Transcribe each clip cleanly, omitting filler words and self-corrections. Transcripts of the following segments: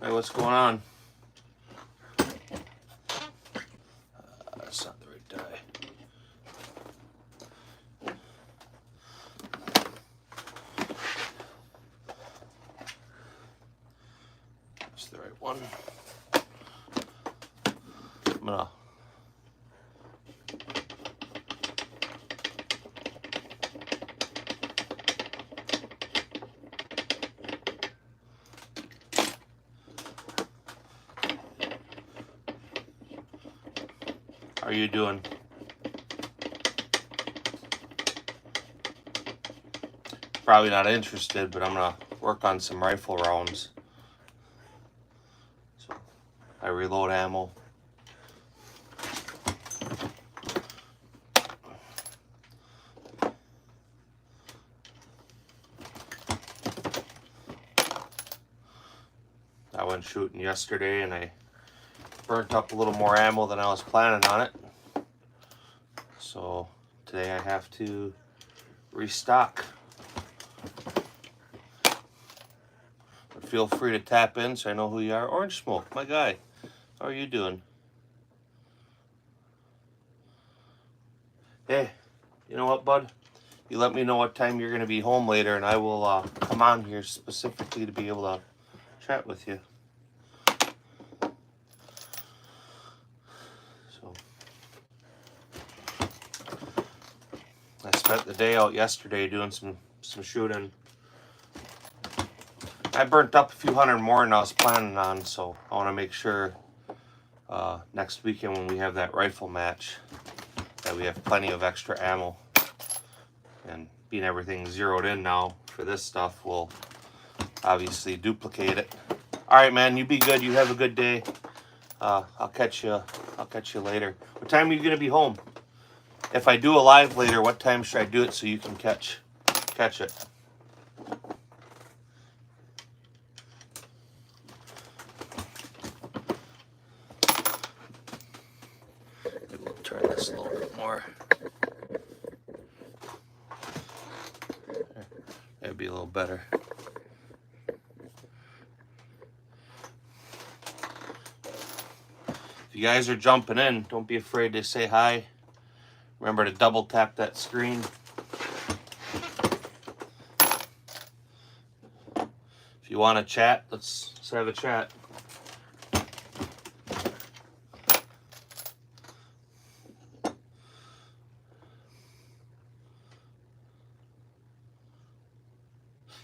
Hey, what's going on? That's not the right die. That's the right one. I'm gonna How are you doing? Probably not interested, but I'm gonna work on some rifle rounds. So I reload ammo. I went shooting yesterday and I burnt up a little more ammo than I was planning on it. So today I have to restock. But feel free to tap in so I know who you are. Orange Smoke, my guy. How are you doing? Hey, you know what, bud? You let me know what time you're going to be home later and I will come on here specifically to be able to chat with you. So I spent the day out yesterday doing some shooting. I burnt up a few hundred more than I was planning on, so I want to make sure next weekend when we have that rifle match that we have plenty of extra ammo. And being everything zeroed in now for this stuff, we'll obviously duplicate it. All right, man, you be good. You have a good day. I'll catch you later. What time are you gonna be home? If I do a live later, what time should I do it so you can catch it? Maybe we'll turn this a little bit more. That'd be a little better. If you guys are jumping in, don't be afraid to say hi. Remember to double tap that screen. If you want to chat, let's have a chat.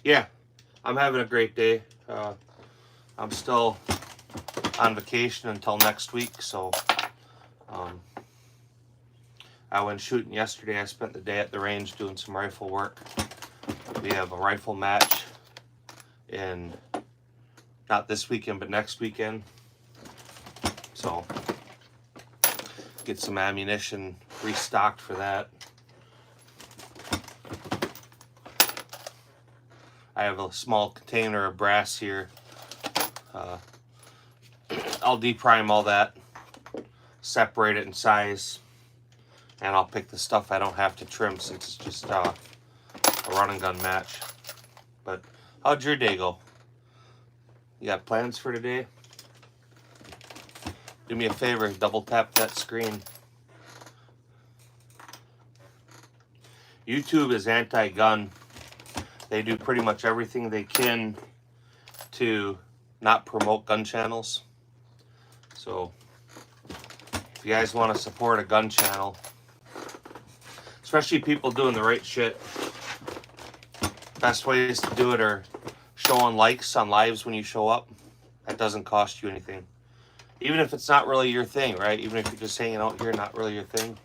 Yeah, I'm having a great day. I'm still on vacation until next week, so I went shooting yesterday. I spent the day at the range doing some rifle work. We have a rifle match in not this weekend, but next weekend. So get some ammunition restocked for that. I have a small container of brass here. I'll deprime all that, separate it in size, and I'll pick the stuff I don't have to trim since it's just a run and gun match. But how'd your day go? You got plans for today? Do me a favor, double tap that screen. YouTube is anti-gun. They do pretty much everything they can to not promote gun channels. So if you guys want to support a gun channel, especially people doing the right shit, best ways to do it are showing likes on lives when you show up. That doesn't cost you anything. Even if it's not really your thing, right? Even if you're just hanging out here, not really your thing.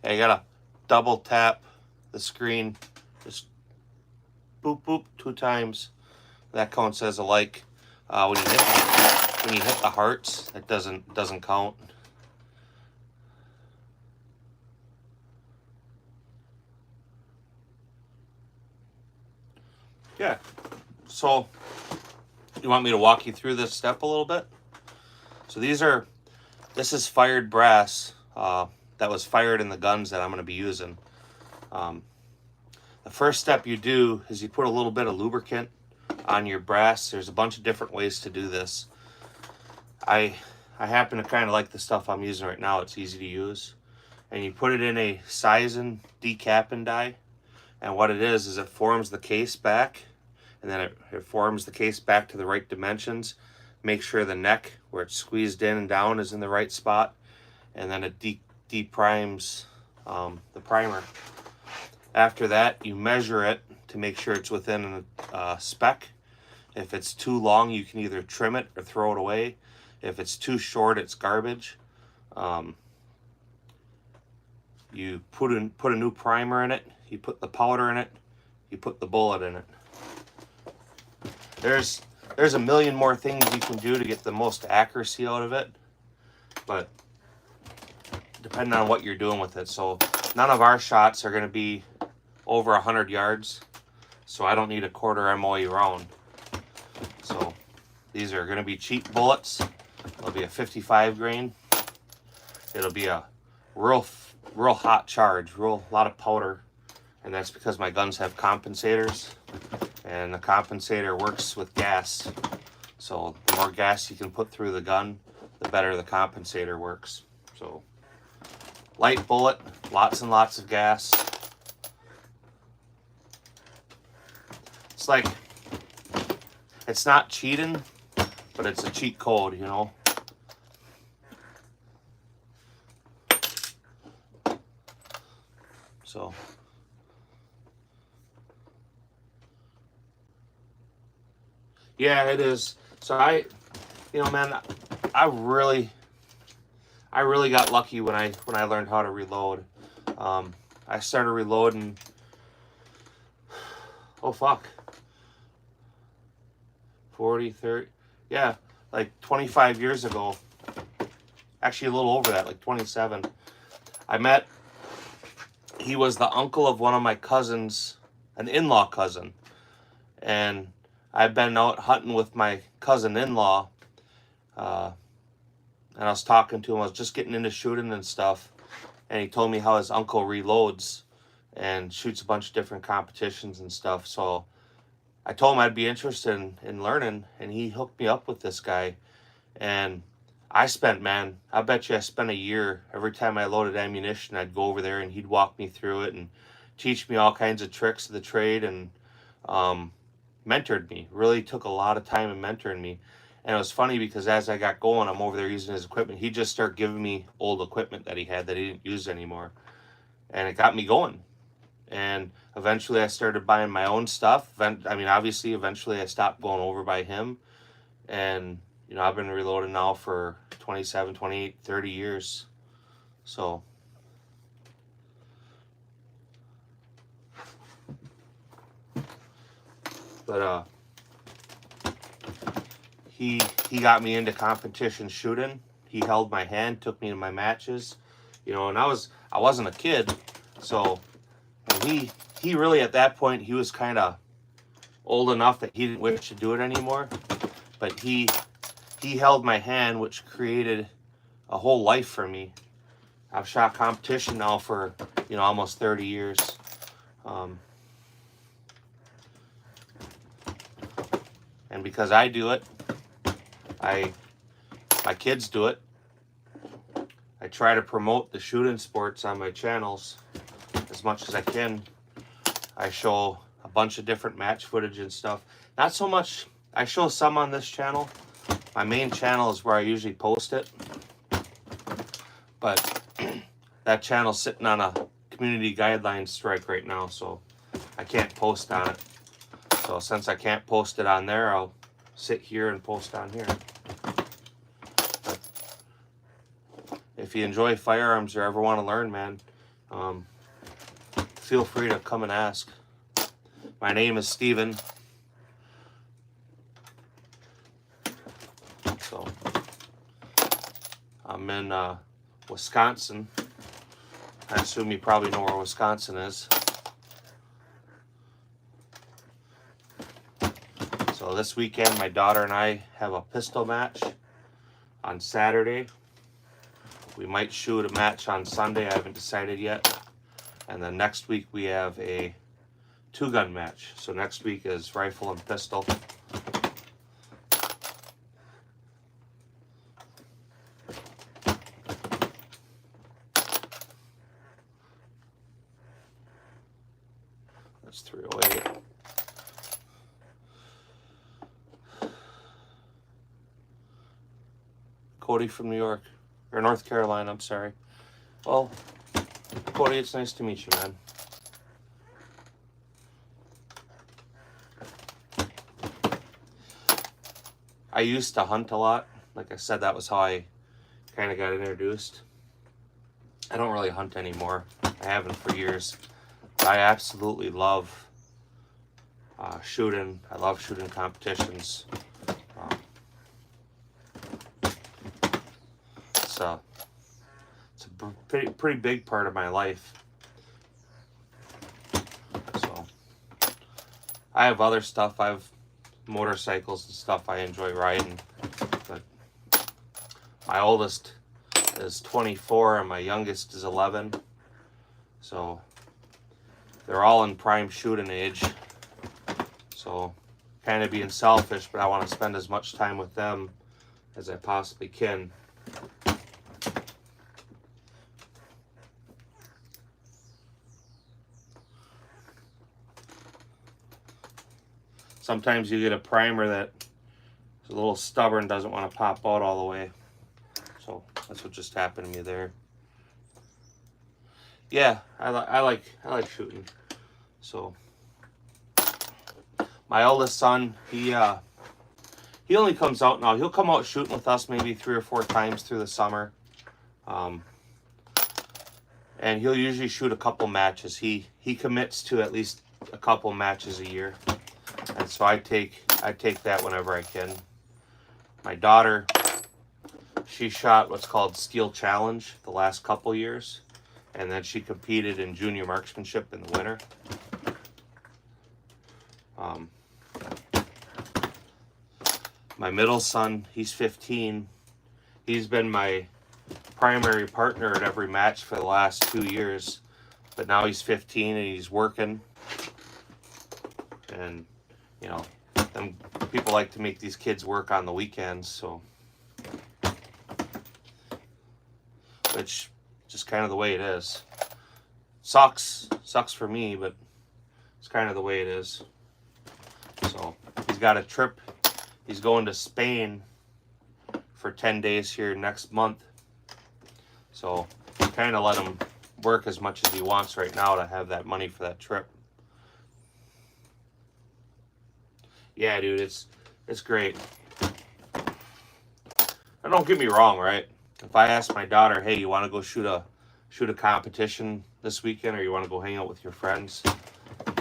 Yeah, you gotta double tap the screen. Just boop, boop, 2 times. That counts as a like. When you hit the hearts, that doesn't count. Yeah. So you want me to walk you through this step a little bit? So this is fired brass that was fired in the guns that I'm going to be using. The first step you do is you put a little bit of lubricant on your brass. There's a bunch of different ways to do this. I happen to kind of like the stuff I'm using right now. It's easy to use. And you put it in a Sizen decapping die. And what it is it forms the case back. And then it forms the case back to the right dimensions. Make sure the neck where it's squeezed in and down is in the right spot. And then it deprimes the primer. After that, you measure it to make sure it's within a spec. If it's too long, you can either trim it or throw it away. If it's too short, it's garbage. You put a new primer in it. You put the powder in it. You put the bullet in it. There's a million more things you can do to get the most accuracy out of it, but depending on what you're doing with it. So none of our shots are going to be over 100 yards, so I don't need a quarter MOE round. So these are going to be cheap bullets. It'll be a 55 grain. It'll be a real hot charge, lot of powder, and that's because my guns have compensators, and the compensator works with gas. So the more gas you can put through the gun, the better the compensator works. So light bullet, lots and lots of gas. It's like, it's not cheating, but it's a cheat code, you know. So yeah, it is. So man, I really got lucky when I learned how to reload. I started reloading, oh fuck, 40, 30, yeah, like 25 years ago. Actually, a little over that, like 27. He was the uncle of one of my cousins, an in-law cousin. And I've been out hunting with my cousin-in-law. And I was talking to him. I was just getting into shooting and stuff. And he told me how his uncle reloads and shoots a bunch of different competitions and stuff. So I told him I'd be interested in learning. And he hooked me up with this guy. And I bet you I spent a year. Every time I loaded ammunition, I'd go over there and he'd walk me through it and teach me all kinds of tricks of the trade, and mentored me. Really took a lot of time in mentoring me. And it was funny because as I got going, I'm over there using his equipment. He'd just start giving me old equipment that he had that he didn't use anymore. And it got me going. And eventually I started buying my own stuff. Obviously, eventually I stopped going over by him. And I've been reloading now for 27, 28, 30 years. So but he got me into competition shooting. He held my hand, took me to my matches, and I wasn't a kid, so he really, at that point, he was kind of old enough that he didn't wish to do it anymore, but he held my hand, which created a whole life for me. I've shot competition now for almost 30 years. And because I do it, my kids do it. I try to promote the shooting sports on my channels as much as I can. I show a bunch of different match footage and stuff. Not so much, I show some on this channel. My main channel is where I usually post it. But that channel's sitting on a community guidelines strike right now, so I can't post on it. So since I can't post it on there, I'll sit here and post on here. But if you enjoy firearms or ever want to learn, man, feel free to come and ask. My name is Steven. So I'm in Wisconsin. I assume you probably know where Wisconsin is. So this weekend, my daughter and I have a pistol match on Saturday. We might shoot a match on Sunday. I haven't decided yet. And then next week we have a 2-gun match. So next week is rifle and pistol. That's 308. Cody from New York, or North Carolina, I'm sorry. Well, Cody, it's nice to meet you, man. I used to hunt a lot. Like I said, that was how I kind of got introduced. I don't really hunt anymore. I haven't for years. But I absolutely love shooting. I love shooting competitions. It's a pretty big part of my life. So I have other stuff. I have motorcycles and stuff I enjoy riding. But my oldest is 24 and my youngest is 11. So they're all in prime shooting age. So kind of being selfish, but I want to spend as much time with them as I possibly can. Sometimes you get a primer that is a little stubborn, doesn't want to pop out all the way. So that's what just happened to me there. Yeah, I like shooting. So my oldest son, he only comes out now. He'll come out shooting with us maybe 3 or 4 times through the summer. And he'll usually shoot a couple matches. He commits to at least a couple matches a year. And so I take that whenever I can. My daughter, she shot what's called Steel Challenge the last couple years, and then she competed in junior marksmanship in the winter. My middle son, he's 15. He's been my primary partner at every match for the last 2 years, but now he's 15 and he's working. And you know, them people like to make these kids work on the weekends, so which just kind of the way it is. Sucks for me, but it's kind of the way it is. So he's got a trip. He's going to Spain for 10 days here next month. So kind of let him work as much as he wants right now to have that money for that trip. Yeah, dude, it's great. And don't get me wrong, right? If I ask my daughter, hey, you want to go shoot a competition this weekend, or you want to go hang out with your friends,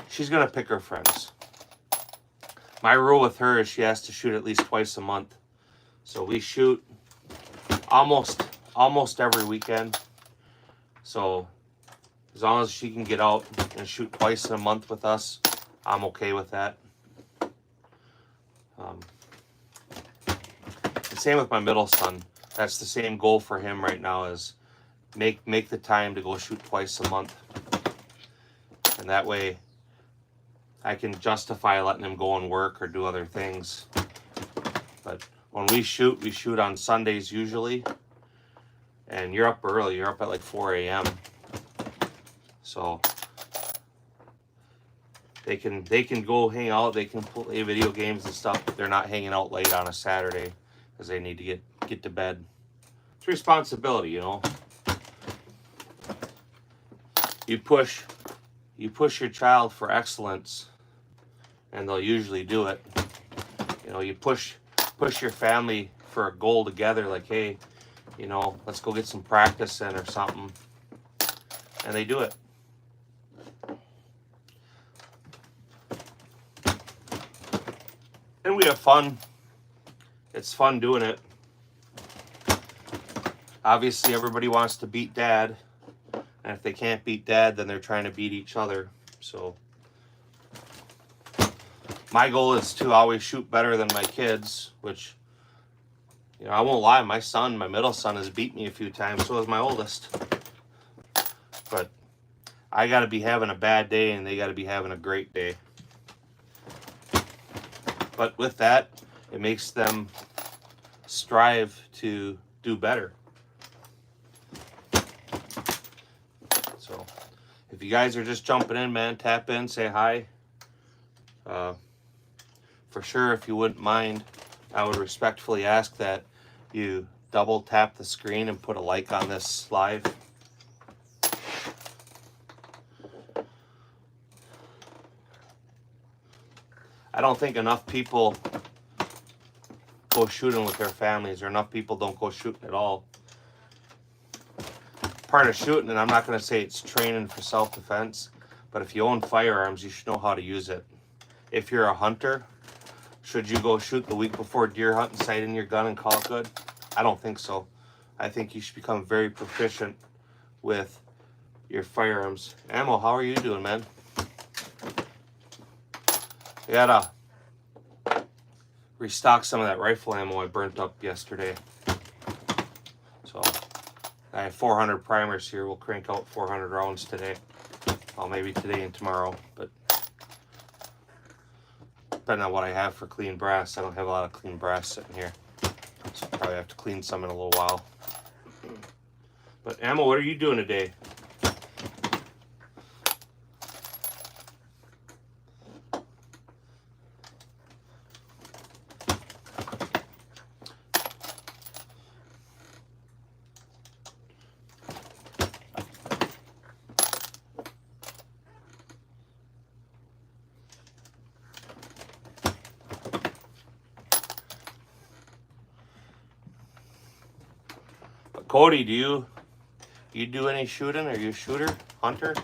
she's gonna pick her friends. My rule with her is she has to shoot at least twice a month. So we shoot almost every weekend. So as long as she can get out and shoot twice in a month with us, I'm okay with that. The same with my middle son. That's the same goal for him right now, is make the time to go shoot twice a month. And that way I can justify letting him go and work or do other things. But when we shoot on Sundays usually. And you're up early. You're up at like 4 a.m. So they can go hang out. They can play video games and stuff. But they're not hanging out late on a Saturday because they need to get to bed. It's responsibility, you know. You push you push your child for excellence, and they'll usually do it. You know, you push your family for a goal together, like, hey, you know, let's go get some practice in or something, and they do it. And we have fun. It's fun doing it. Obviously, everybody wants to beat dad, and if they can't beat dad, then they're trying to beat each other. So my goal is to always shoot better than my kids, which, you know, I won't lie, my middle son has beat me a few times, so has my oldest. But I got to be having a bad day, and they got to be having a great day. But with that, it makes them strive to do better. So if you guys are just jumping in, man, tap in, say hi. For sure, if you wouldn't mind, I would respectfully ask that you double tap the screen and put a like on this live. I don't think enough people go shooting with their families, or enough people don't go shooting at all. Part of shooting, and I'm not going to say it's training for self-defense, but if you own firearms, you should know how to use it. If you're a hunter, should you go shoot the week before deer hunt and sight in your gun and call it good? I don't think so. I think you should become very proficient with your firearms. Ammo, how are you doing, man? We gotta restock some of that rifle ammo I burnt up yesterday. So I have 400 primers here. We'll crank out 400 rounds today. Well, maybe today and tomorrow, but depending on what I have for clean brass. I don't have a lot of clean brass sitting here, so I'll probably have to clean some in a little while. But Ammo, what are you doing today? Cody, do you do any shooting? Are you a shooter, hunter?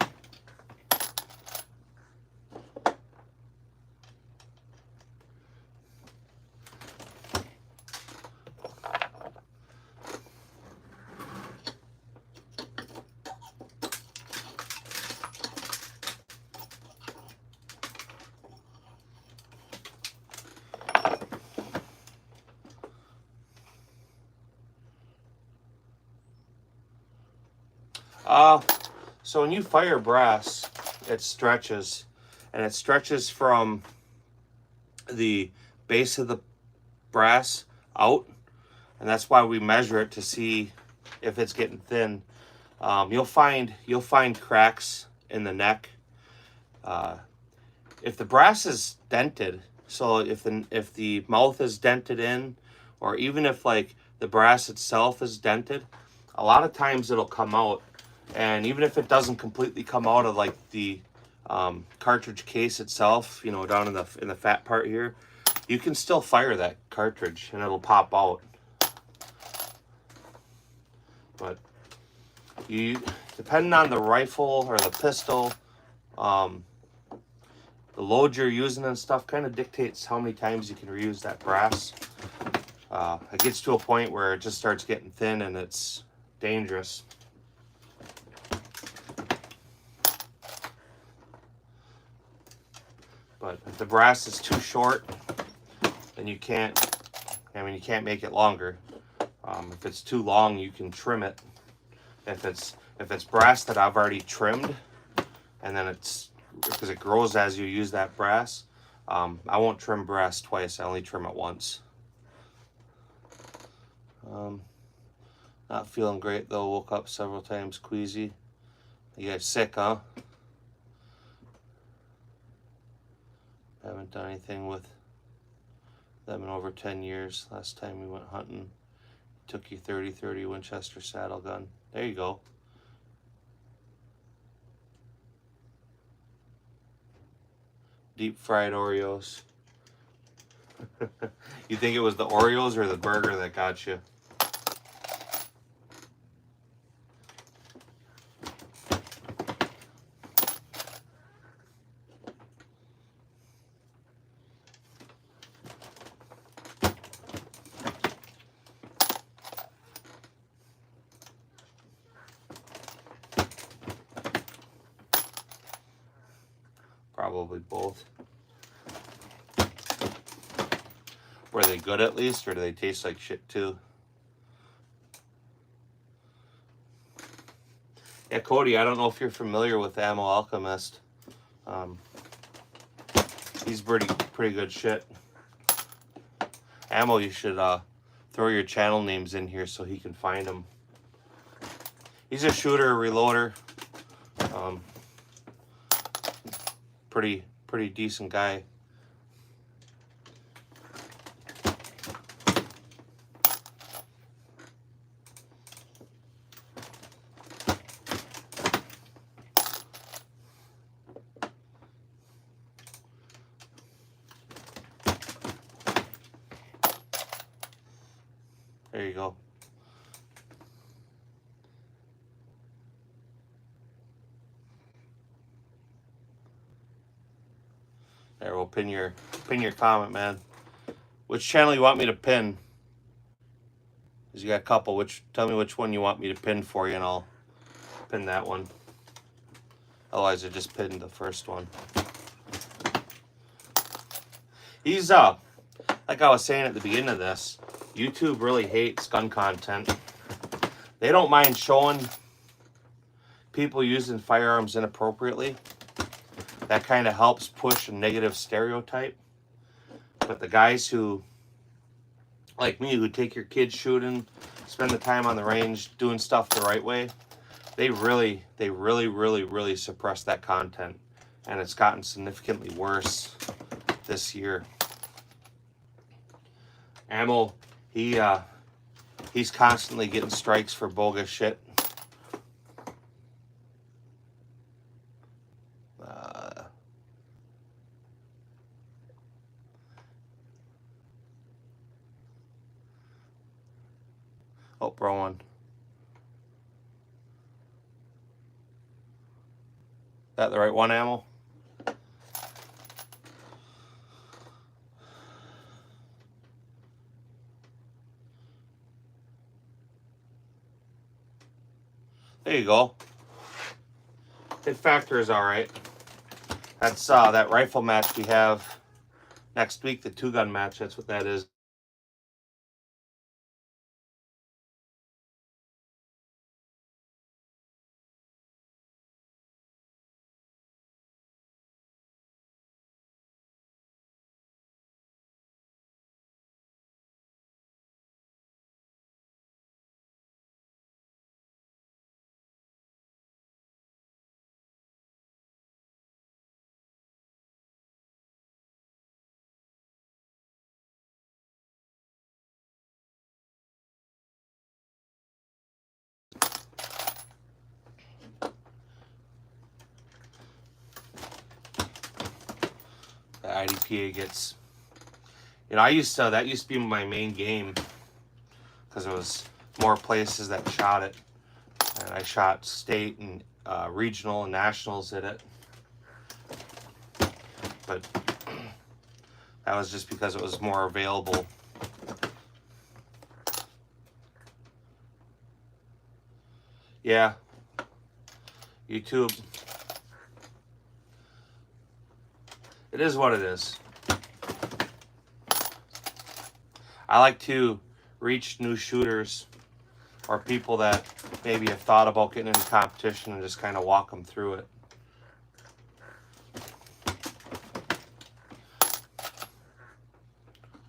So when you fire brass, it stretches, and it stretches from the base of the brass out, and that's why we measure it to see if it's getting thin. You'll find cracks in the neck. If the brass is dented, so if the mouth is dented in, or even if like the brass itself is dented, a lot of times it'll come out. And even if it doesn't completely come out of like the cartridge case itself, you know, down in the fat part here, you can still fire that cartridge and it'll pop out. But you, depending on the rifle or the pistol, the load you're using and stuff kind of dictates how many times you can reuse that brass. It gets to a point where it just starts getting thin and it's dangerous. But if the brass is too short, then you can't make it longer. If it's too long, you can trim it. If it's brass that I've already trimmed, and then because it grows as you use that brass, I won't trim brass twice. I only trim it once. Not feeling great though. Woke up several times queasy. You guys sick, huh? Haven't done anything with them in over 10 years. Last time we went hunting, took you 30-30 Winchester saddle gun. There you go. Deep fried Oreos. You think it was the Oreos or the burger that got you? Probably both. Were they good at least, or do they taste like shit too? Yeah, Cody, I don't know if you're familiar with Ammo Alchemist. He's pretty good shit. Ammo, you should throw your channel names in here so he can find them. He's a shooter, reloader. Pretty decent guy. There you go. There, we'll pin your comment, man. Which channel you want me to pin? Cause you got a couple. Tell me which one you want me to pin for you, and I'll pin that one. Otherwise, I just pinned the first one. He's like I was saying at the beginning of this, YouTube really hates gun content. They don't mind showing people using firearms inappropriately. That kind of helps push a negative stereotype. But the guys who, like me, who take your kids shooting, spend the time on the range, doing stuff the right way, they really suppress that content. And it's gotten significantly worse this year. Ammo, he's constantly getting strikes for bogus shit. Oh, Rowan. That the right one, Ammo? There you go. Hit factor is all right. That's that rifle match we have next week, the 2-gun match. That's what that is. The IDPA gets, you know, that used to be my main game because it was more places that shot it, and I shot state and regional and nationals at it. But that was just because it was more available. Yeah, YouTube. It is what it is. I like to reach new shooters or people that maybe have thought about getting into competition and just kind of walk them through it.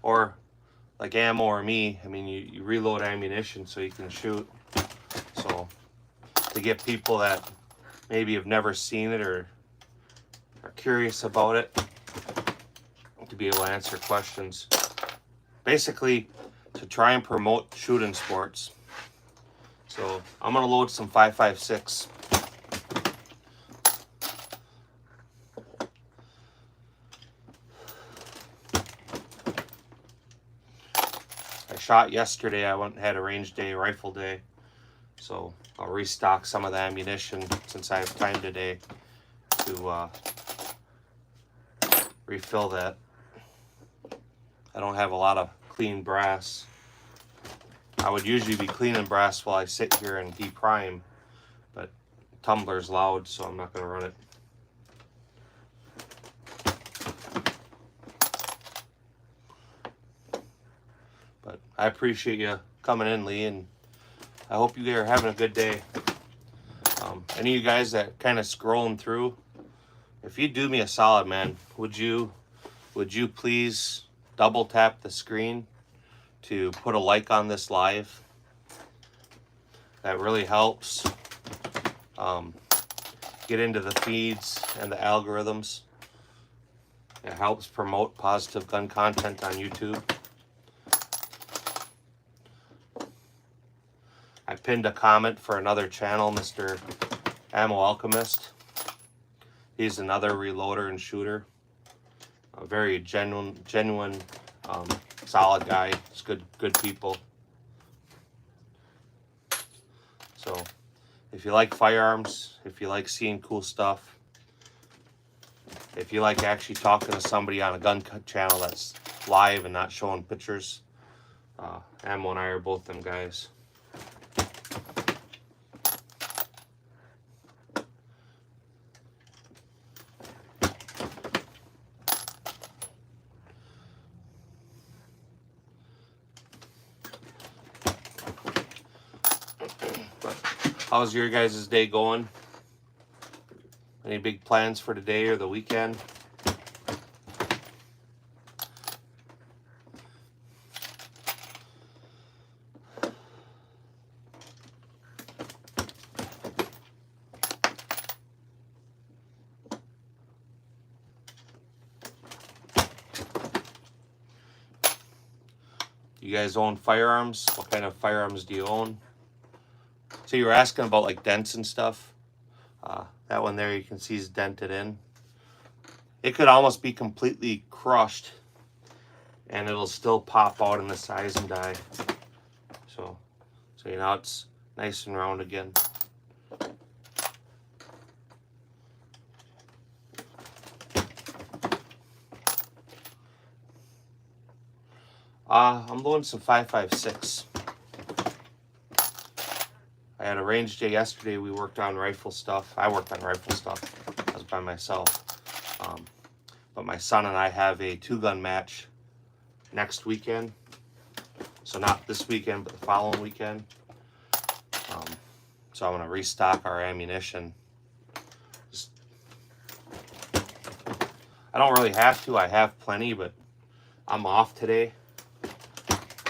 Or like Ammo or me, I mean, you reload ammunition so you can shoot. So to get people that maybe have never seen it or are curious about it, to be able to answer questions. Basically, to try and promote shooting sports. So I'm gonna load some 5.56. shot yesterday. I went and had a range day, rifle day. So I'll restock some of the ammunition since I have time today to refill that. I don't have a lot of clean brass. I would usually be cleaning brass while I sit here and deprime, but tumbler's loud, so I'm not going to run it. But I appreciate you coming in, Lee, and I hope you guys are having a good day. Any of you guys that kind of scrolling through, if you do me a solid, man, would you please double tap the screen to put a like on this live? That really helps get into the feeds and the algorithms. It helps promote positive gun content on YouTube. I pinned a comment for another channel, Mr. Ammo Alchemist. He's another reloader and shooter. A very genuine, solid guy. It's good people. So, if you like firearms, if you like seeing cool stuff, if you like actually talking to somebody on a gun channel that's live and not showing pictures, Ammo and I are both them guys. How's your guys' day going? Any big plans for today or the weekend? You guys own firearms? What kind of firearms do you own? So you were asking about like dents and stuff. That one there you can see is dented in. It could almost be completely crushed and it'll still pop out in the size and die. So you know it's nice and round again. I'm loading some 5.56. I had a range day yesterday. We worked on rifle stuff. I worked on rifle stuff. I was by myself. But my son and I have a 2-gun match next weekend. So not this weekend, but the following weekend. So I'm going to restock our ammunition. I don't really have to. I have plenty, but I'm off today.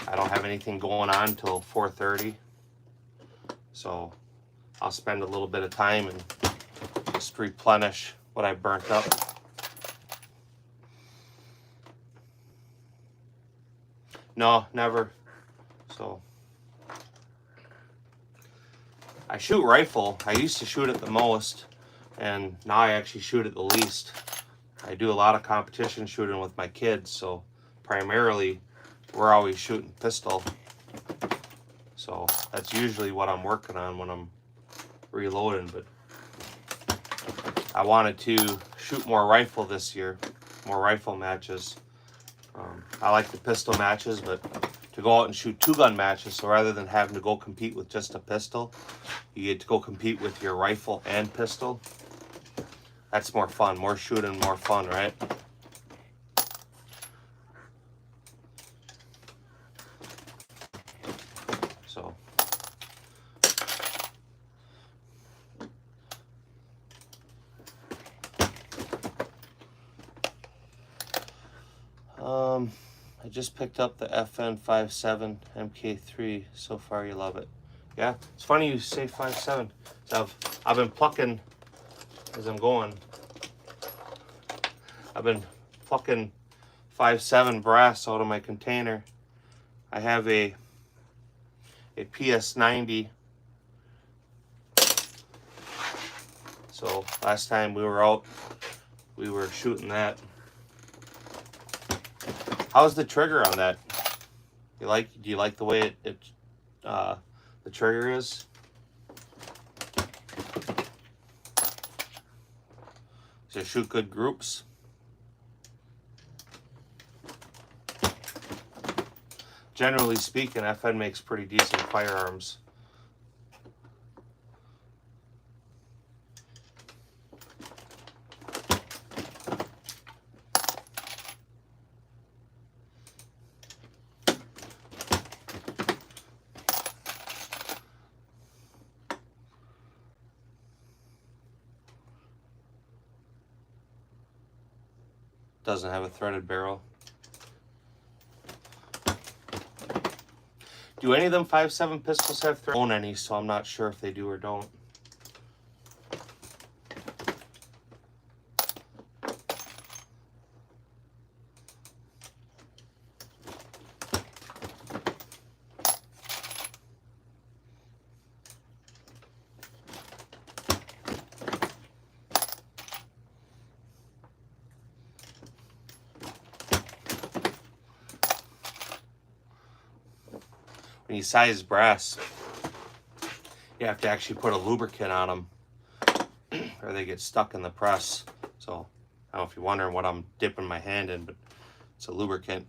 I don't have anything going on until 4:30. So I'll spend a little bit of time and just replenish what I burnt up. No, never. So I shoot rifle. I used to shoot it the most, and now I actually shoot it the least. I do a lot of competition shooting with my kids, so primarily we're always shooting pistol. So that's usually what I'm working on when I'm reloading, but I wanted to shoot more rifle this year, more rifle matches. I like the pistol matches, but to go out and shoot 2-gun matches, so rather than having to go compete with just a pistol, you get to go compete with your rifle and pistol. That's more fun, more shooting, more fun, right? So I just picked up the FN57 MK3. So far you love it. Yeah, it's funny you say 5.7. So I've been plucking as I'm going. I've been plucking 5.7 brass out of my container. I have a PS90. So last time we were out, we were shooting that. How's the trigger on that? Do you like the way the trigger is? To shoot good groups. Generally speaking, FN makes pretty decent firearms. Doesn't have a threaded barrel. Do any of them 5.7 pistols have thread? I don't own any, so I'm not sure if they do or don't. When you size brass, you have to actually put a lubricant on them or they get stuck in the press. So I don't know if you're wondering what I'm dipping my hand in, but it's a lubricant.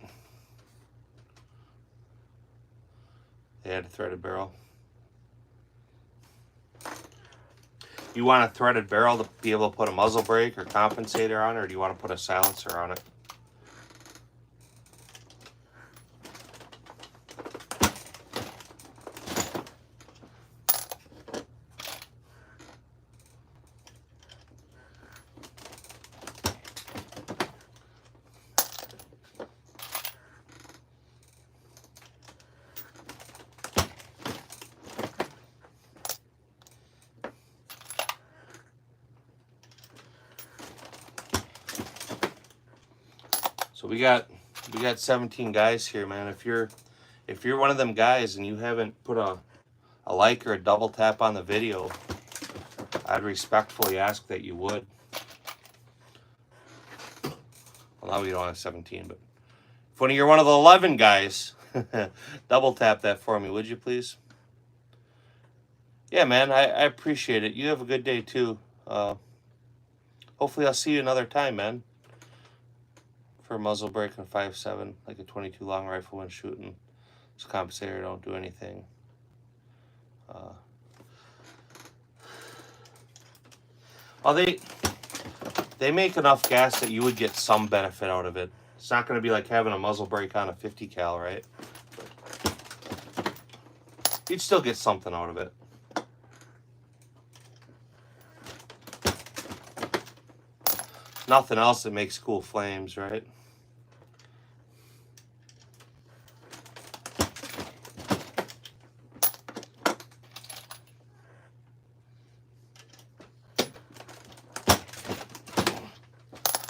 They had a threaded barrel. You want a threaded barrel to be able to put a muzzle brake or compensator on, or do you want to put a silencer on it? So we got 17 guys here, man. If you're one of them guys and you haven't put a like or a double tap on the video, I'd respectfully ask that you would. Well, now we don't have 17, but if you're one of the 11 guys, double tap that for me, would you please? Yeah, man, I appreciate it. You have a good day too. Hopefully I'll see you another time, man. For a muzzle brake and 5.7, like a 22 long rifle when shooting. This compensator don't do anything. Well, they make enough gas that you would get some benefit out of it. It's not going to be like having a muzzle brake on a 50 cal, right? But you'd still get something out of it. Nothing else that makes cool flames, right?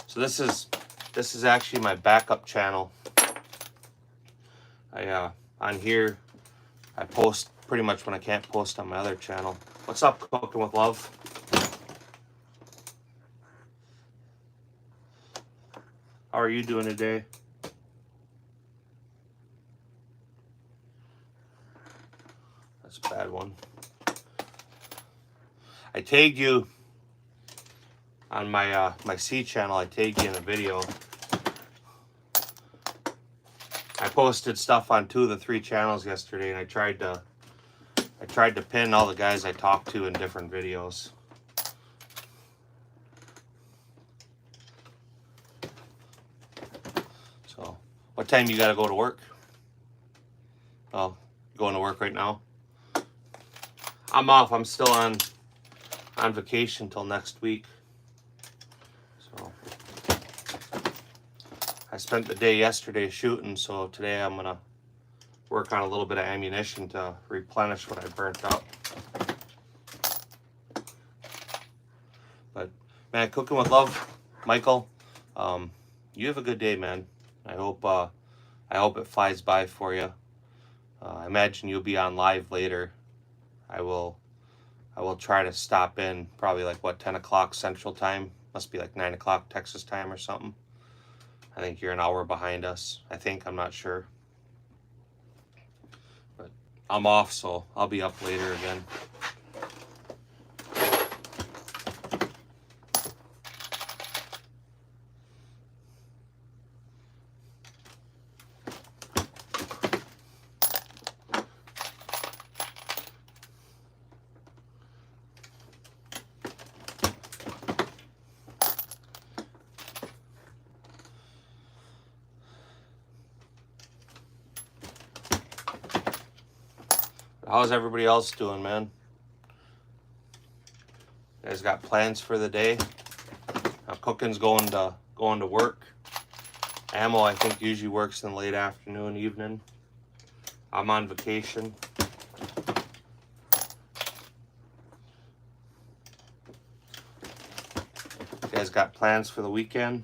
So this is actually my backup channel. On here I post pretty much when I can't post on my other channel. What's up, Cooking with Love? How are you doing today? That's a bad one. I tagged you on my my C channel. I tagged you in a video. I posted stuff on 2 of the 3 channels yesterday, and I tried to pin all the guys I talked to in different videos. So, what time you gotta go to work? Oh, going to work right now? I'm off. I'm still on vacation till next week. So I spent the day yesterday shooting, so today I'm gonna work on a little bit of ammunition to replenish what I burnt up. But man, Cooking with Love, Michael, you have a good day, man. I hope it flies by for you. I imagine you'll be on live later. I will try to stop in probably like 10 o'clock Central Time. Must be like 9 o'clock Texas time or something. I think you're an hour behind us. I'm not sure. I'm off, so I'll be up later again. How's everybody else doing, man? You guys got plans for the day? Now, cooking's going to work. Ammo, I think, usually works in the late afternoon, evening. I'm on vacation. You guys got plans for the weekend?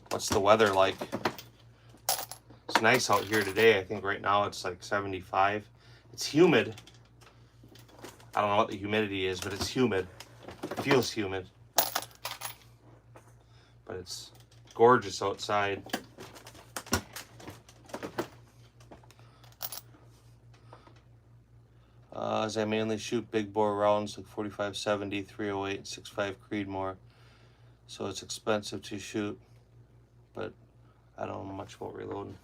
What's the weather like? It's nice out here today. I think right now it's like 75. It's humid. I don't know what the humidity is, but it's humid. It feels humid. But it's gorgeous outside. As I mainly shoot big bore rounds like 45, 70, 308, and 6.5 Creedmoor. So it's expensive to shoot, but I don't know much about reloading.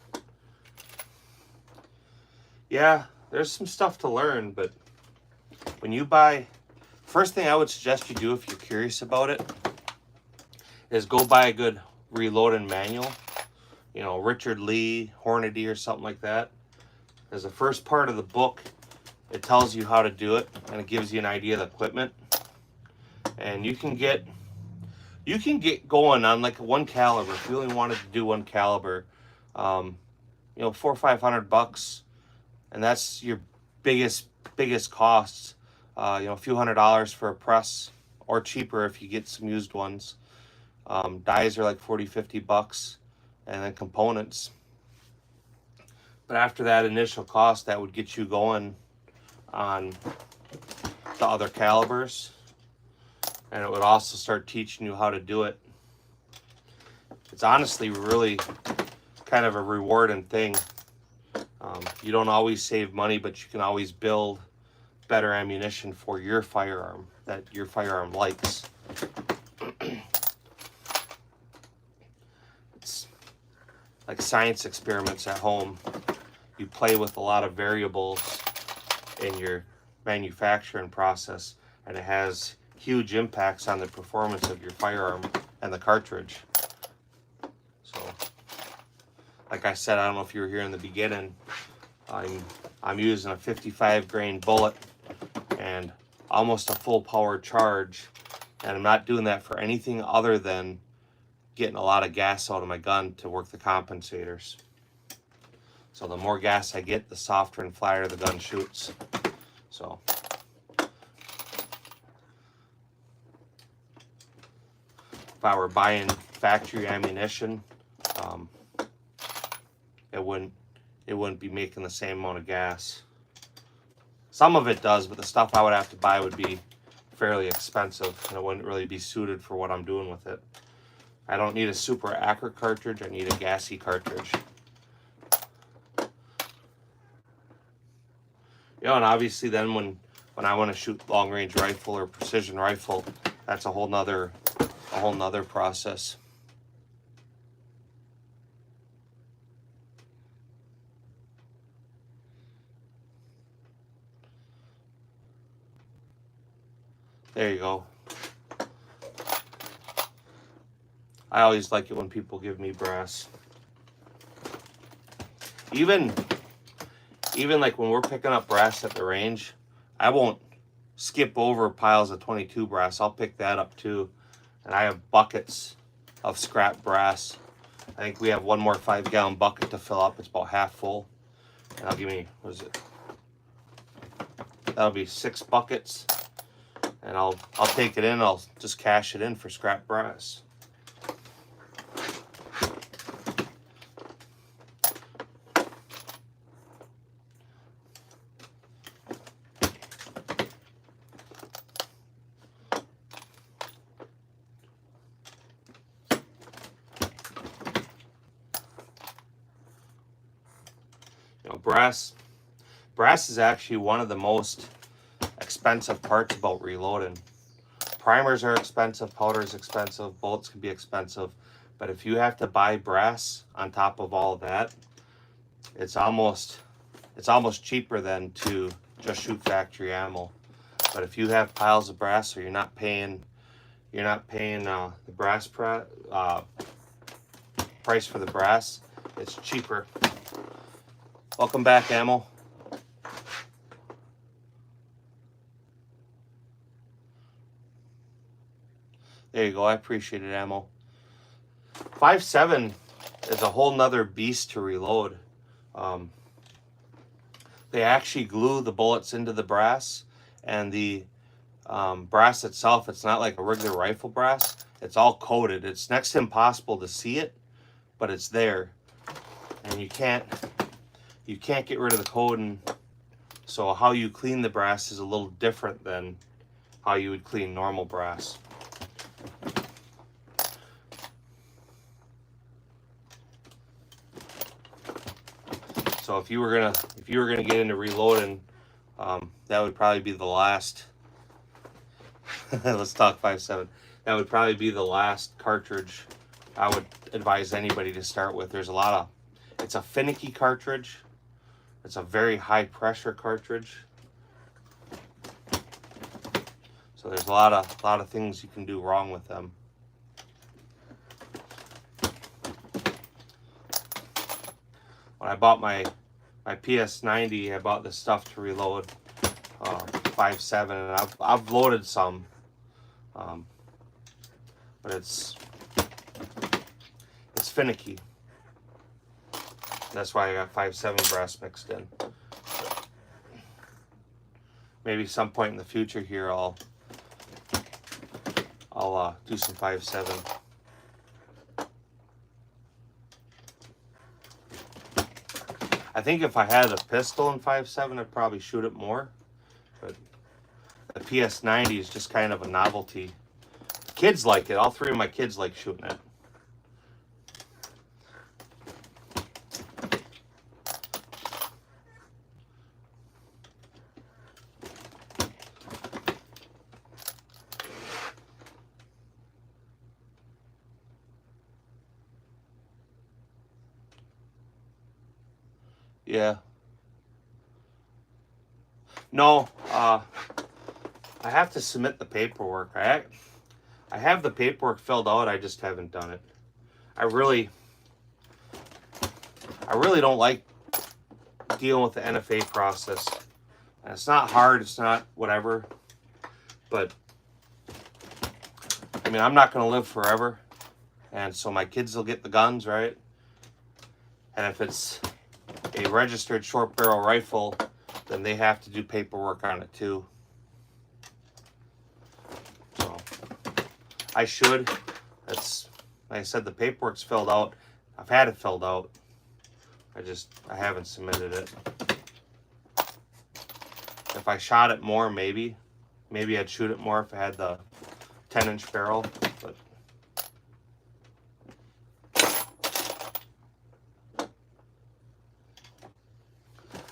Yeah, there's some stuff to learn, but when you buy, first thing I would suggest you do if you're curious about it is go buy a good reloading manual. You know, Richard Lee, Hornady, or something like that. As the first part of the book, it tells you how to do it, and it gives you an idea of the equipment. And you can get going on like one caliber if you only wanted to do one caliber. You know, $400 or $500, and that's your biggest costs. You know, a few $100s for a press, or cheaper if you get some used ones. Dies are like $40, $50, and then components. But after that initial cost, that would get you going on the other calibers, and it would also start teaching you how to do it. It's honestly really kind of a rewarding thing. You don't always save money, but you can always build better ammunition for your firearm that your firearm likes. It's like science experiments at home. You play with a lot of variables in your manufacturing process, and it has huge impacts on the performance of your firearm and the cartridge. So, like I said, I don't know if you were here in the beginning, I'm using a 55 grain bullet and almost a full power charge, and I'm not doing that for anything other than getting a lot of gas out of my gun to work the compensators. So the more gas I get, the softer and flatter the gun shoots. So if I were buying factory ammunition, it wouldn't be making the same amount of gas. Some of it does, but the stuff I would have to buy would be fairly expensive, and it wouldn't really be suited for what I'm doing with it. I don't need a super accurate cartridge, I need a gassy cartridge. You know, and obviously then when I want to shoot long range rifle or precision rifle, that's a whole nother process. There you go. I always like it when people give me brass. Even like when we're picking up brass at the range, I won't skip over piles of 22 brass. I'll pick that up too. And I have buckets of scrap brass. I think we have one more 5-gallon bucket to fill up. It's about half full. And I'll give me, what is it? That'll be 6 buckets. And I'll take it in, I'll just cash it in for scrap brass. brass is actually one of the most expensive parts about reloading. Primers are expensive, powder is expensive, bullets can be expensive, but if you have to buy brass on top of all of that, it's almost cheaper than to just shoot factory ammo. But if you have piles of brass, or you're not paying the brass price for the brass, it's cheaper. Welcome back, Ammo. There you go. I appreciate it, Ammo. 5.7 is a whole nother beast to reload. They actually glue the bullets into the brass, and the brass itself, it's not like a regular rifle brass. It's all coated. It's next to impossible to see it, but it's there, and you can't get rid of the coating. So how you clean the brass is a little different than how you would clean normal brass. So if you were gonna get into reloading, that would probably be the last. Let's talk 5.7. That would probably be the last cartridge I would advise anybody to start with. It's a finicky cartridge. It's a very high pressure cartridge. So there's a lot of things you can do wrong with them. When I bought my PS90, I bought this stuff to reload 5.7, and I've loaded some, but it's finicky. That's why I got 5.7 brass mixed in. Maybe some point in the future here, I'll do some 5.7. I think if I had a pistol in 5.7, I'd probably shoot it more. But the PS90 is just kind of a novelty. Kids like it. All three of my kids like shooting it. Yeah. No, I have to submit the paperwork. I have the paperwork filled out. I just haven't done it. I really don't like dealing with the NFA process. And it's not hard. It's not whatever. But I mean, I'm not going to live forever, and so my kids will get the guns, right? And if it's a registered short barrel rifle, then they have to do paperwork on it too. So I should. That's, like I said, the paperwork's filled out. I've had it filled out. I haven't submitted it. If I shot it more, maybe I'd shoot it more if I had the 10-inch barrel, but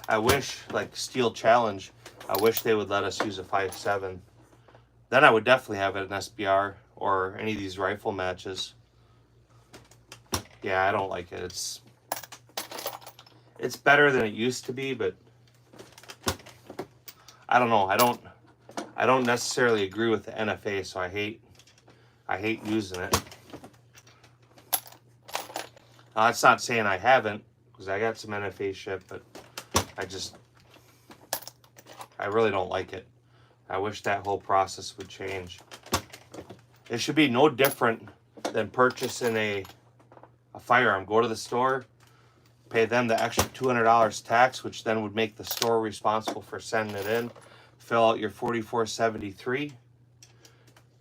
I wish, like Steel Challenge, I wish they would let us use a 5.7. Then I would definitely have it in SBR or any of these rifle matches. Yeah, I don't like it. It's better than it used to be, but I don't know. I don't necessarily agree with the NFA, so I hate using it. That's not saying I haven't, because I got some NFA shit, but I really don't like it. I wish that whole process would change. It should be no different than purchasing a firearm. Go to the store, pay them the extra $200 tax, which then would make the store responsible for sending it in. Fill out your 4473,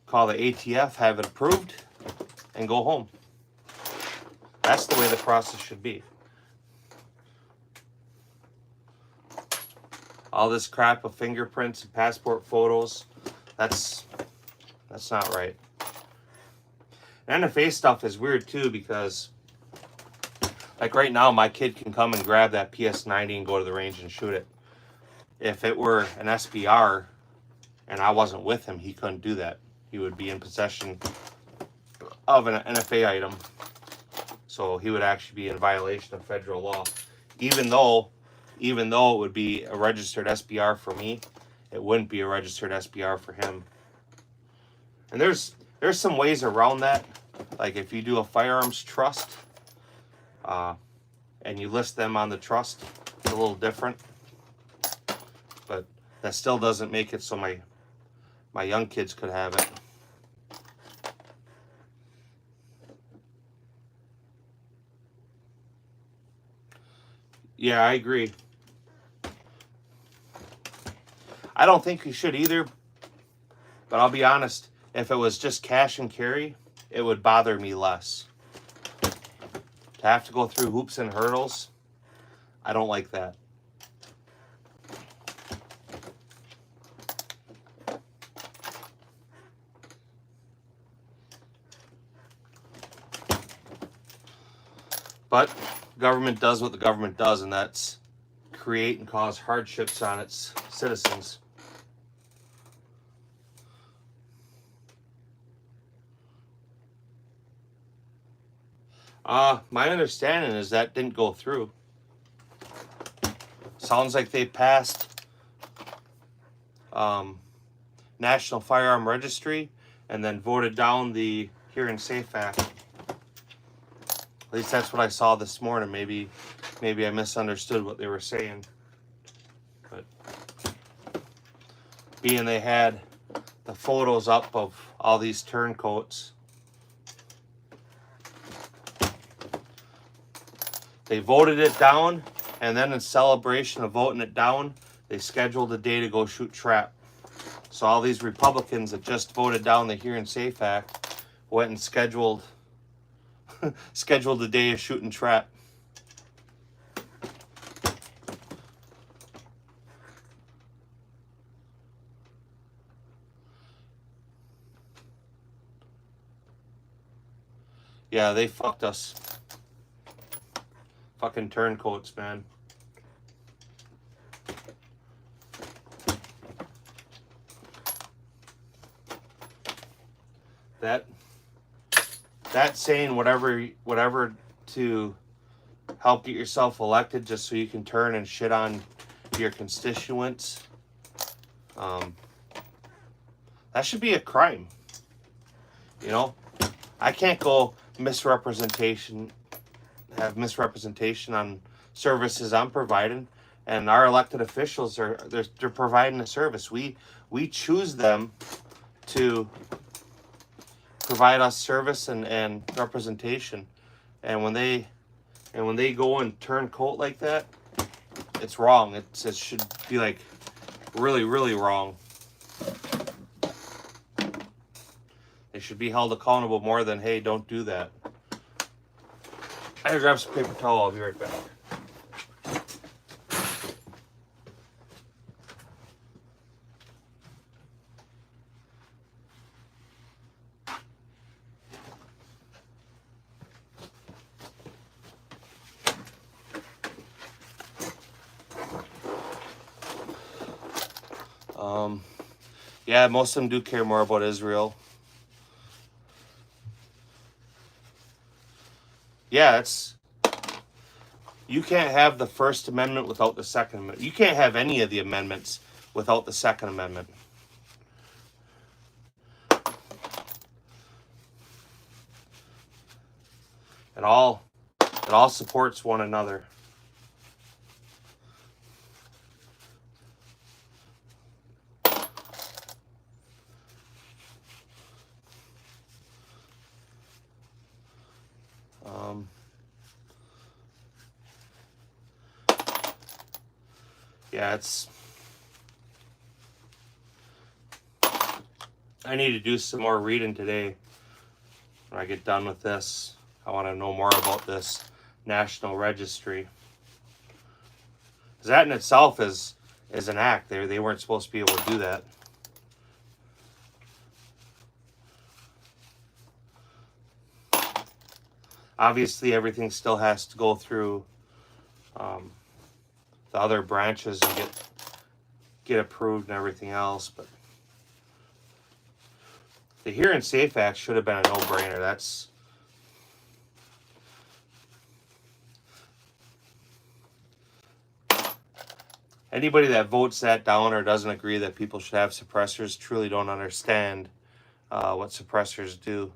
call the ATF, have it approved, and go home. That's the way the process should be. All this crap of fingerprints and passport photos, that's not right. And NFA stuff is weird too, because Like right now, my kid can come and grab that PS90 and go to the range and shoot it. If it were an SBR and I wasn't with him, he couldn't do that. He would be in possession of an NFA item. So he would actually be in violation of federal law. Even though it would be a registered SBR for me, it wouldn't be a registered SBR for him. And there's some ways around that. Like if you do a firearms trust, and you list them on the trust, it's a little different. But that still doesn't make it so my young kids could have it. Yeah, I agree. I don't think you should either, but I'll be honest, if it was just cash and carry, it would bother me less. To have to go through hoops and hurdles, I don't like that. But government does what the government does, and that's create and cause hardships on its citizens. My understanding is that didn't go through. Sounds like they passed National Firearm Registry and then voted down the Hearing Safe Act. At least that's what I saw this morning. Maybe I misunderstood what they were saying. But being they had the photos up of all these turncoats, they voted it down, and then in celebration of voting it down, they scheduled a day to go shoot trap. So all these Republicans that just voted down the Hearing Safe Act went and scheduled a day of shooting trap. Yeah, they fucked us. Fucking turncoats, man. That saying whatever to help get yourself elected just so you can turn and shit on your constituents, that should be a crime. You know, I can't go have misrepresentation on services I'm providing, and our elected officials they're providing a service. We choose them to provide us service and representation, and when they go and turn coat like that, it's wrong. It should be like really, really wrong. They should be held accountable more than, hey, don't do that. I gotta grab some paper towel. I'll be right back. Yeah, most of them do care more about Israel. Yeah, you can't have the First Amendment without the Second Amendment. You can't have any of the amendments without the Second Amendment. It all supports one another. Yeah, I need to do some more reading today. When I get done with this, I want to know more about this National Registry. Because that in itself is an act. They weren't supposed to be able to do that. Obviously, everything still has to go through the other branches and get approved and everything else. But the Hearing Safe Act should have been a no-brainer. That's anybody that votes that down or doesn't agree that people should have suppressors truly don't understand what suppressors do.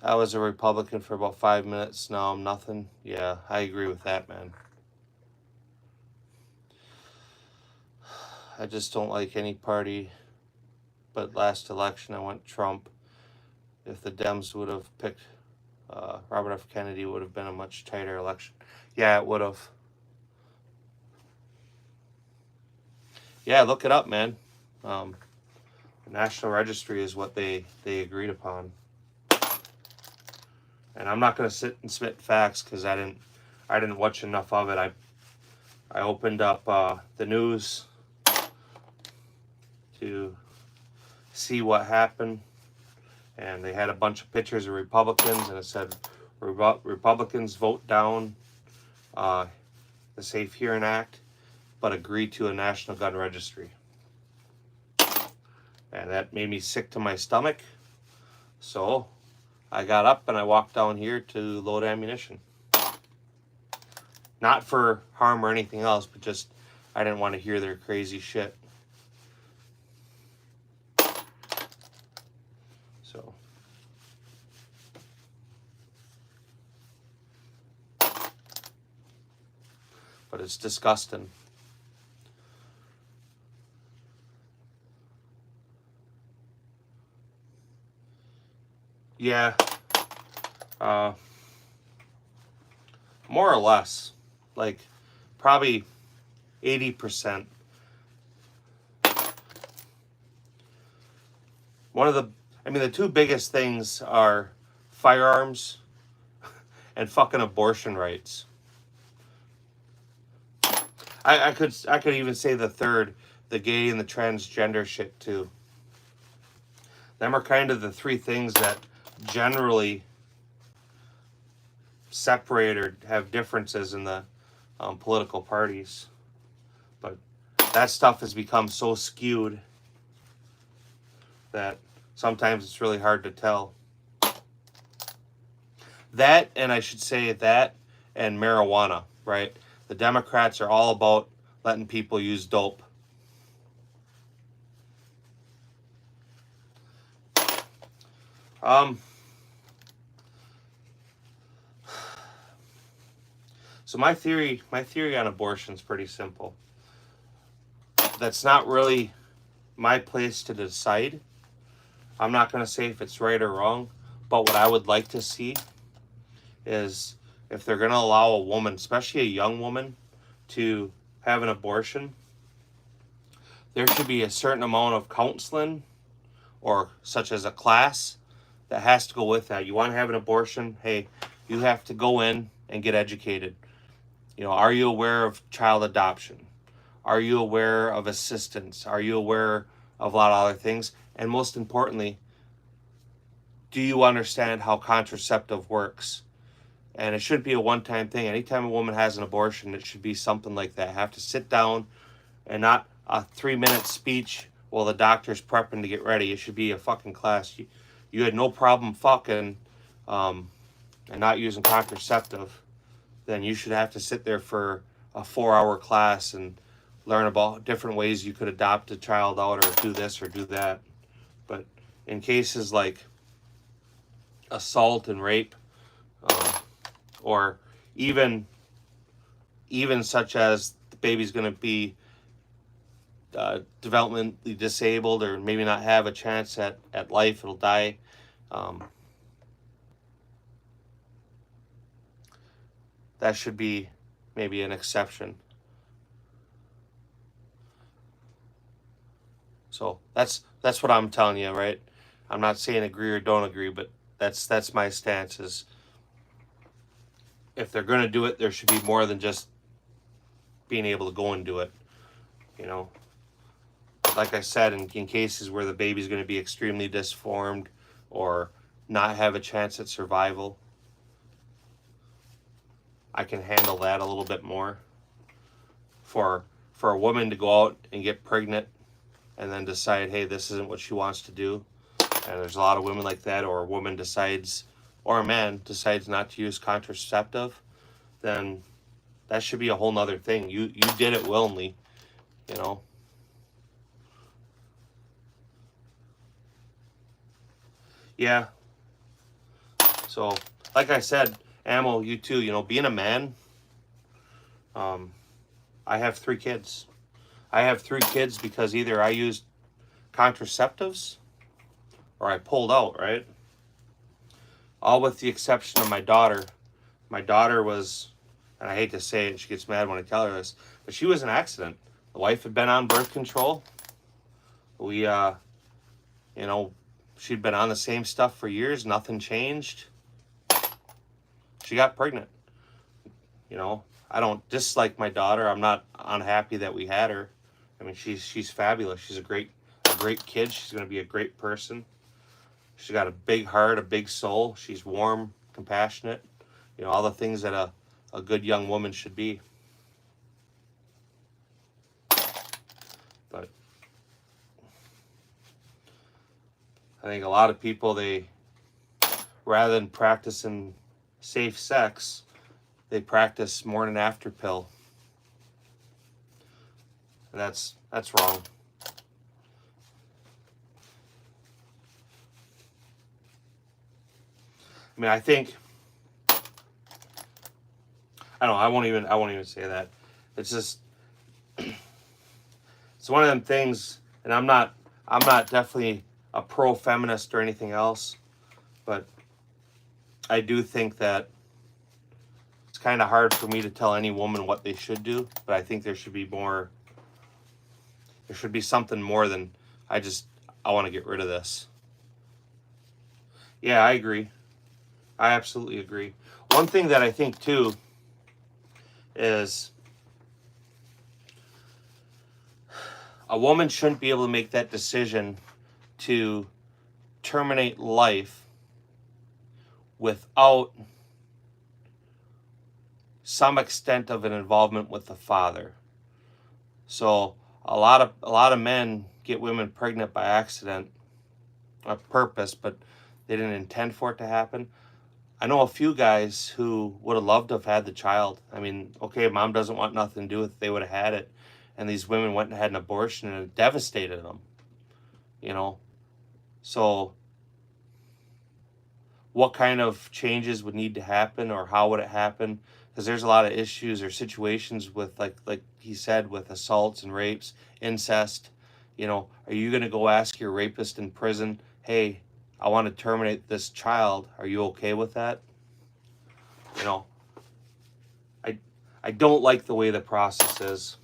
I was a Republican for about 5 minutes. Now I'm nothing. Yeah, I agree with that, man. I just don't like any party. But last election, I went Trump. If the Dems would have picked Robert F. Kennedy, would have been a much tighter election. Yeah, it would have. Yeah, look it up, man. The National Registry is what they agreed upon. And I'm not going to sit and spit facts because I didn't watch enough of it. I opened up the news to see what happened, and they had a bunch of pictures of Republicans, and it said Republicans vote down the Safe Hearing Act, but agree to a national gun registry. And that made me sick to my stomach. So I got up and I walked down here to load ammunition. Not for harm or anything else, but just I didn't want to hear their crazy shit. So but it's disgusting. Yeah. More or less. Like, probably 80%. The two biggest things are firearms and fucking abortion rights. I could even say the third, the gay and the transgender shit too. Them are kind of the three things that generally separate or have differences in the political parties. But that stuff has become so skewed that sometimes it's really hard to tell. That, and I should say that, and marijuana, right? The Democrats are all about letting people use dope. So my theory on abortion is pretty simple. That's not really my place to decide. I'm not going to say if it's right or wrong, but what I would like to see is if they're going to allow a woman, especially a young woman, to have an abortion, there should be a certain amount of counseling or such as a class that has to go with that. You want to have an abortion? Hey, you have to go in and get educated. You know, are you aware of child adoption? Are you aware of assistance? Are you aware of a lot of other things? And most importantly, do you understand how contraceptive works? And it shouldn't be a one-time thing. Anytime a woman has an abortion, it should be something like that. Have to sit down and not a 3-minute speech while the doctor's prepping to get ready. It should be a fucking class. You had no problem fucking and not using contraceptive, then you should have to sit there for a 4-hour class and learn about different ways you could adopt a child out or do this or do that. But in cases like assault and rape, or even such as the baby's going to be developmentally disabled or maybe not have a chance at life, it'll die. That should be maybe an exception. So that's what I'm telling you, right? I'm not saying agree or don't agree, but that's my stance is if they're going to do it, there should be more than just being able to go and do it, you know. Like I said, in cases where the baby's going to be extremely disformed or not have a chance at survival. I can handle that a little bit more. For a woman to go out and get pregnant and then decide, hey, this isn't what she wants to do, and there's a lot of women like that, or a woman decides, or a man decides not to use contraceptive, then that should be a whole nother thing. You did it willingly, you know. Yeah. So, like I said, Ammo, you too, you know, being a man, I have 3 kids. I have 3 kids because either I used contraceptives or I pulled out, right? All with the exception of my daughter. My daughter was, and I hate to say it, she gets mad when I tell her this, but she was an accident. The wife had been on birth control. We, you know, she'd been on the same stuff for years. Nothing changed. She got pregnant. You know, I don't dislike my daughter. I'm not unhappy that we had her. I mean, she's fabulous. She's a great kid. She's going to be a great person. She's got a big heart, a big soul. She's warm, compassionate. You know, all the things that a good young woman should be. But I think a lot of people, they, rather than practicing safe sex, they practice morning after pill. And that's wrong. I mean, I think, I don't know, I won't even say that. It's just, it's one of them things, and I'm not definitely a pro-feminist or anything else, but I do think that it's kind of hard for me to tell any woman what they should do, but I think there should be something more than I want to get rid of this. Yeah, I agree. I absolutely agree. One thing that I think too is a woman shouldn't be able to make that decision to terminate life without some extent of an involvement with the father. So a lot of men get women pregnant by accident, on purpose, but they didn't intend for it to happen. I know a few guys who would have loved to have had the child. I mean, okay, mom doesn't want nothing to do with it. They would have had it. And these women went and had an abortion and it devastated them. You know? So what kind of changes would need to happen, or how would it happen? Because there's a lot of issues or situations with, like he said, with assaults and rapes, incest. You know, are you going to go ask your rapist in prison, hey, I want to terminate this child. Are you okay with that? You know, I don't like the way the process is.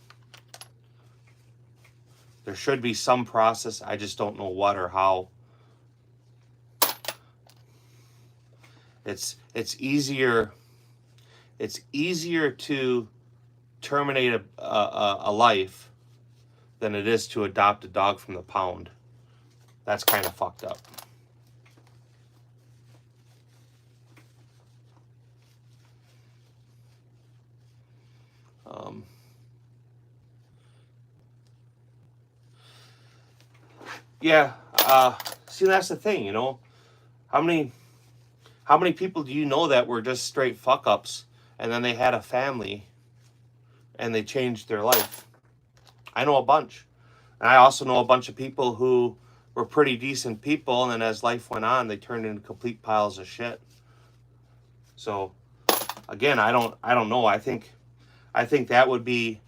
There should be some process. I just don't know what or how. It's easier to terminate a life than it is to adopt a dog from the pound. That's kind of fucked up. Yeah, see, that's the thing, you know. How many people do you know that were just straight fuck ups, and then they had a family, and they changed their life? I know a bunch, and I also know a bunch of people who were pretty decent people, and then as life went on, they turned into complete piles of shit. So, again, I don't know. I think that would be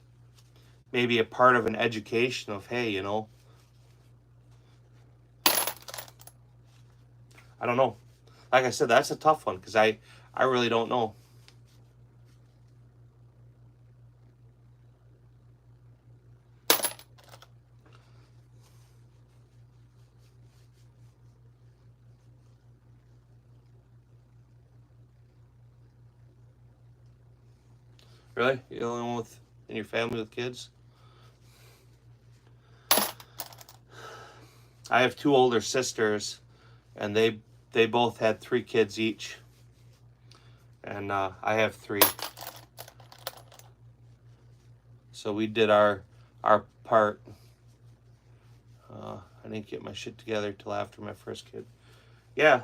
maybe a part of an education of, hey, you know, I don't know. Like I said, that's a tough one because I really don't know. Really? You're the only one in your family with kids? I have 2 older sisters, and they they both had 3 kids each, and I have 3. So we did our part. I didn't get my shit together till after my first kid. Yeah.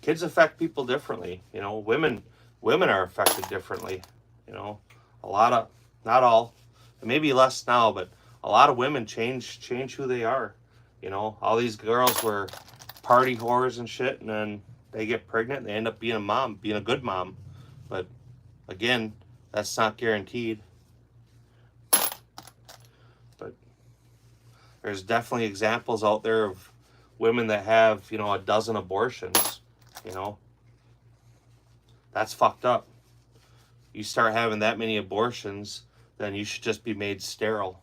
Kids affect people differently. You know, women are affected differently. You know, a lot of, not all, maybe less now, but a lot of women change who they are. You know, all these girls were party whores and shit, and then they get pregnant and they end up being a mom, being a good mom. But again, that's not guaranteed. But there's definitely examples out there of women that have, you know, a dozen abortions. You know, that's fucked up. You start having that many abortions, then you should just be made sterile.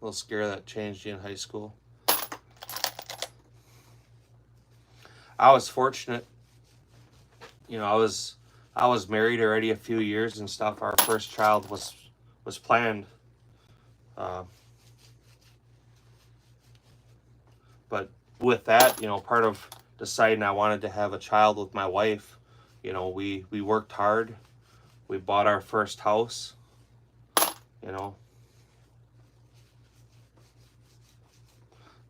A little scare that changed you in high school. I was fortunate. You know, I was married already a few years and stuff. Our first child was planned. But with that, you know, part of deciding I wanted to have a child with my wife, you know, we worked hard. We bought our first house, you know.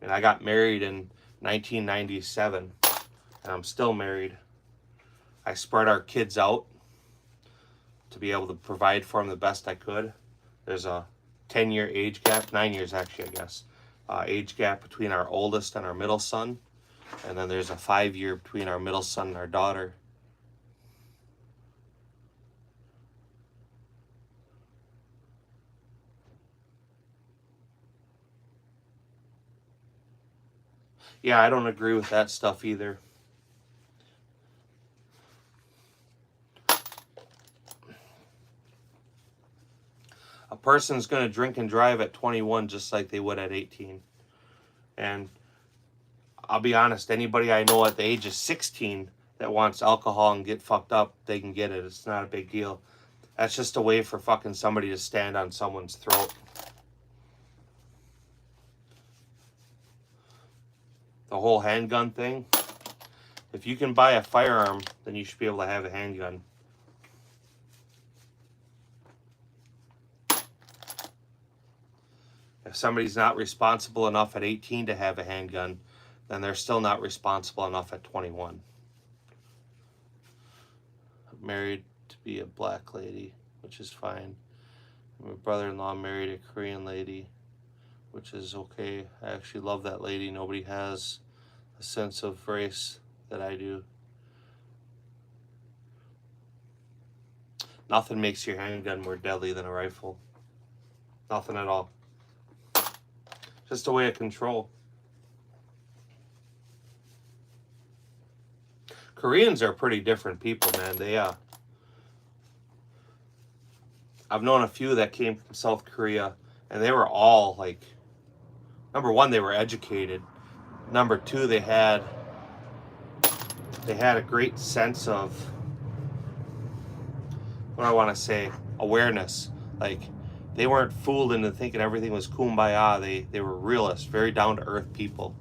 And I got married in 1997, and I'm still married. I spread our kids out to be able to provide for them the best I could. There's a 10-year age gap, 9 years actually, I guess, age gap between our oldest and our middle son. And then there's a 5-year between our middle son and our daughter. Yeah, I don't agree with that stuff either. A person's going to drink and drive at 21 just like they would at 18. And I'll be honest, anybody I know at the age of 16 that wants alcohol and get fucked up, they can get it. It's not a big deal. That's just a way for fucking somebody to stand on someone's throat. The whole handgun thing. If you can buy a firearm, then you should be able to have a handgun. If somebody's not responsible enough at 18 to have a handgun, then they're still not responsible enough at 21. I'm married to be a black lady, which is fine. My brother-in-law married a Korean lady, which is okay. I actually love that lady. Nobody has a sense of race that I do. Nothing makes your handgun more deadly than a rifle. Nothing at all. Just a way of control. Koreans are pretty different people, man. I've known a few that came from South Korea, and they were all like, number one, they were educated. Number two, they had a great sense of, what do I want to say, awareness. Like, they weren't fooled into thinking everything was kumbaya. They were realists, very down-to-earth people.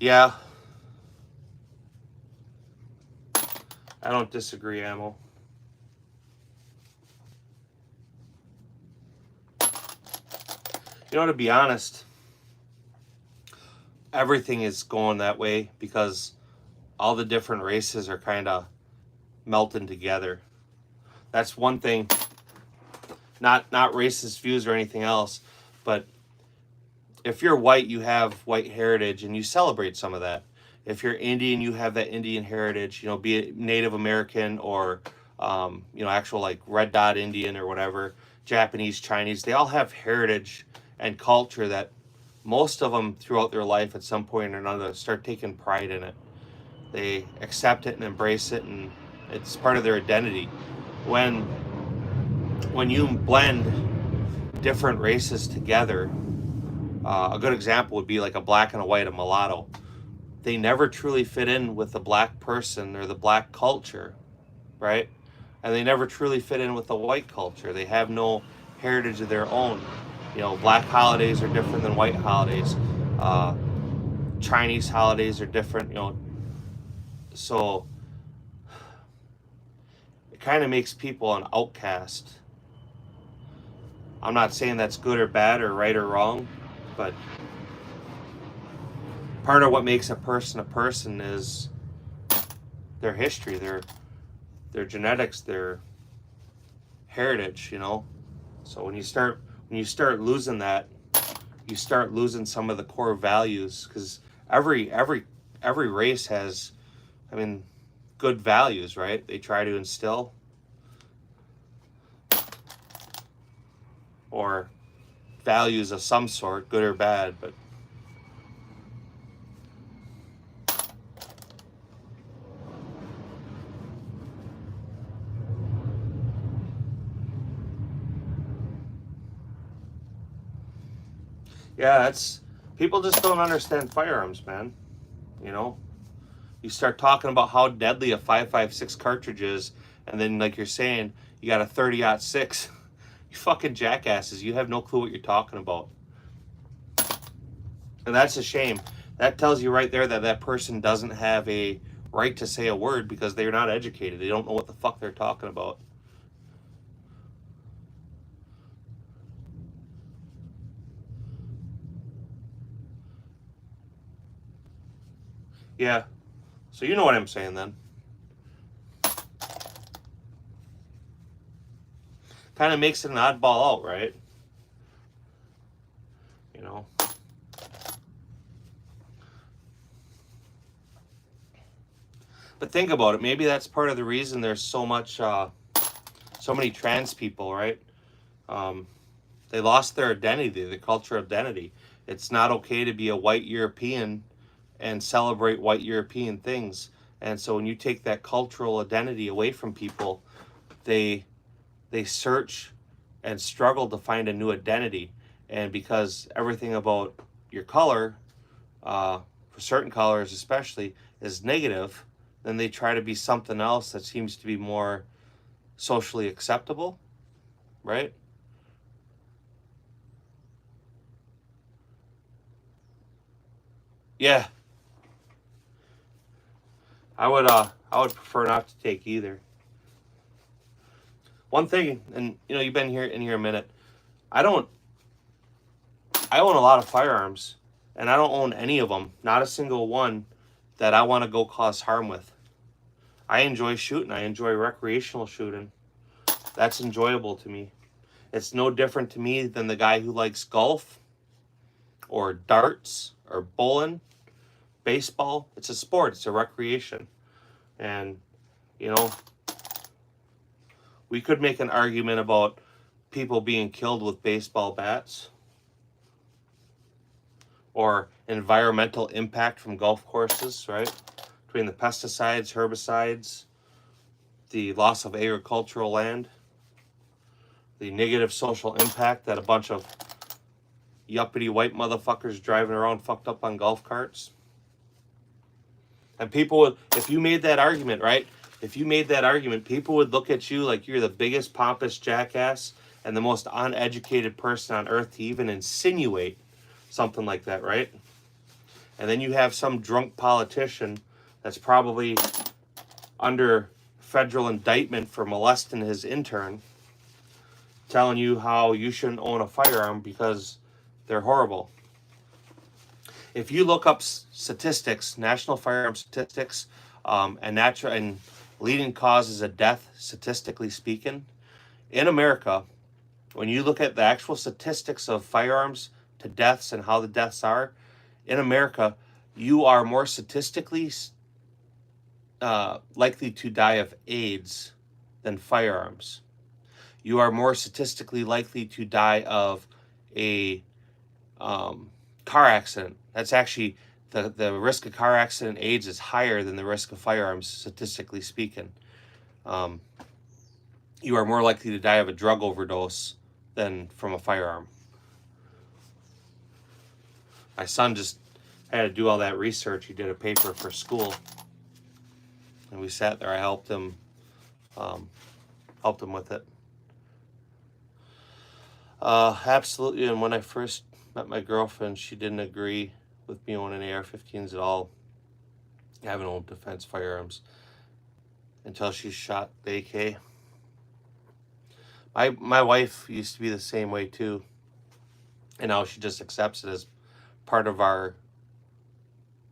Yeah. I don't disagree, Ammo. You know, to be honest, everything is going that way because all the different races are kind of melting together. That's one thing. Not racist views or anything else, but if you're white, you have white heritage and you celebrate some of that. If you're Indian, you have that Indian heritage, you know, be it Native American or, you know, actual like red dot Indian or whatever, Japanese, Chinese, they all have heritage and culture that most of them throughout their life at some point or another start taking pride in it. They accept it and embrace it, and it's part of their identity. When you blend different races together, A good example would be like a black and a white, a mulatto. They never truly fit in with the black person or the black culture, right? And they never truly fit in with the white culture. They have no heritage of their own. You know, black holidays are different than white holidays. Uh, Chinese holidays are different, you know. So it kind of makes people an outcast. I'm not saying that's good or bad or right or wrong, but part of what makes a person is their history, their genetics, their heritage, you know. So when you start losing that, you start losing some of the core values, because every race has, I mean, good values, right? They try to instill, or values of some sort, good or bad, but yeah, it's, people just don't understand firearms, man. You know, you start talking about how deadly a 5.56 cartridge is, and then, like you're saying, you got a 30-06. You fucking jackasses, you have no clue what you're talking about. And that's a shame. That tells you right there that that person doesn't have a right to say a word, because they're not educated. They don't know what the fuck they're talking about. Yeah. So you know what I'm saying then. Kind of makes it an oddball out, right? You know. But think about it. Maybe that's part of the reason there's so many trans people, right? They lost their identity, their cultural identity. It's not okay to be a white European and celebrate white European things. And so when you take that cultural identity away from people, they search and struggle to find a new identity. And because everything about your color, for certain colors especially, is negative, then they try to be something else that seems to be more socially acceptable, right? Yeah, I would prefer not to take either. One thing, and you know, you've been here in here a minute. I don't. I own a lot of firearms, and I don't own any of them. Not a single one that I want to go cause harm with. I enjoy shooting. I enjoy recreational shooting. That's enjoyable to me. It's no different to me than the guy who likes golf or darts or bowling, baseball. It's a sport. It's a recreation, and you know, we could make an argument about people being killed with baseball bats, or environmental impact from golf courses, right? Between the pesticides, herbicides, the loss of agricultural land, the negative social impact that a bunch of yuppity white motherfuckers driving around fucked up on golf carts. And people would, if you made that argument, right? If you made that argument, people would look at you like you're the biggest pompous jackass and the most uneducated person on earth to even insinuate something like that, right? And then you have some drunk politician that's probably under federal indictment for molesting his intern telling you how you shouldn't own a firearm because they're horrible. If you look up statistics, national firearm statistics, and leading causes of death, statistically speaking, in America, when you look at the actual statistics of firearms to deaths and how the deaths are, in America, you are more statistically likely to die of AIDS than firearms. You are more statistically likely to die of a car accident. That's actually, the risk of car accident AIDS is higher than the risk of firearms, statistically speaking. You are more likely to die of a drug overdose than from a firearm. My son just had to do all that research. He did a paper for school, and we sat there. I helped him with it. Absolutely. And when I first met my girlfriend, she didn't agree with me owning AR-15s at all. I haven't owned defense firearms until she shot the AK. My wife used to be the same way too, and now she just accepts it as part of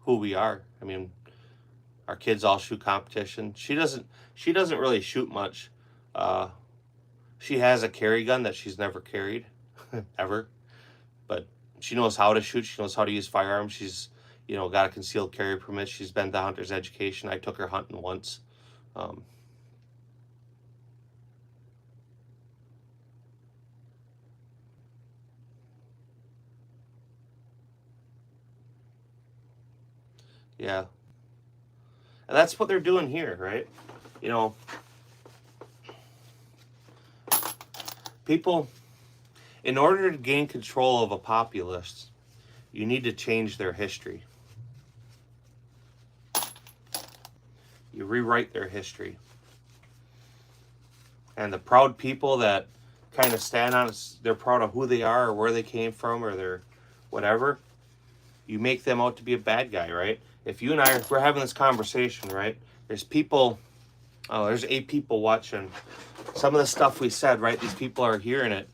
who we are. I mean, our kids all shoot competition. She doesn't really shoot much. She has a carry gun that she's never carried ever, but she knows how to shoot. She knows how to use firearms. She's, got a concealed carry permit. She's been to hunter's education. I took her hunting once. Yeah. And that's what they're doing here, right? People, in order to gain control of a populace, you need to change their history. You rewrite their history. And the proud people that kind of stand on, they're proud of who they are or where they came from or their whatever, you make them out to be a bad guy, right? If you and I, we're having this conversation, right? There's 8 people watching some of the stuff we said, right? These people are hearing it.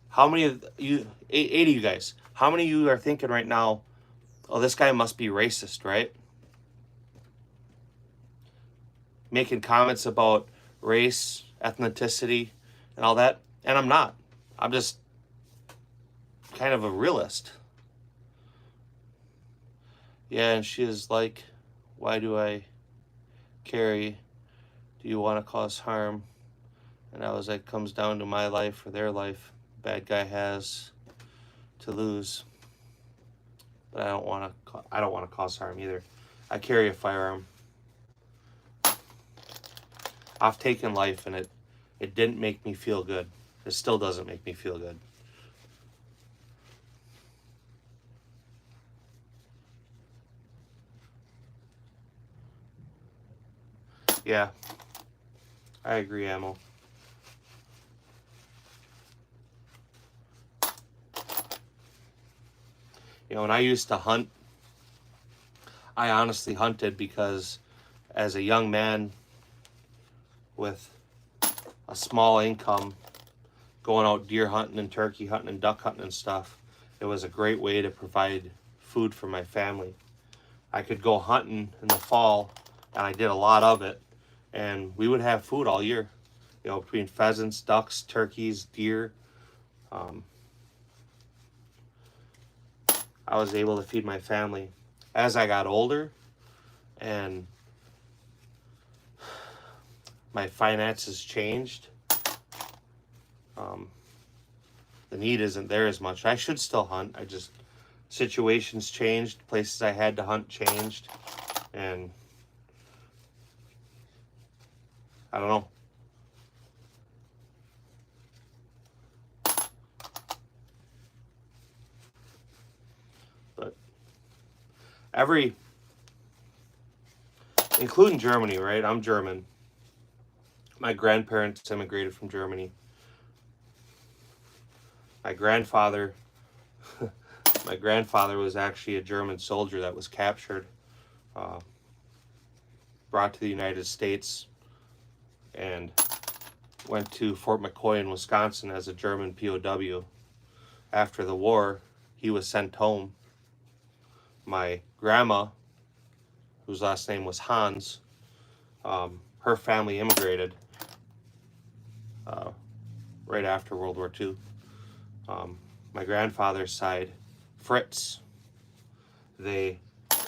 How many of you, 8 of you guys, how many of you are thinking right now, oh, this guy must be racist, right? Making comments about race, ethnicity, and all that. And I'm not. I'm just kind of a realist. Yeah, and she is like, why do I carry? Do you want to cause harm? And I was like, comes down to my life or their life. Bad guy has to lose. But I don't want to cause harm either. I carry a firearm. I've taken life and it didn't make me feel good. It still doesn't make me feel good. Yeah, I agree, Ammo. When I used to hunt, I honestly hunted because as a young man with a small income, going out deer hunting and turkey hunting and duck hunting and stuff, it was a great way to provide food for my family. I could go hunting in the fall, and I did a lot of it, and we would have food all year, between pheasants, ducks, turkeys, deer. I was able to feed my family. As I got older and my finances changed, the need isn't there as much. I should still hunt. Situations changed, places I had to hunt changed, and I don't know. But including Germany, right? I'm German. My grandparents immigrated from Germany. My grandfather was actually a German soldier that was captured, brought to the United States, and went to Fort McCoy in Wisconsin as a German POW. After the war, he was sent home. My grandma, whose last name was Hans, her family immigrated right after World War II. My grandfather's side, Fritz, they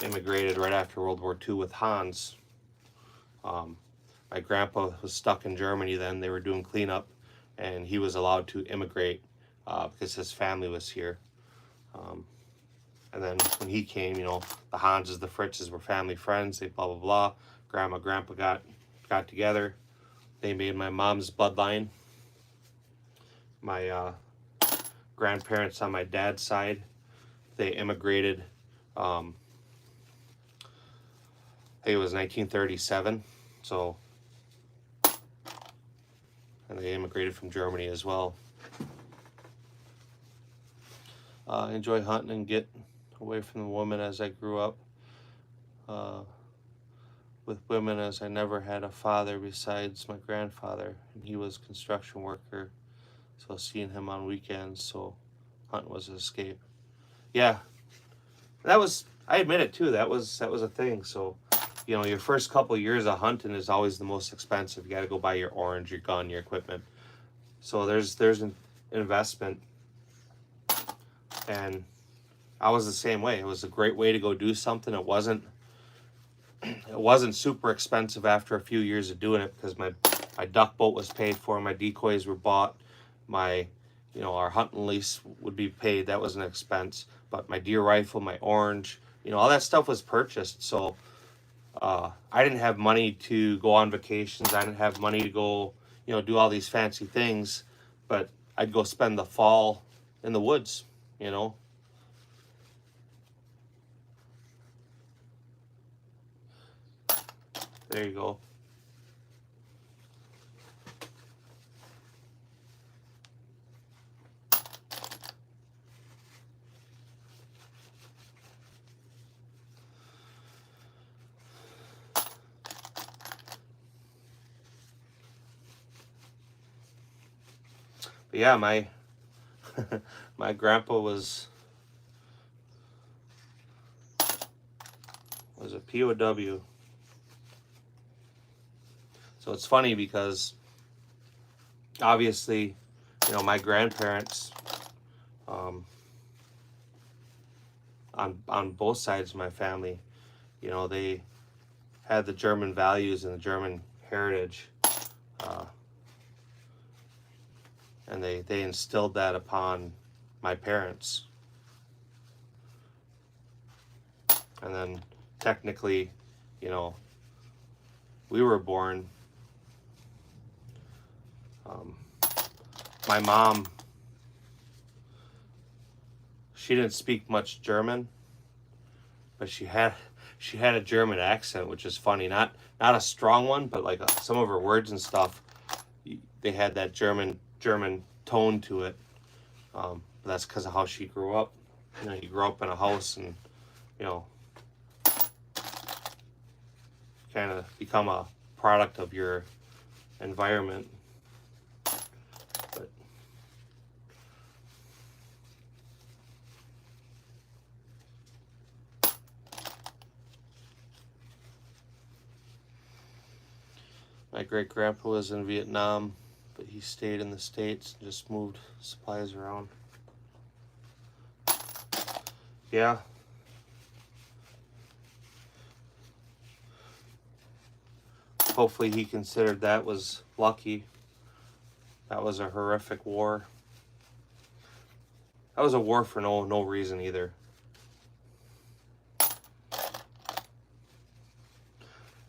immigrated right after World War II with Hans. My grandpa was stuck in Germany then. They were doing cleanup, and he was allowed to immigrate because his family was here. And then when he came, the Hanses, the Fritzes were family friends. They blah, blah, blah. Grandma, grandpa got together. They made my mom's bloodline. My grandparents on my dad's side, they immigrated. I think it was 1937. So, and they immigrated from Germany as well. Enjoy hunting and get away from the woman as I grew up. With women, as I never had a father besides my grandfather, and he was a construction worker, so seeing him on weekends, so hunting was an escape. Yeah, that was, I admit it too, that was a thing. So, you know, your first couple years of hunting is always the most expensive. You got to go buy your orange, your gun, your equipment. So there's an investment, and I was the same way. It was a great way to go do something. It wasn't super expensive after a few years of doing it, because my duck boat was paid for, my decoys were bought, my, you know, our hunting lease would be paid. That was an expense. But my deer rifle, my orange, you know, all that stuff was purchased. So I didn't have money to go on vacations. I didn't have money to go, you know, do all these fancy things. But I'd go spend the fall in the woods, you know. There you go. But yeah, my my grandpa was a POW. So it's funny because obviously, you know, my grandparents, on both sides of my family, you know, they had the German values and the German heritage, and they instilled that upon my parents. And then technically, you know, we were born, my mom, she didn't speak much German, but she had a German accent, which is funny. Not a strong one, but like some of her words and stuff, they had that German tone to it. But that's because of how she grew up. You know, you grow up in a house, and you know, kind of become a product of your environment. But my great grandpa was in Vietnam, but he stayed in the States and just moved supplies around. Yeah. Hopefully he considered that was lucky. That was a horrific war. That was a war for no reason either.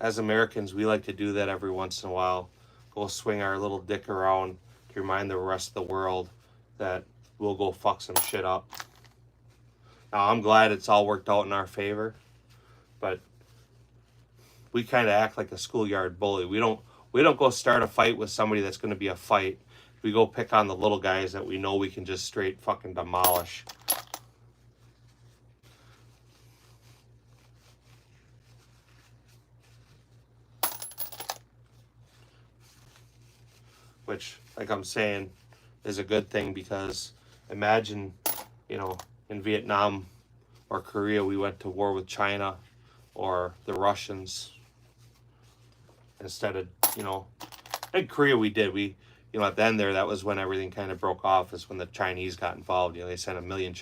As Americans, we like to do that every once in a while. Go swing our little dick around to remind the rest of the world that we'll go fuck some shit up. Now, I'm glad it's all worked out in our favor, but we kind of act like a schoolyard bully. We don't go start a fight with somebody that's going to be a fight. We go pick on the little guys that we know we can just straight fucking demolish. Which, like I'm saying, is a good thing, because imagine, you know, in Vietnam or Korea, we went to war with China or the Russians instead of, you know, in Korea we did. We, you know, at the end there, that was when everything kind of broke off, is when the Chinese got involved. You know, they sent a million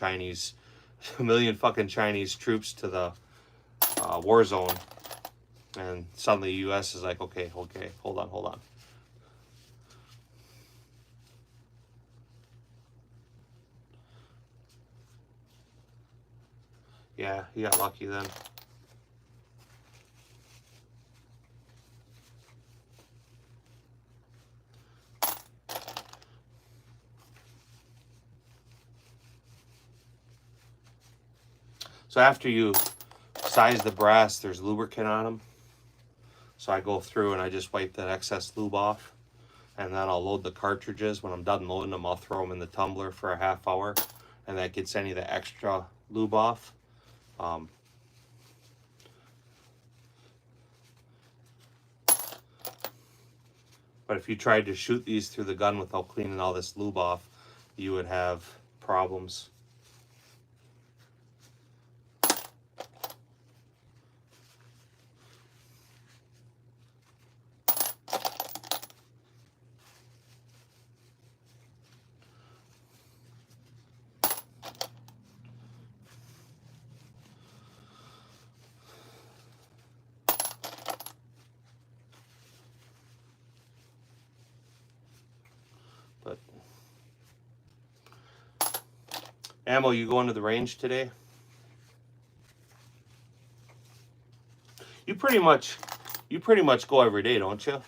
fucking Chinese troops to the war zone. And suddenly the U.S. is like, okay, hold on. Yeah, he got lucky then. So after you size the brass, there's lubricant on them. So I go through and I just wipe that excess lube off. And then I'll load the cartridges. When I'm done loading them, I'll throw them in the tumbler for a half hour. And that gets any of the extra lube off. But if you tried to shoot these through the gun without cleaning all this lube off, you would have problems. But Ammo, you going to the range today? You pretty much go every day, don't you?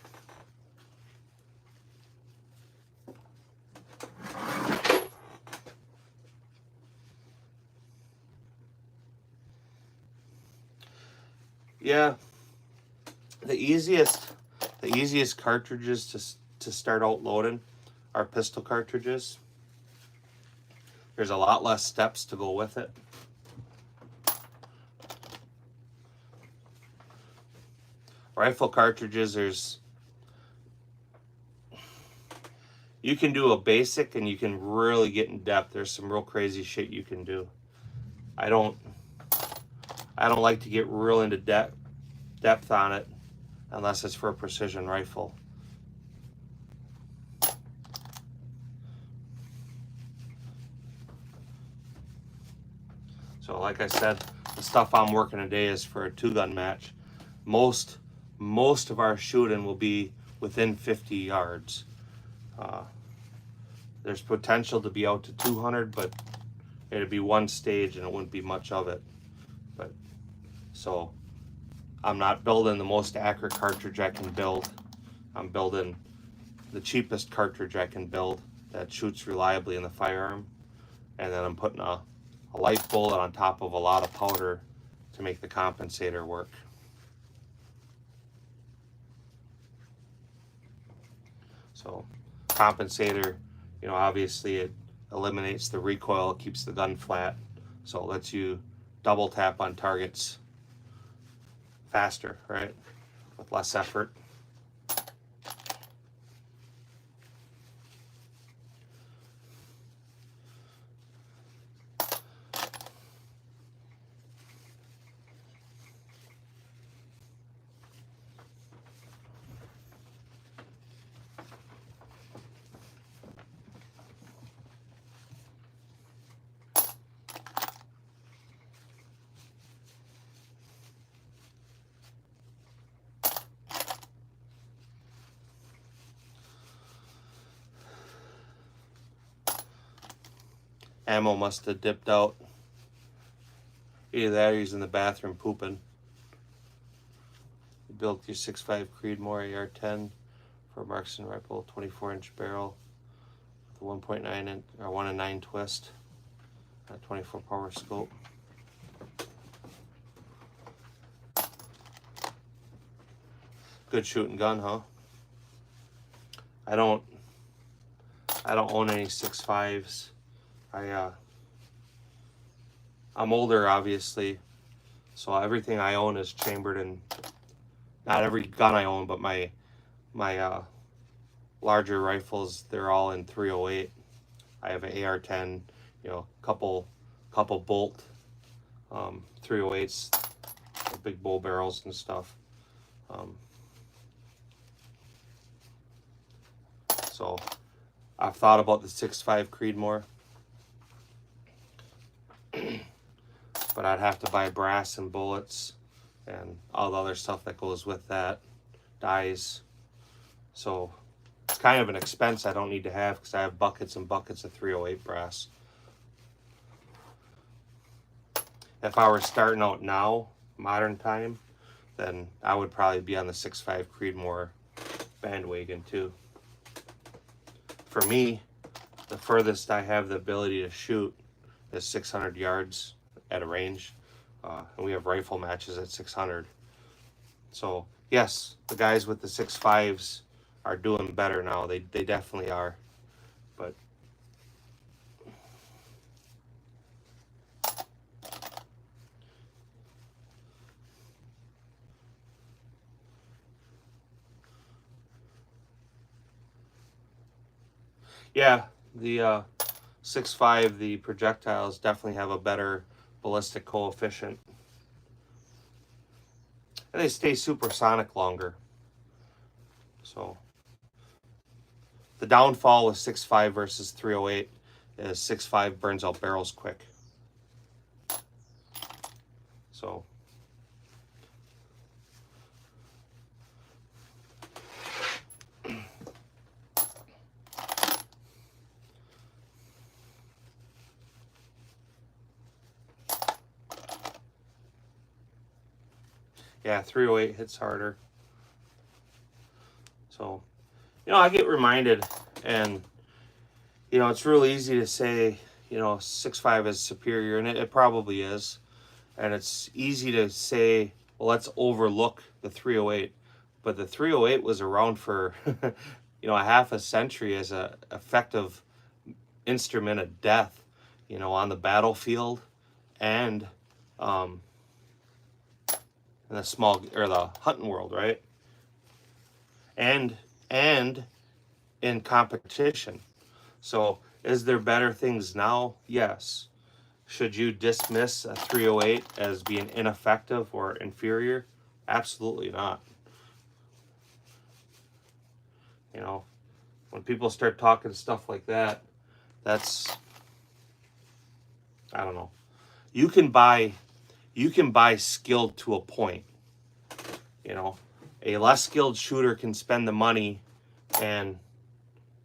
Yeah. The easiest cartridges to start out loading are pistol cartridges. There's a lot less steps to go with it. Rifle cartridges, you can do a basic and you can really get in depth. There's some real crazy shit you can do. I don't like to get real into depth on it unless it's for a precision rifle. So like I said, the stuff I'm working today is for a 2-gun match. Most of our shooting will be within 50 yards. There's potential to be out to 200, but it'd be one stage and it wouldn't be much of it. But so I'm not building the most accurate cartridge I can build. I'm building the cheapest cartridge I can build that shoots reliably in the firearm, and then I'm putting a light bullet on top of a lot of powder to make the compensator work. So compensator, you know, obviously it eliminates the recoil, keeps the gun flat, so it lets you double tap on targets faster, right? With less effort. Ammo must have dipped out. Either that or he's in the bathroom pooping. You built your 6.5 Creedmoor AR-10 for a marksman rifle, 24-inch barrel, with a 1.9 inch or 1-9 twist, a 24 power scope. Good shooting gun, huh? I don't own any 6.5s. I'm older, obviously, so everything I own is chambered in. Not every gun I own, but my larger rifles, they're all in 308. I have an AR-10, you know, couple bolt 308s, big bull barrels and stuff. So I've thought about the 6.5 Creedmoor. But I'd have to buy brass and bullets and all the other stuff that goes with that, dies. So it's kind of an expense I don't need to have because I have buckets and buckets of 308 brass. If I were starting out now, modern time, then I would probably be on the 6.5 Creedmoor bandwagon too. For me, the furthest I have the ability to shoot is 600 yards at a range. and we have rifle matches at 600. So yes, the guys with the 6.5s are doing better now. They definitely are. But yeah, the 6.5, the projectiles definitely have a better ballistic coefficient. And they stay supersonic longer. So the downfall with 6.5 versus 308 is 6.5 burns out barrels quick. So yeah, 308 hits harder. So, you know, I get reminded, and, you know, it's real easy to say, you know, 6.5 is superior, and it probably is. And it's easy to say, well, let's overlook the 308. But the 308 was around for, you know, a half a century as a effective instrument of death, you know, on the battlefield and in the small, or the hunting world, right? And in competition. So is there better things now? Yes. Should you dismiss a 308 as being ineffective or inferior? Absolutely not. You know, when people start talking stuff like that, that's, I don't know. You can buy skilled to a point. You know, a less skilled shooter can spend the money and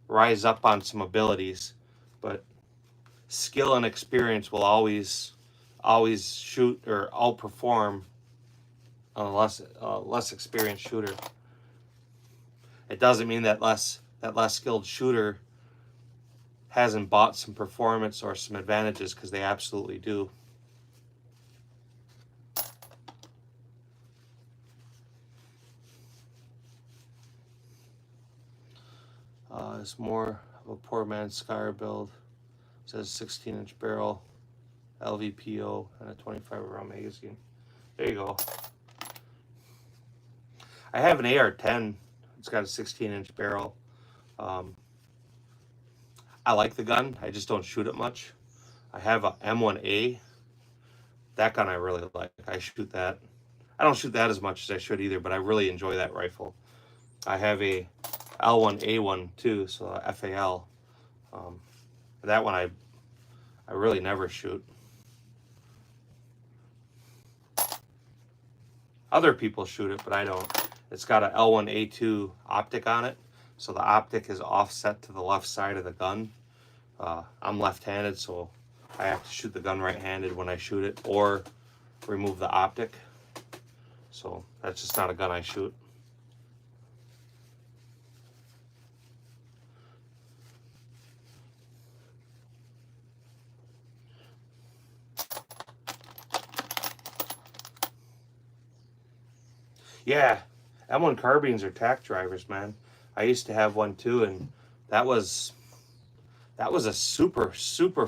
rise up on some abilities, but skill and experience will always shoot or outperform a less experienced shooter. It doesn't mean that less skilled shooter hasn't bought some performance or some advantages, because they absolutely do. It's more of a poor man's Scar build. It says 16-inch barrel, LVPO, and a 25 round magazine. There you go. I have an AR-10. It's got a 16-inch barrel. I like the gun. I just don't shoot it much. I have a M1A. That gun I really like. I shoot that. I don't shoot that as much as I should either, but I really enjoy that rifle. I have a L1A1 too, so a FAL. That one I really never shoot. Other people shoot it, but I don't. It's got a L1A2 optic on it, so the optic is offset to the left side of the gun. I'm left-handed, so I have to shoot the gun right-handed when I shoot it, or remove the optic. So that's just not a gun I shoot. Yeah, M1 carbines are tack drivers, man. I used to have one too, and that was a super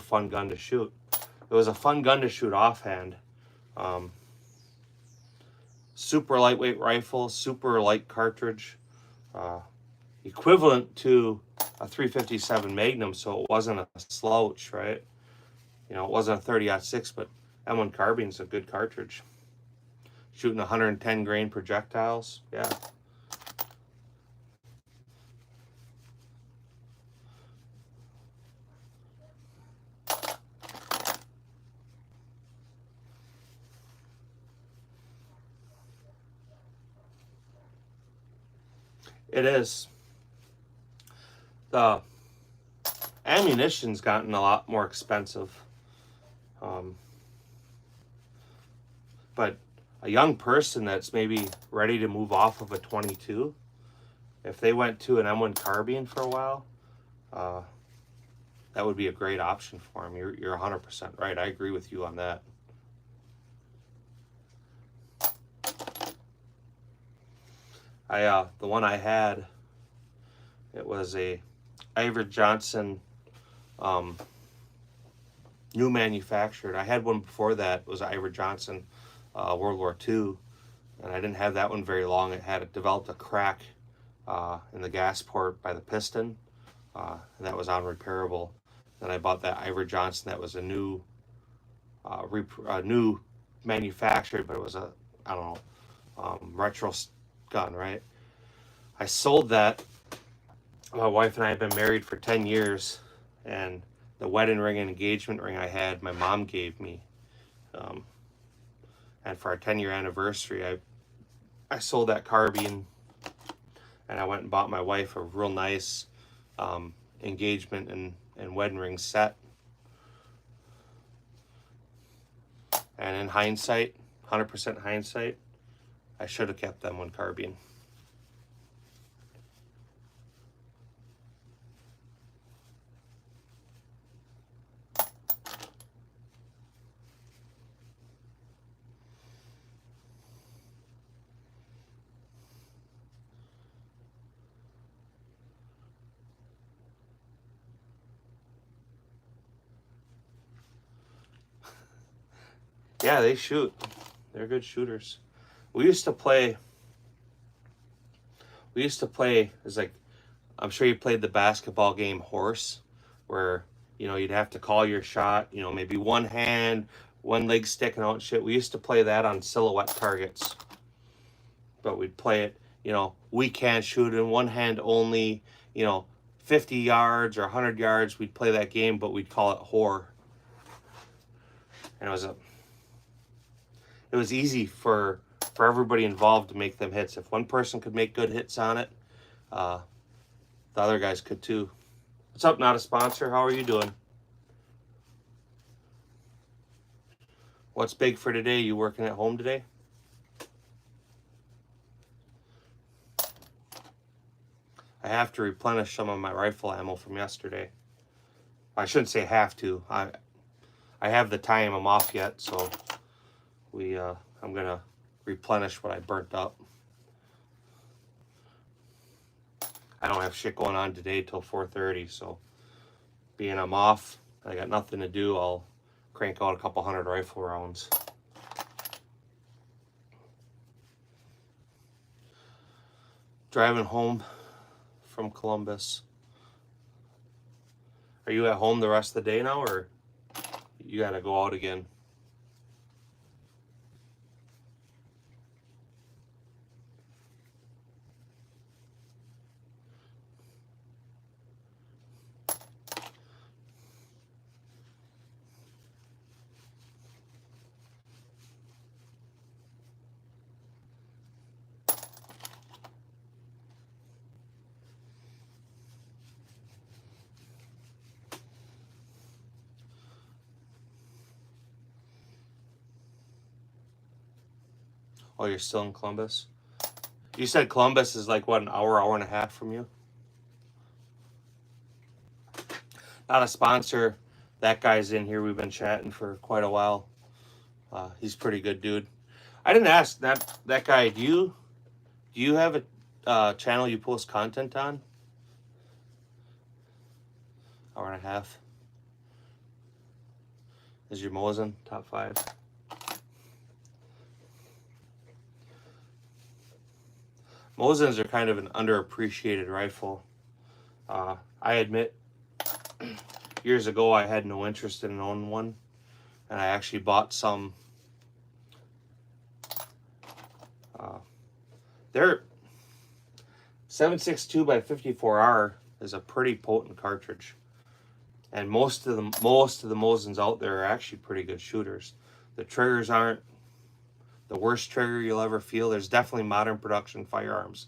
fun gun to shoot. It was a fun gun to shoot offhand. Super lightweight rifle, super light cartridge, equivalent to a 357 Magnum, so it wasn't a slouch, right? You know, it wasn't a 30-06, but M1 carbine's a good cartridge. Shooting 110 grain projectiles, yeah. It is. The ammunition's gotten a lot more expensive. But a young person that's maybe ready to move off of a 22, if they went to an M1 carbine for a while, that would be a great option for them. You're 100% right. I agree with you on that. The one I had, it was a Iver Johnson, new manufactured. I had one before that. It was Iver Johnson, World War II, and I didn't have that one very long. It had developed a crack in the gas port by the piston, and that was unrepairable. Then I bought that Iver Johnson. That was a new manufactured, but it was I don't know, retro gun, right? I sold that. My wife and I have been married for 10 years, and the wedding ring and engagement ring I had, my mom gave me. And for our 10-year anniversary, I sold that carbine, and I went and bought my wife a real nice engagement and wedding ring set. And in hindsight, 100% hindsight, I should have kept them one carbine. Yeah, they shoot. They're good shooters. We used to play as like, I'm sure you played the basketball game Horse, where, you know, you'd have to call your shot, you know, maybe one hand, one leg sticking out and shit. We used to play that on silhouette targets. But we'd play it, you know, we can't shoot in one hand only, you know, 50 yards or 100 yards. We'd play that game, but we'd call it whore. And it was easy for everybody involved to make them hits. If one person could make good hits on it, the other guys could too. What's up, not a sponsor? How are you doing? What's big for today? You working at home today? I have to replenish some of my rifle ammo from yesterday. I shouldn't say have to. I have the time. I'm off yet, so I'm gonna replenish what I burnt up. I don't have shit going on today till 4:30, so being I'm off, I got nothing to do, I'll crank out a couple hundred rifle rounds. Driving home from Columbus. Are you at home the rest of the day now, or you gotta go out again? Oh, you're still in Columbus? You said Columbus is like, what, an hour and a half from you? Not a sponsor. That guy's in here. We've been chatting for quite a while. He's pretty good dude. I didn't ask that guy, do you have a channel you post content on? Hour and a half. Is your Mosin top 5? Mosins are kind of an underappreciated rifle. I admit, years ago I had no interest in owning one, and I actually bought some. Their 7.62 by 54R is a pretty potent cartridge, and most of the Mosins out there are actually pretty good shooters. The triggers aren't the worst trigger you'll ever feel. There's definitely modern production firearms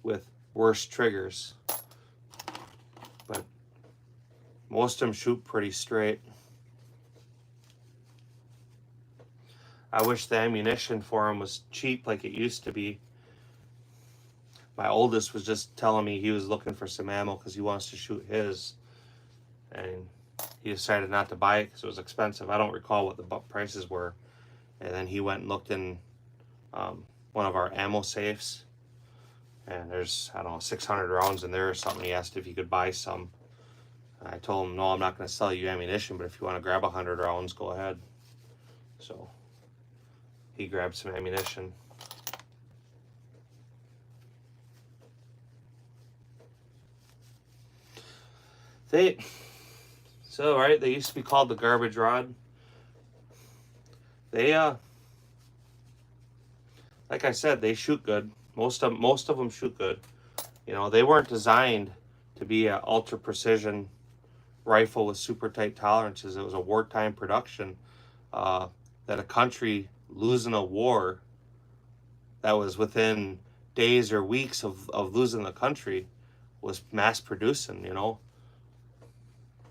with worse triggers, but most of them shoot pretty straight. I wish the ammunition for them was cheap like it used to be. My oldest was just telling me he was looking for some ammo because he wants to shoot his, and he decided not to buy it because it was expensive. I don't recall what the prices were. And then he went and looked in one of our ammo safes, and there's, I don't know, 600 rounds in there or something. He asked if he could buy some. I told him, no, I'm not going to sell you ammunition, but if you want to grab 100 rounds, go ahead. So he grabbed some ammunition. They used to be called the garbage rod. They like I said, they shoot good. Most of them shoot good. You know, they weren't designed to be an ultra precision rifle with super tight tolerances. It was a wartime production that a country losing a war that was within days or weeks of losing the country was mass producing, you know.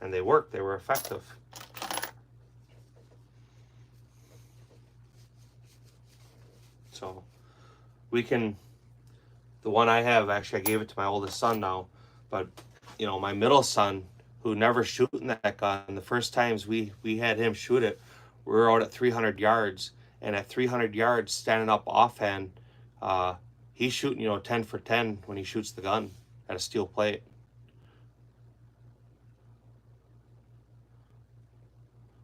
And they worked. They were effective. So we can, the one I have, actually I gave it to my oldest son now, but you know, my middle son, who never shooting that gun, the first times we had him shoot it, we were out at 300 yards, and at 300 yards standing up offhand, he's shooting, you know, 10 for 10 when he shoots the gun at a steel plate.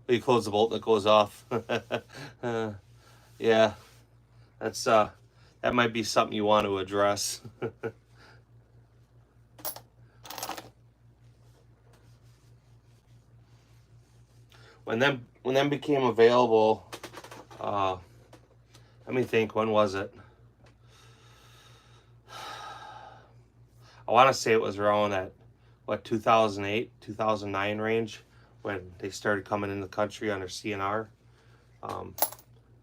You close the bolt that goes off. Yeah, that's that might be something you want to address. When them became available, let me think, when was it? I want to say it was around at, what, 2008, 2009 range, when they started coming in the country under CNR.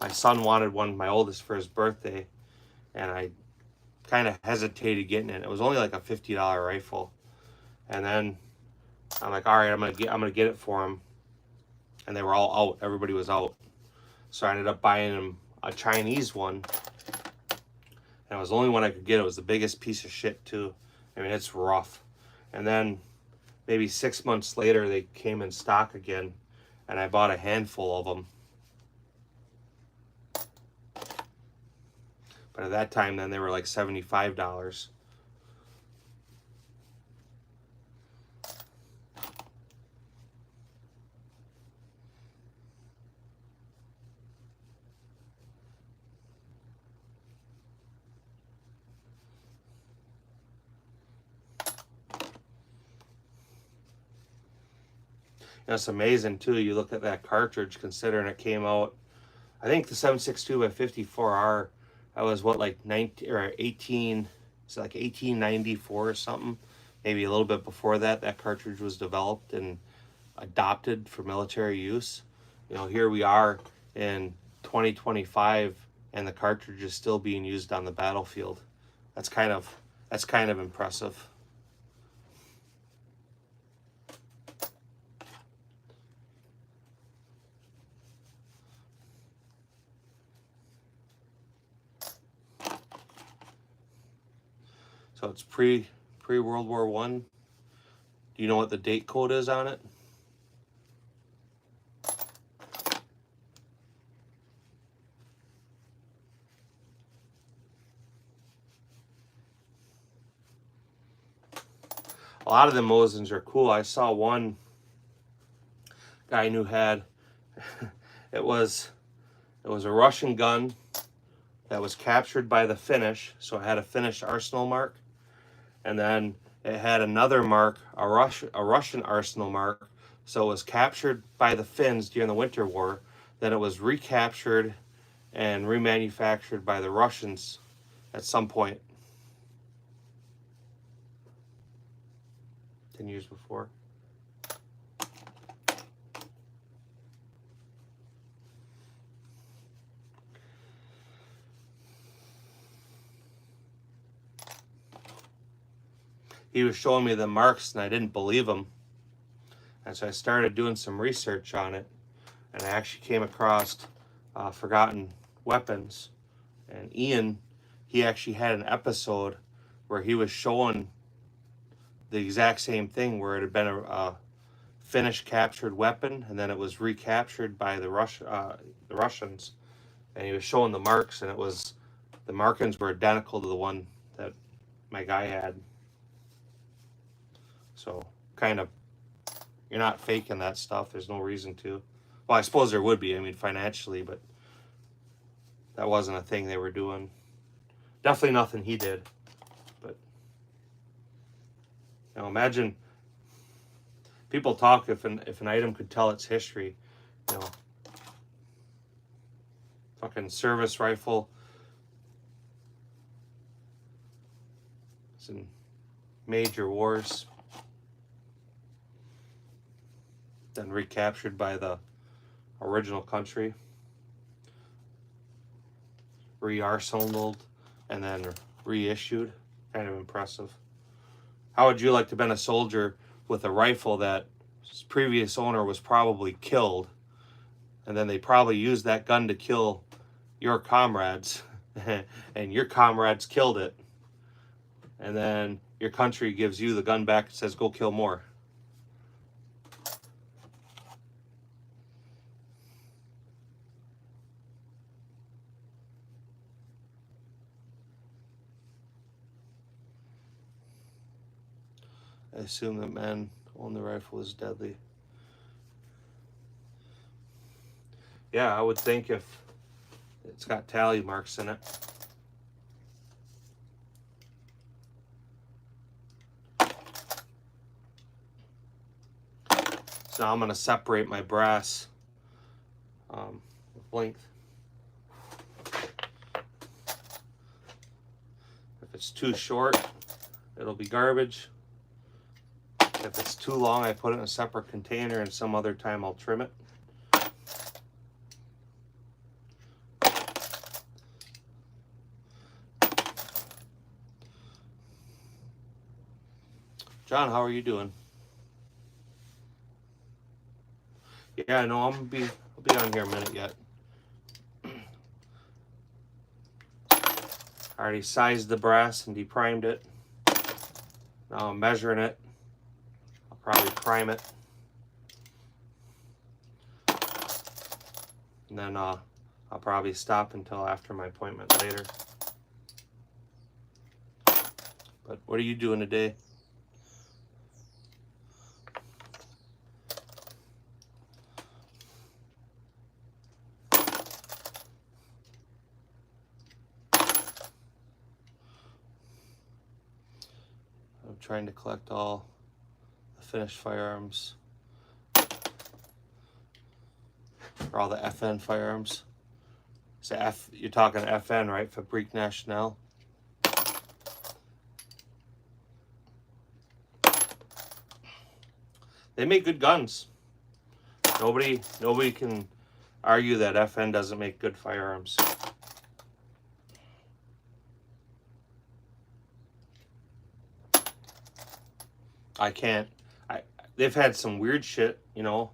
My son wanted one, my oldest, for his birthday, and I kind of hesitated getting it. It was only like a $50 rifle, and then I'm like, all right, I'm gonna get it for him. And they were all out. Everybody was out, so I ended up buying him a Chinese one, and it was the only one I could get. It was the biggest piece of shit too. I mean, it's rough. And then maybe 6 months later, they came in stock again, and I bought a handful of them. But at that time, then they were like $75. You know, it's amazing too. You look at that cartridge, considering it came out, I think the 7.62 by 54R, that was what, like 19 or 18, it's like 1894 or something. Maybe a little bit before that, that cartridge was developed and adopted for military use. You know, here we are in 2025, and the cartridge is still being used on the battlefield. That's kind of impressive. So it's pre World War One. Do you know what the date code is on it? A lot of the Mosins are cool. I saw one guy I knew had it was a Russian gun that was captured by the Finnish, so it had a Finnish arsenal mark, and then it had another mark, a Russian arsenal mark, so it was captured by the Finns during the Winter War, then it was recaptured and remanufactured by the Russians at some point 10 years before. He was showing me the marks and I didn't believe him. And so I started doing some research on it, and I actually came across Forgotten Weapons. And Ian, he actually had an episode where he was showing the exact same thing, where it had been a Finnish captured weapon, and then it was recaptured by the Russians. And he was showing the marks, and it was, the markings were identical to the one that my guy had. So kind of, you're not faking that stuff. There's no reason to. Well, I suppose there would be, I mean, financially, but that wasn't a thing they were doing. Definitely nothing he did. But, you know, imagine people talk if an item could tell its history, you know, fucking service rifle. It's in major wars. Then recaptured by the original country. Re-arsenaled and then reissued. Kind of impressive. How would you like to have been a soldier with a rifle that its previous owner was probably killed, and then they probably used that gun to kill your comrades, and your comrades killed it, and then your country gives you the gun back and says, go kill more? I assume that man on the rifle is deadly. Yeah, I would think if it's got tally marks in it. So now I'm going to separate my brass with length. If it's too short, it'll be garbage. If it's too long, I put it in a separate container, and some other time I'll trim it. John, how are you doing? Yeah, no, I'll be on here a minute yet. I already sized the brass and deprimed it. Now I'm measuring it. I'll probably prime it. And then I'll probably stop until after my appointment later. But what are you doing today? I'm trying to collect all the finished firearms. Or all the FN firearms. So you're talking FN, right? Fabrique Nationale. They make good guns. Nobody can argue that FN doesn't make good firearms. I can't. They've had some weird shit, you know.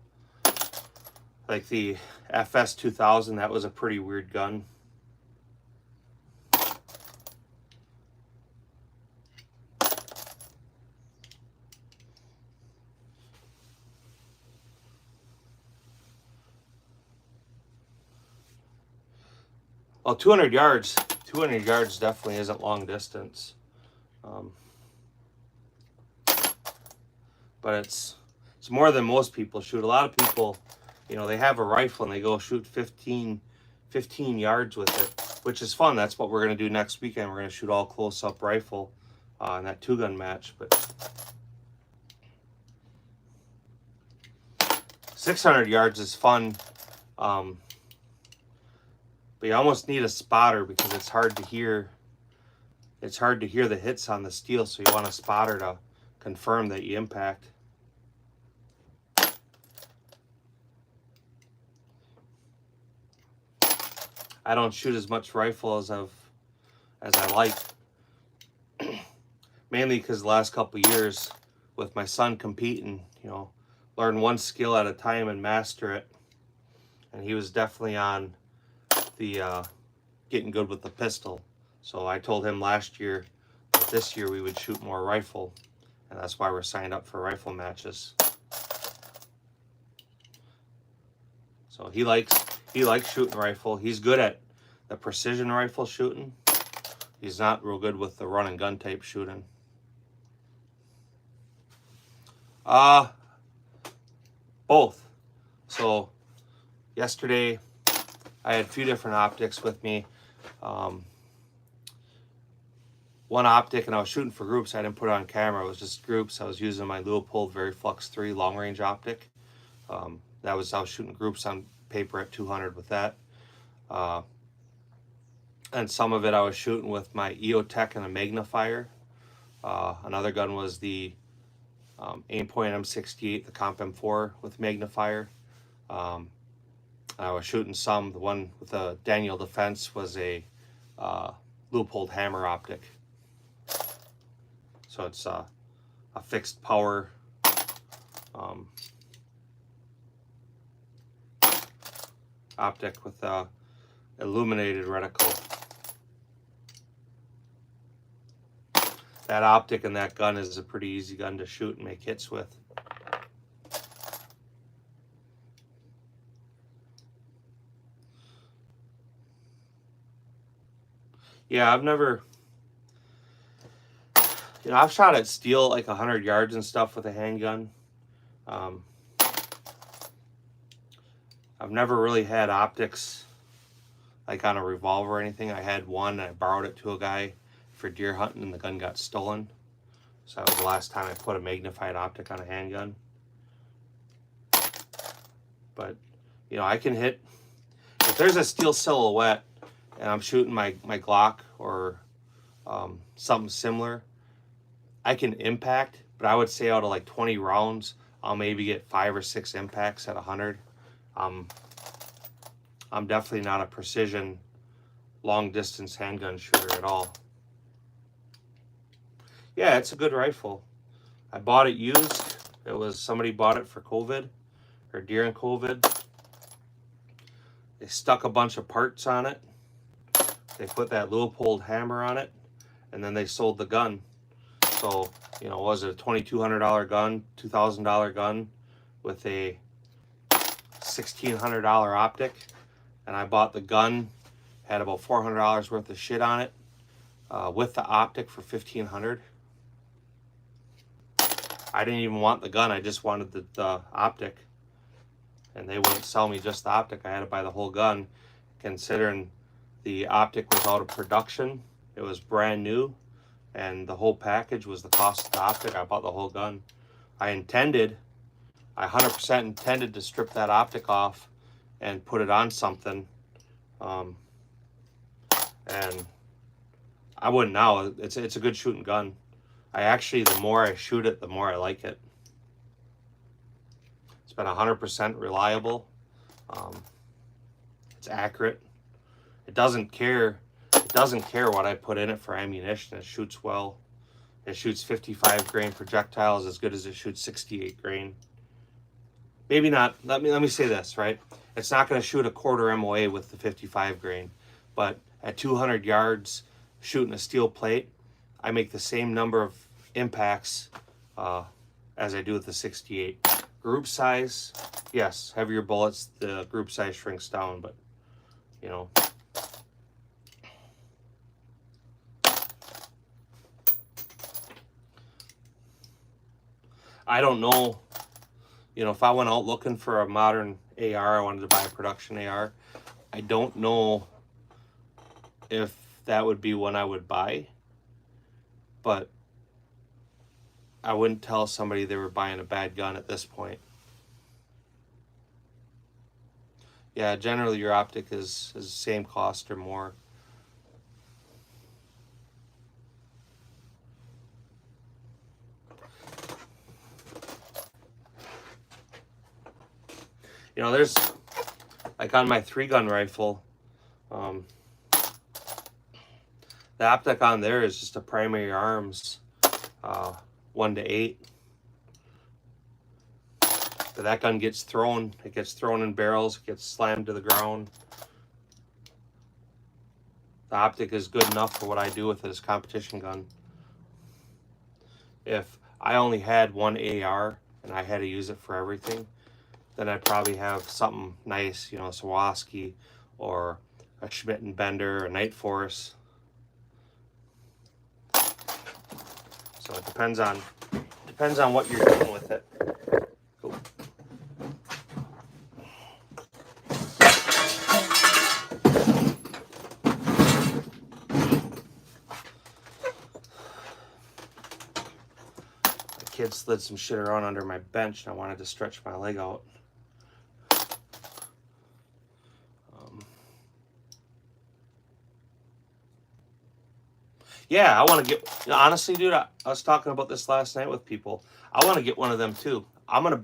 Like the FS 2000, that was a pretty weird gun. Well, 200 yards definitely isn't long distance. But it's more than most people shoot. A lot of people, you know, they have a rifle and they go shoot 15 yards with it, which is fun. That's what we're going to do next weekend. We're going to shoot all close-up rifle in that 2-gun match. But 600 yards is fun. But you almost need a spotter because it's hard to hear. It's hard to hear the hits on the steel, so you want a spotter to confirm that you impact. I don't shoot as much rifle as I like. Mainly because the last couple of years with my son competing, you know, learn one skill at a time and master it. And he was definitely on the getting good with the pistol. So I told him last year that this year we would shoot more rifle, and that's why we're signed up for rifle matches. So he likes shooting rifle. He's good at the precision rifle shooting. he's not real good with the run and gun type shooting. Both. So yesterday I had a few different optics with me. One optic, and I was shooting for groups. I didn't put it on camera. It was just groups. I was using my Leupold Veriflux 3 long range optic. I was shooting groups on paper at 200 with that. And some of it I was shooting with my EOTech and a magnifier. Another gun was the Aimpoint M68, the Comp M4 with magnifier. I was shooting the one with the Daniel Defense was a Leupold hammer optic. So it's a fixed power optic with a illuminated reticle. That optic and that gun is a pretty easy gun to shoot and make hits with. Yeah, I've never, I've shot at steel like 100 yards and stuff with a handgun. I've never really had optics like on a revolver or anything. I had one, I borrowed it to a guy for deer hunting, and the gun got stolen. So that was the last time I put a magnified optic on a handgun. But, I can hit, if there's a steel silhouette and I'm shooting my Glock or something similar, I can impact, but I would say out of like 20 rounds, I'll maybe get 5 or 6 impacts at 100. I'm definitely not a precision long distance handgun shooter at all. Yeah, it's a good rifle. I bought it used. Somebody bought it for COVID, or during COVID. They stuck a bunch of parts on it. They put that Leupold hammer on it, and then they sold the gun. So, was it a $2,200 gun, $2,000 gun with a $1,600 optic? And I bought the gun, had about $400 worth of shit on it, with the optic for $1,500. I didn't even want the gun, I just wanted the optic. And they wouldn't sell me just the optic. I had to buy the whole gun, considering the optic was out of production. It was brand new, and the whole package was the cost of the optic. I bought the whole gun. I 100% intended to strip that optic off and put it on something. And I wouldn't now. It's a good shooting gun. The more I shoot it, the more I like it. It's been 100% reliable. It's accurate. It doesn't care what I put in it for ammunition. It shoots well. It shoots 55 grain projectiles as good as it shoots 68 grain. Maybe not. Let me say this, right? It's not going to shoot a quarter MOA with the 55 grain, but at 200 yards shooting a steel plate, I make the same number of impacts as I do with the 68. Group size, yes, heavier bullets, the group size shrinks down, but I don't know, if I went out looking for a modern AR, I wanted to buy a production AR, I don't know if that would be one I would buy, but I wouldn't tell somebody they were buying a bad gun at this point. Yeah, generally your optic is the same cost or more. There's, like on my 3-gun rifle, the optic on there is just a primary arms 1:8. But that gun gets thrown. It gets thrown in barrels. It gets slammed to the ground. The optic is good enough for what I do with it as competition gun. If I only had one AR and I had to use it for everything, then I'd probably have something nice, a Swarovski or a Schmidt & Bender, a Night Force. So it depends on what you're doing with it. Cool. My kid slid some shit around under my bench and I wanted to stretch my leg out. Yeah, I want to get, honestly, dude, I was talking about this last night with people. I want to get one of them too. I'm going to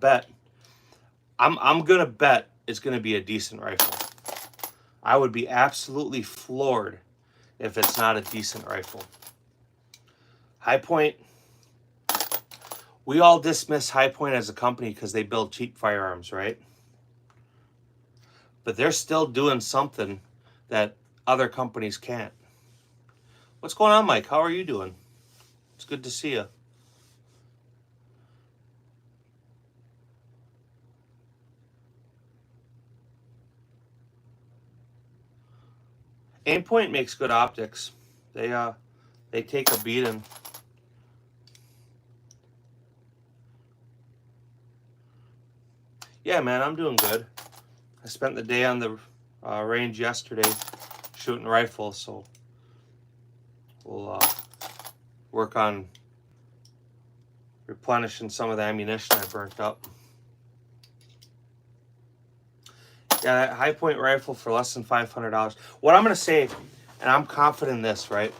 bet it's going to be a decent rifle. I would be absolutely floored if it's not a decent rifle. Hi-Point, we all dismiss Hi-Point as a company because they build cheap firearms, right? But they're still doing something that other companies can't. What's going on, Mike? How are you doing? It's good to see you. Aimpoint makes good optics. They take a beating. Yeah, man, I'm doing good. I spent the day on the range yesterday shooting rifles, so we'll work on replenishing some of the ammunition I burnt up. Yeah, that Hi-Point rifle for less than $500. What I'm going to say, and I'm confident in this, right?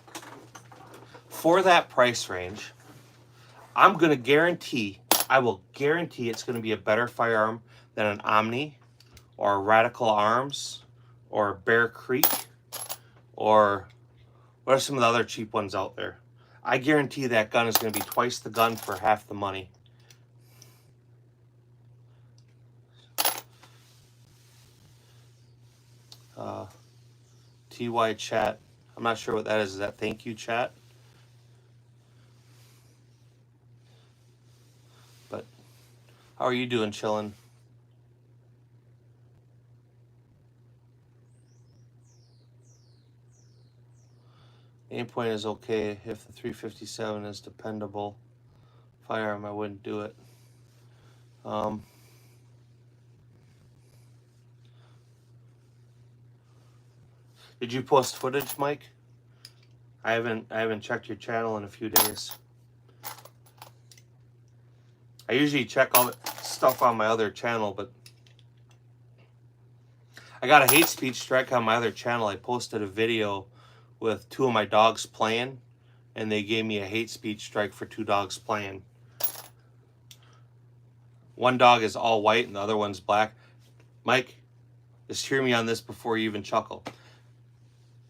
For that price range, I'm going to guarantee, I will guarantee it's going to be a better firearm than an Omni or a Radical Arms or Bear Creek or what are some of the other cheap ones out there? I guarantee that gun is going to be twice the gun for half the money. TY chat. I'm not sure what that is. Is that thank you chat? But how are you doing, chillin'? Aimpoint is okay if the 357 is dependable firearm. I wouldn't do it. Did you post footage, Mike? I haven't checked your channel in a few days. I usually check all the stuff on my other channel, but I got a hate speech strike on my other channel. I posted a video with 2 of my dogs playing, and they gave me a hate speech strike for 2 dogs playing. One dog is all white and the other one's black. Mike, just hear me on this before you even chuckle.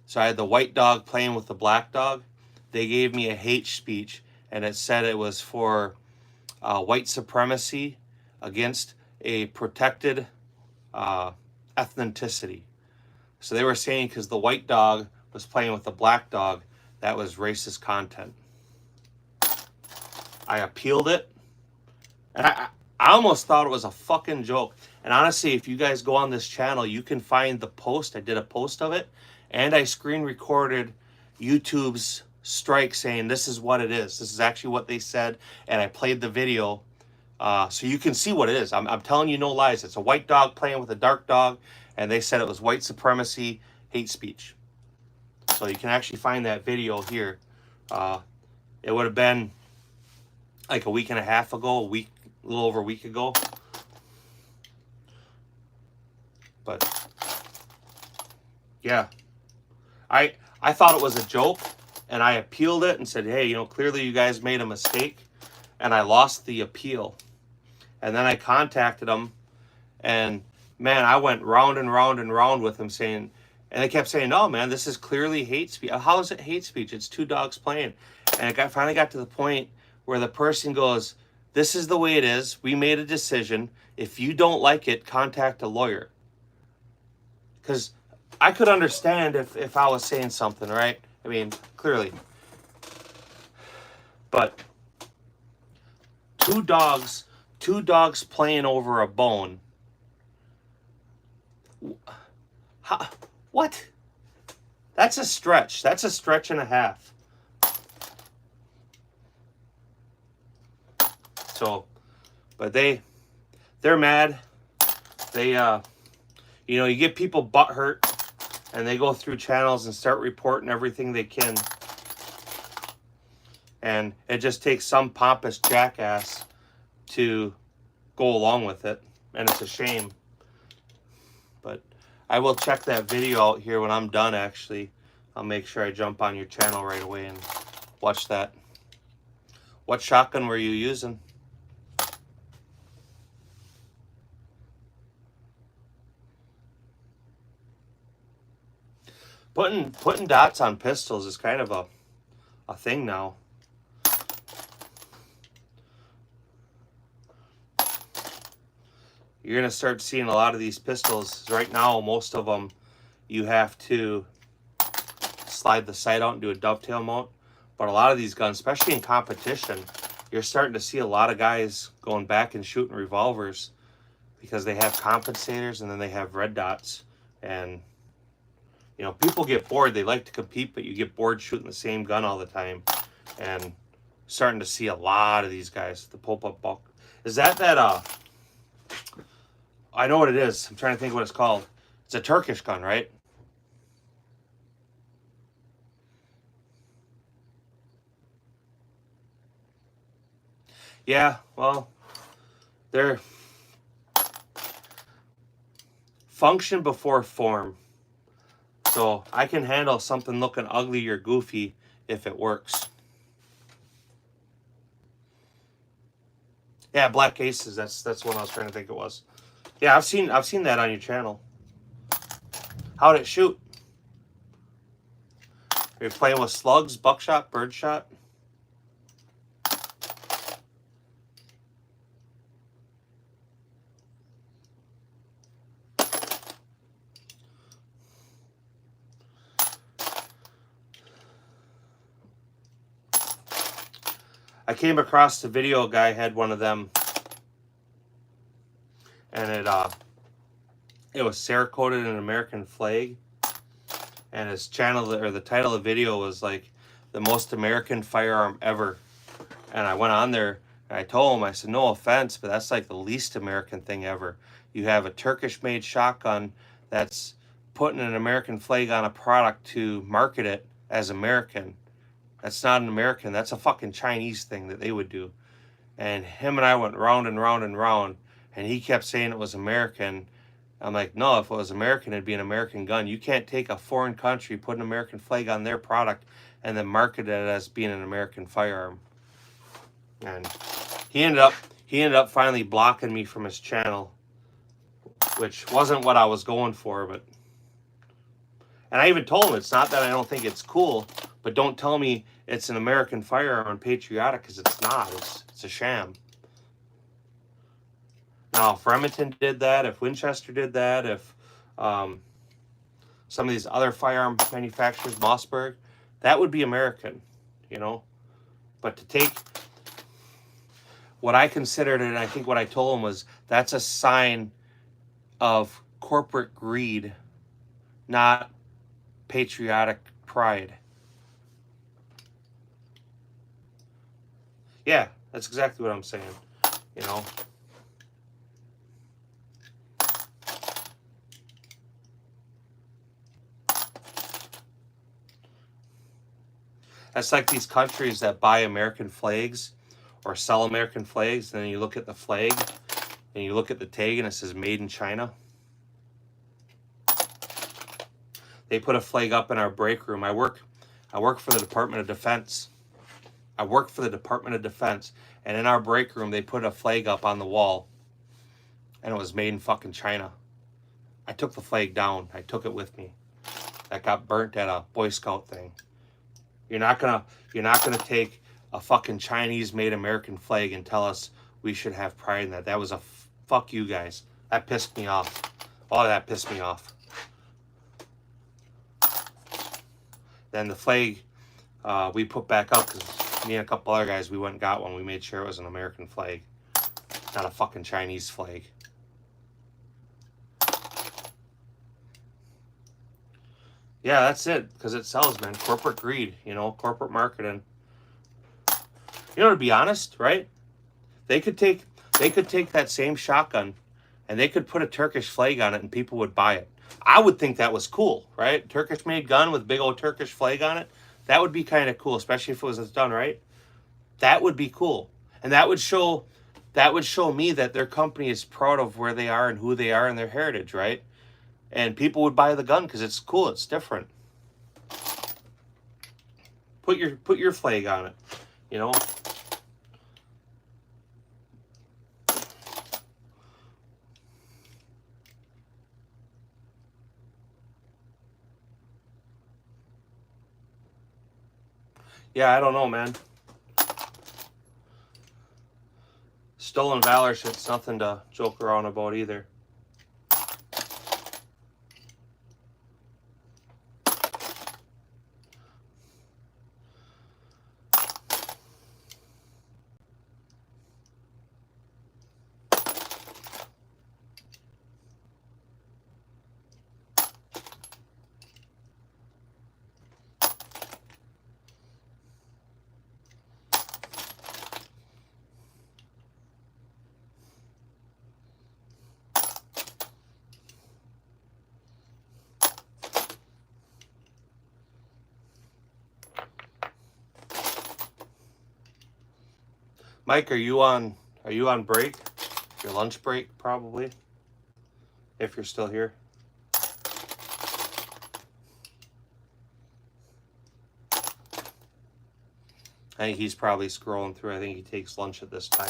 So I had the white dog playing with the black dog. They gave me a hate speech, and it said it was for white supremacy against a protected ethnicity. So they were saying because the white dog was playing with the black dog, that was racist content. I appealed it, and I almost thought it was a fucking joke. And honestly, if you guys go on this channel, you can find the post. I did a post of it, and I screen recorded YouTube's strike saying this is what it is. This is actually what they said, and I played the video so you can see what it is. I'm telling you no lies. It's a white dog playing with a dark dog, and they said it was white supremacy, hate speech. So you can actually find that video here. It would have been like a week and a half ago, a little over a week ago. But yeah, I thought it was a joke, and I appealed it and said, hey, you know, clearly you guys made a mistake, and I lost the appeal. And then I contacted them, and man, I went round and round and round with them saying, and they kept saying, no, man, this is clearly hate speech. How is it hate speech? It's 2 dogs playing. And it finally got to the point where the person goes, this is the way it is. We made a decision. If you don't like it, contact a lawyer. Because I could understand if I was saying something, right? I mean, clearly. But 2 dogs playing over a bone. How, what? That's a stretch. That's a stretch and a half. So, but they're mad. They, you know, you get people butthurt, and they go through channels and start reporting everything they can. And it just takes some pompous jackass to go along with it. And it's a shame. But I will check that video out here when I'm done, actually. I'll make sure I jump on your channel right away and watch that. What shotgun were you using? Putting dots on pistols is kind of a thing now. You're going to start seeing a lot of these pistols. Right now, most of them, you have to slide the sight out and do a dovetail mount. But a lot of these guns, especially in competition, you're starting to see a lot of guys going back and shooting revolvers because they have compensators and then they have red dots. And, you know, people get bored. They like to compete, but you get bored shooting the same gun all the time. And starting to see a lot of these guys. The pop-up bulk. Is that I know what it is. I'm trying to think what it's called. It's a Turkish gun, right? Yeah, well, they're function before form. So I can handle something looking ugly or goofy if it works. Yeah, black cases. That's what I was trying to think it was. Yeah, I've seen that on your channel. How'd it shoot? Are you playing with slugs, buckshot, birdshot? I came across the video, a guy had one of them, and it was Cerakoted in an American flag, and his channel, or the title of the video was like the most American firearm ever. And I went on there and I told him, I said, no offense, but that's like the least American thing ever. You have a Turkish made shotgun that's putting an American flag on a product to market it as American. That's not an American. That's a fucking Chinese thing that they would do. And him and I went round and round and round, and he kept saying it was American. I'm like, no, if it was American, it'd be an American gun. You can't take a foreign country, put an American flag on their product, and then market it as being an American firearm. And he ended up finally blocking me from his channel, which wasn't what I was going for, but. And I even told him, it's not that I don't think it's cool, but don't tell me it's an American firearm and patriotic, because it's not. It's a sham. Now, if Remington did that, if Winchester did that, if some of these other firearm manufacturers, Mossberg, that would be American, you know. But to take what I considered, and I think what I told him was, that's a sign of corporate greed, not patriotic pride. Yeah, that's exactly what I'm saying, you know. That's like these countries that buy American flags or sell American flags, and then you look at the flag and you look at the tag and it says made in China. They put a flag up in our break room. I work for the Department of Defense. I work for the Department of Defense, and in our break room they put a flag up on the wall, and it was made in fucking China. I took the flag down. I took it with me. That got burnt at a Boy Scout thing. You're not gonna take a fucking Chinese made American flag and tell us we should have pride in that. That was a fuck you guys. That pissed me off. All of that pissed me off. Then the flag we put back up, because me and a couple other guys, we went and got one. We made sure it was an American flag, not a fucking Chinese flag. Yeah, that's it, because it sells, man. Corporate greed, you know, corporate marketing. You know, to be honest, right? They could take that same shotgun and they could put a Turkish flag on it and people would buy it. I would think that was cool, right? Turkish made gun with big old Turkish flag on it. That would be kind of cool, especially if it was done right. That would be cool. And that would show me that their company is proud of where they are and who they are and their heritage, right? And people would buy the gun because it's cool, it's different. Put your flag on it, you know? Yeah, I don't know, man. Stolen valor shit's nothing to joke around about either. Mike, are you on break? Your lunch break, probably. If you're still here. I think he's probably scrolling through. I think he takes lunch at this time.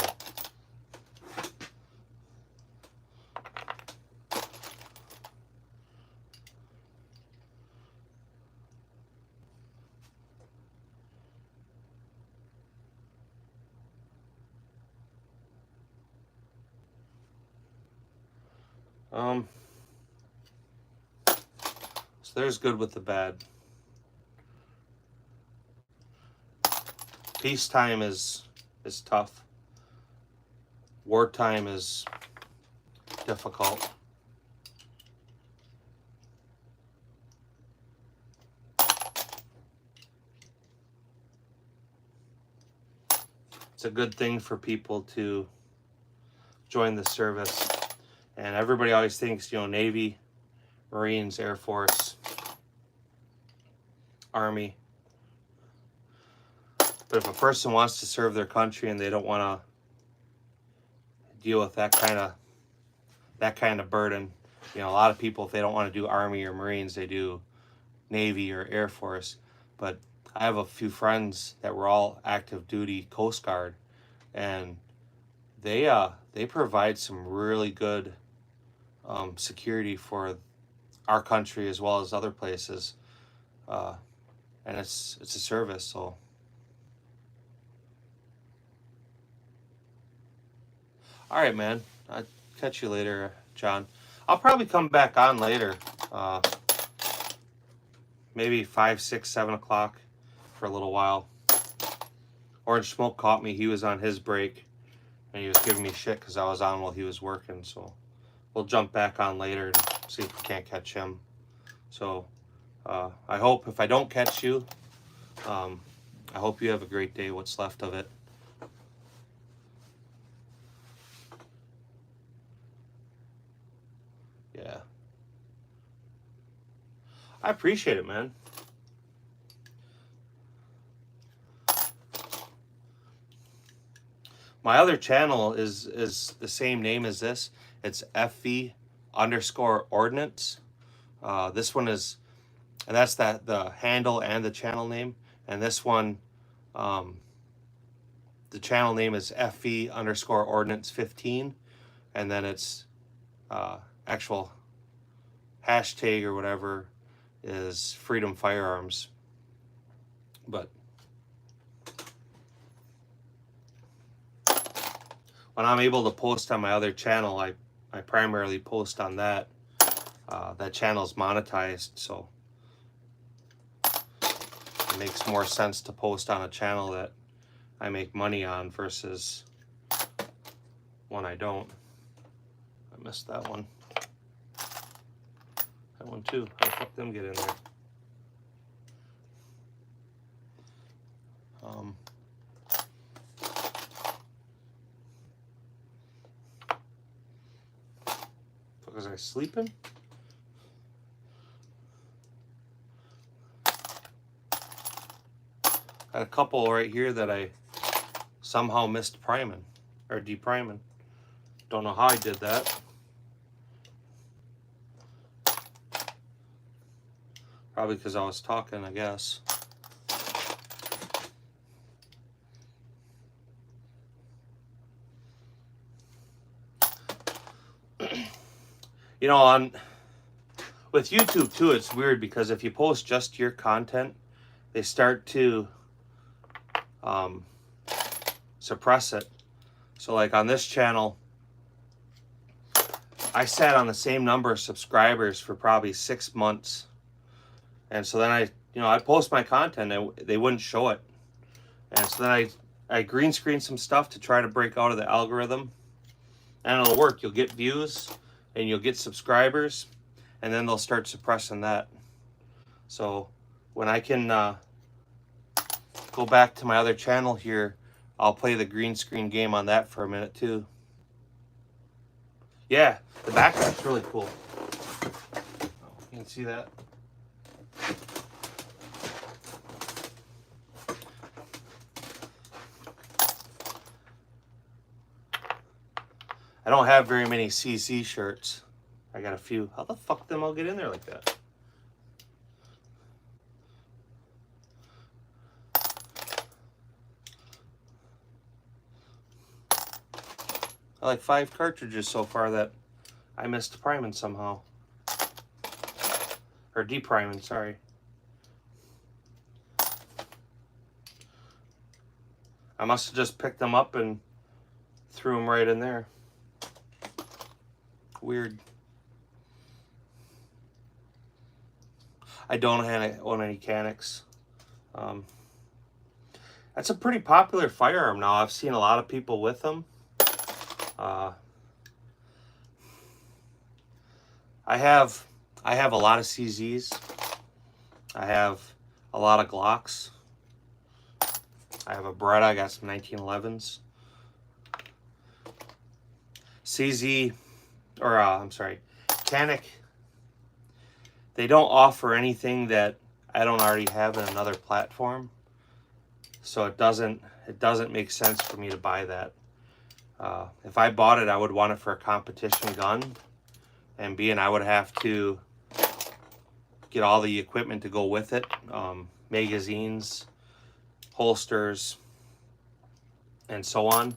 So there's good with the bad. Peacetime is tough. Wartime is difficult. It's a good thing for people to join the service. And everybody always thinks, Navy, Marines, Air Force, Army. But if a person wants to serve their country and they don't want to deal with that kind of burden, a lot of people, if they don't want to do Army or Marines, they do Navy or Air Force. But I have a few friends that were all active duty Coast Guard, and they provide some really good security for our country as well as other places, and it's a service. So all right, man, I'll catch you later, John. I'll probably come back on later, maybe 5, 6, 7 o'clock for a little while. Orange Smoke caught me. He was on his break and he was giving me shit because I was on while he was working, so we'll jump back on later and see if we can't catch him. So I hope, if I don't catch you, I hope you have a great day, what's left of it. Yeah. I appreciate it, man. My other channel is the same name as this. It's FV_ordnance. This one is, and that's the handle and the channel name. And this one, the channel name is FV_ordnance15, and then it's actual hashtag or whatever is Freedom Firearms. But when I'm able to post on my other channel, I primarily post on that. That channel's monetized, so it makes more sense to post on a channel that I make money on versus one I don't. I missed that one. That one too. How the fuck them get in there? Fuck, was I sleeping? Got a couple right here that I somehow missed priming or depriming. Don't know how I did that. Probably because I was talking, I guess. You know, with YouTube too, it's weird because if you post just your content, they start to suppress it. So like on this channel, I sat on the same number of subscribers for probably 6 months. And so then I'd post my content and they wouldn't show it. And so then I green screen some stuff to try to break out of the algorithm. And it'll work. You'll get views and you'll get subscribers, and then they'll start suppressing that. So when I can go back to my other channel here, I'll play the green screen game on that for a minute too. Yeah, the background's really cool. You can see that. I don't have very many CZ shirts. I got a few. How the fuck them all get in there like that? I like 5 cartridges so far that I missed priming somehow. Or depriming, sorry. I must have just picked them up and threw them right in there. Weird. I don't own any Canics. That's a pretty popular firearm now. I've seen a lot of people with them. I have a lot of CZs. I have a lot of Glocks. I have a Beretta. I got some 1911s. CZ, or I'm sorry, Canik. They don't offer anything that I don't already have in another platform, so it doesn't make sense for me to buy that. If I bought it, I would want it for a competition gun, and I would have to get all the equipment to go with it, magazines, holsters, and so on.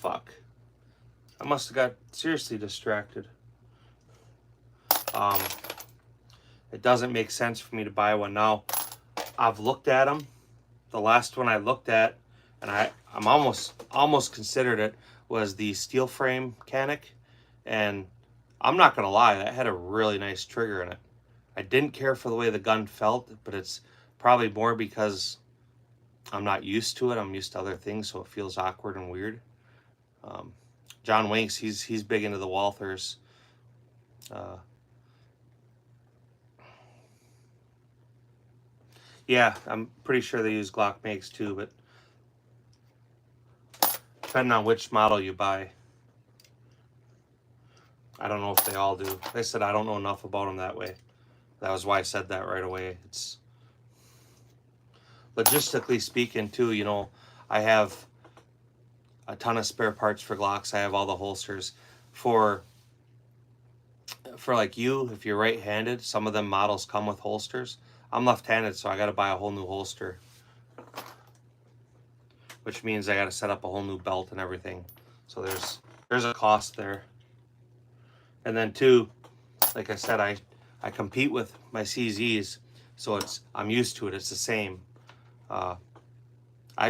Fuck. I must have got seriously distracted. It doesn't make sense for me to buy one now. I've looked at them. The last one I looked at, and I'm almost considered it, was the steel frame Canik, and I'm not gonna lie, that had a really nice trigger in it. I didn't care for the way the gun felt, but it's probably more because I'm not used to it. I'm used to other things, so it feels awkward and weird. John Winks, he's big into the Walthers. Yeah, I'm pretty sure they use Glock makes too, but depending on which model you buy, I don't know if they all do. Like I said, I don't know enough about them that way. That was why I said that right away. It's logistically speaking too, you know, I have a ton of spare parts for Glocks. I have all the holsters. For like you, if you're right-handed, some of them models come with holsters. I'm left-handed, so I got to buy a whole new holster, which means I got to set up a whole new belt and everything. So there's a cost there. And then two, like I said, I compete with my CZs, so I'm used to it. It's the same. I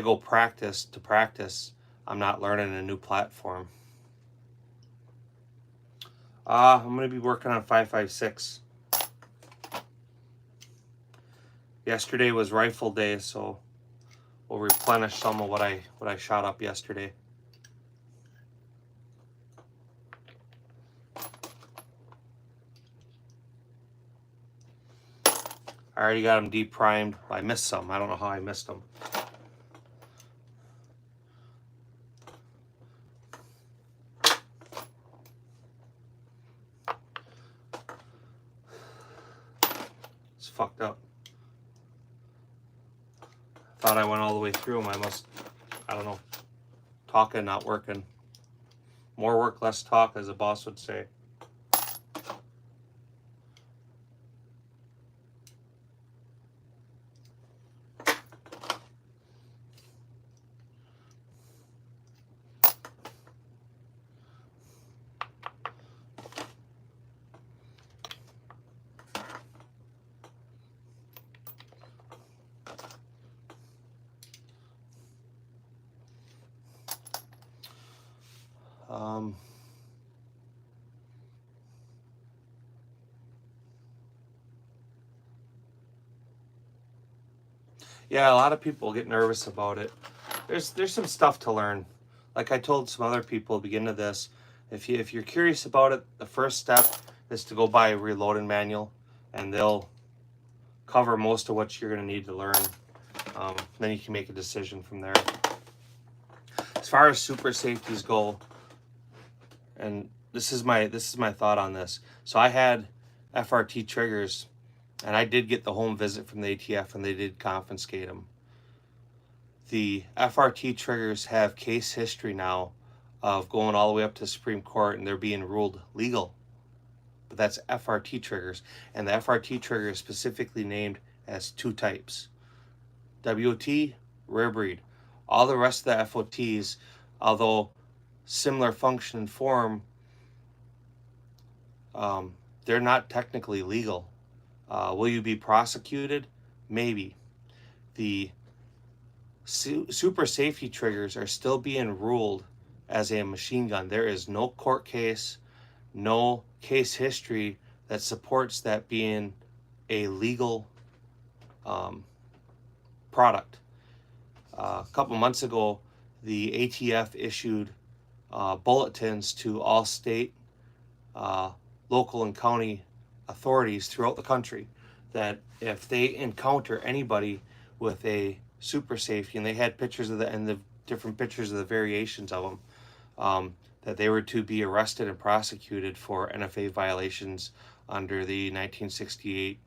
go practice to practice. I'm not learning a new platform. I'm going to be working on 5.56. Yesterday was rifle day, so we'll replenish some of what I shot up yesterday. I already got them deprimed. I missed some. I don't know how I missed them. fucked up. Thought I went all the way through them. I don't know. Talking, not working. More work, less talk, as a boss would say. Yeah, a lot of people get nervous about it. There's some stuff to learn. Like I told some other people at the beginning of this, if you're curious about it, the first step is to go buy a reloading manual, and they'll cover most of what you're going to need to learn. Then you can make a decision from there. As far as super safeties go, and this is my thought on this. So I had FRT triggers, and I did get the home visit from the ATF, and they did confiscate them. The FRT triggers have case history now of going all the way up to the Supreme Court, and they're being ruled legal. But that's FRT triggers, and the FRT trigger is specifically named as 2 types: WOT, rare breed. All the rest of the FOTs, although similar function and form, they're not technically legal. Will you be prosecuted? Maybe. The super safety triggers are still being ruled as a machine gun. There is no court case, no case history that supports that being a legal product. A couple months ago, the ATF issued bulletins to all state, local, and county authorities throughout the country that if they encounter anybody with a super safety, and they had pictures of the different pictures of the variations of them, that they were to be arrested and prosecuted for NFA violations under the 1968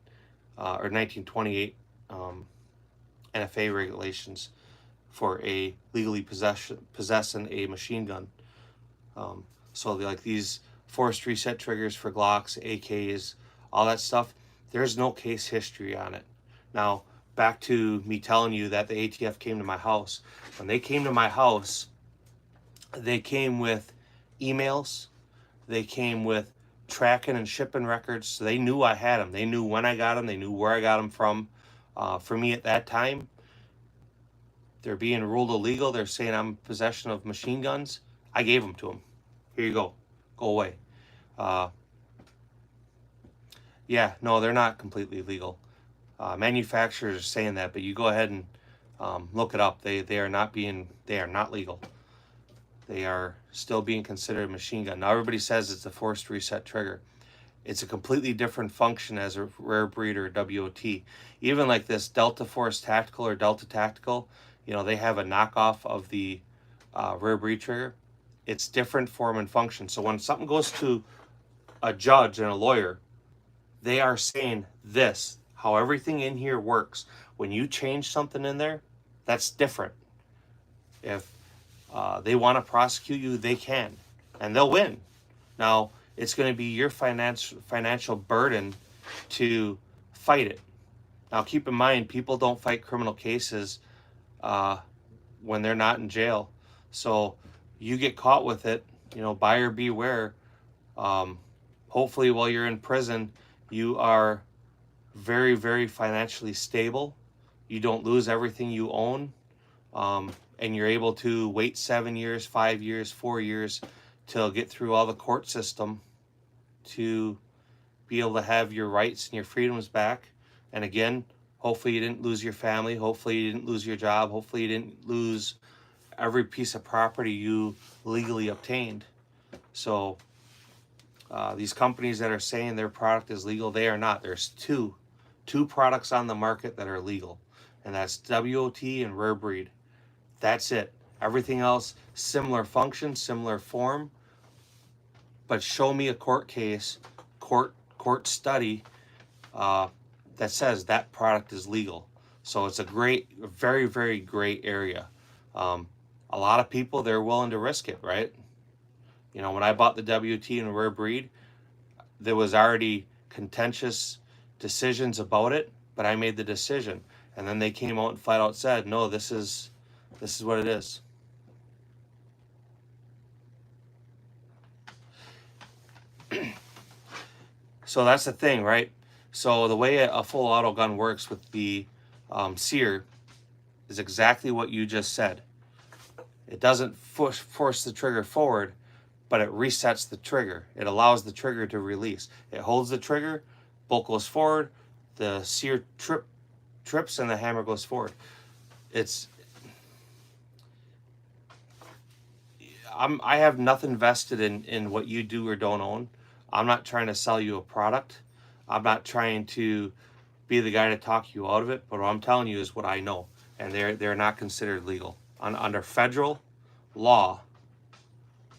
or 1928 NFA regulations for a legally possessing a machine gun. So like these forced reset triggers for Glocks, AKs, all that stuff, there's no case history on it. Now, back to me telling you that the ATF came to my house. When they came to my house, they came with emails. They came with tracking and shipping records. So they knew I had them. They knew when I got them. They knew where I got them from. For me at that time, they're being ruled illegal. They're saying I'm in possession of machine guns. I gave them to them. Here you go. Go away. Yeah, no, they're not completely legal. Manufacturers are saying that, but you go ahead and look it up. They are not legal. They are still being considered a machine gun. Now everybody says it's a forced reset trigger. It's a completely different function as a rare breed or WOT. Even like this Delta Force Tactical or Delta Tactical, they have a knockoff of the rare breed trigger. It's different form and function. So when something goes to a judge and a lawyer, they are saying this, how everything in here works. When you change something in there, that's different. If they want to prosecute you, they can, and they'll win. Now, it's going to be your financial burden to fight it. Now, keep in mind, people don't fight criminal cases when they're not in jail. So you get caught with it, buyer beware. Hopefully, while you're in prison, you are very, very financially stable. You don't lose everything you own. And you're able to wait 7 years, 5 years, 4 years to get through all the court system to be able to have your rights and your freedoms back. And again, hopefully you didn't lose your family. Hopefully you didn't lose your job. Hopefully you didn't lose every piece of property you legally obtained. So these companies that are saying their product is legal, they are not. There's two products on the market that are legal, and that's WOT and rare breed. That's it. Everything else, similar function, similar form, but show me a court case, court study that says that product is legal. So it's a great, very, very great area. A lot of people, they're willing to risk it, right? You know, when I bought the WT and Rare Breed, there was already contentious decisions about it, but I made the decision. And then they came out and flat out said, no, this is what it is. So that's the thing, right? So the way a full auto gun works with the sear is exactly what you just said. It doesn't force the trigger forward, but it resets the trigger. It allows the trigger to release. It holds the trigger, bolt goes forward, the sear trips, and the hammer goes forward. I have nothing vested in what you do or don't own. I'm not trying to sell you a product. I'm not trying to be the guy to talk you out of it, but what I'm telling you is what I know, and they're not considered legal. Under federal law,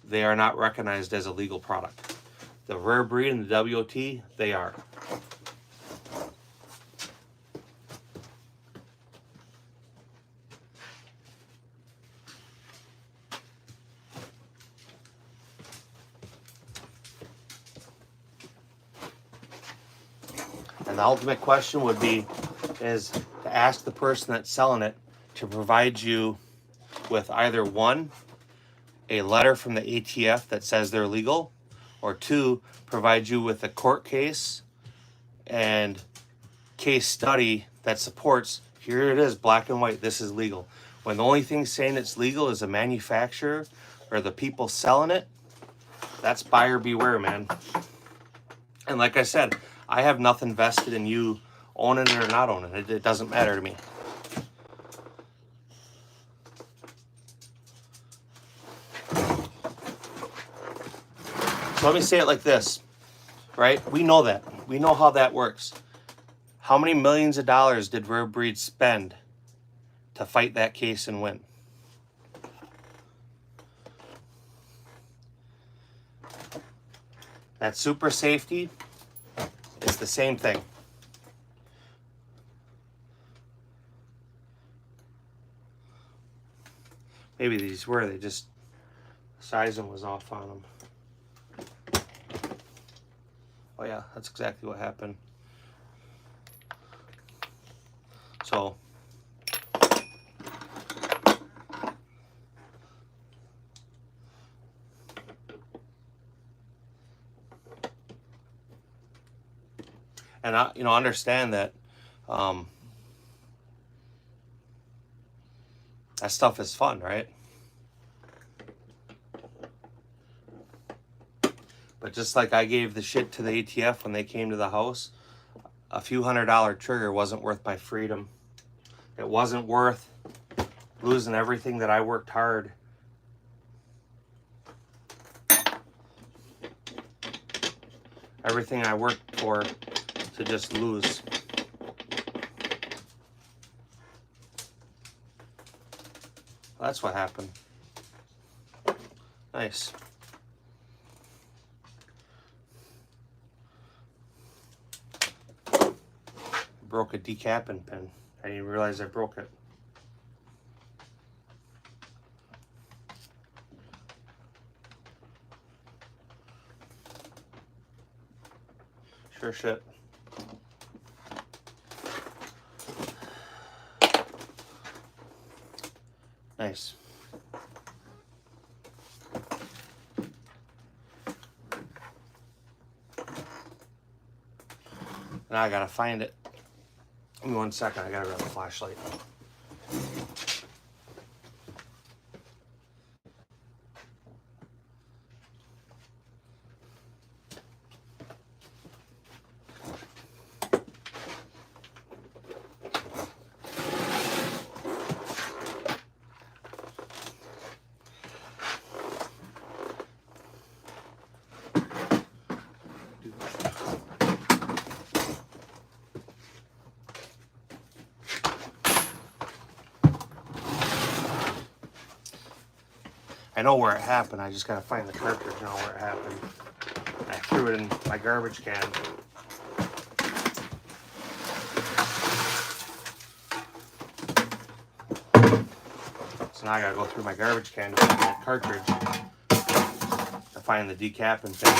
they are not recognized as a legal product. The Rare Breed and the WT, they are. And the ultimate question would be, is to ask the person that's selling it to provide you with either one, a letter from the ATF that says they're legal, or two, provide you with a court case and case study that supports, here it is, black and white, this is legal. When the only thing saying it's legal is the manufacturer or the people selling it, that's buyer beware, man. And like I said, I have nothing vested in you owning it or not owning it. It doesn't matter to me. So let me say it like this, right? We know that. We know how that works. How many millions of dollars did Rare Breed spend to fight that case and win? That super safety is the same thing. Maybe these were, they just, sizing was off on them. Oh yeah, that's exactly what happened. So, and I, understand that that stuff is fun, right? But just like I gave the shit to the ATF when they came to the house, a few $100 trigger wasn't worth my freedom. It wasn't worth losing everything that I worked hard. Everything I worked for to just lose. That's what happened. Nice. Broke a decapping pin. I didn't realize I broke it. Sure shit. Nice. Now I gotta find it. Give me 1 second, I gotta grab a flashlight. I know where it happened. I just gotta find the cartridge now where it happened. I threw it in my garbage can. So now I gotta go through my garbage can to find that cartridge to find the decapping thing.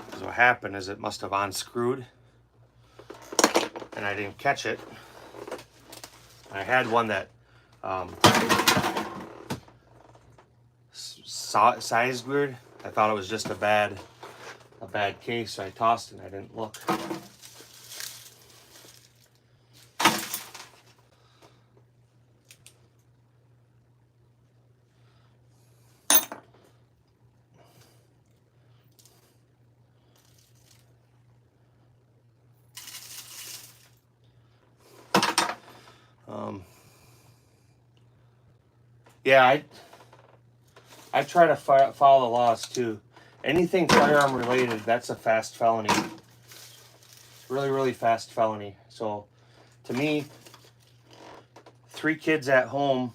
Because what happened is it must have unscrewed and I didn't catch it. I had one that sized weird. I thought it was just a bad case, so I tossed it and I didn't look. Yeah, I try to follow the laws too. Anything firearm related, that's a fast felony. Really, really fast felony. So, to me, 3 kids at home,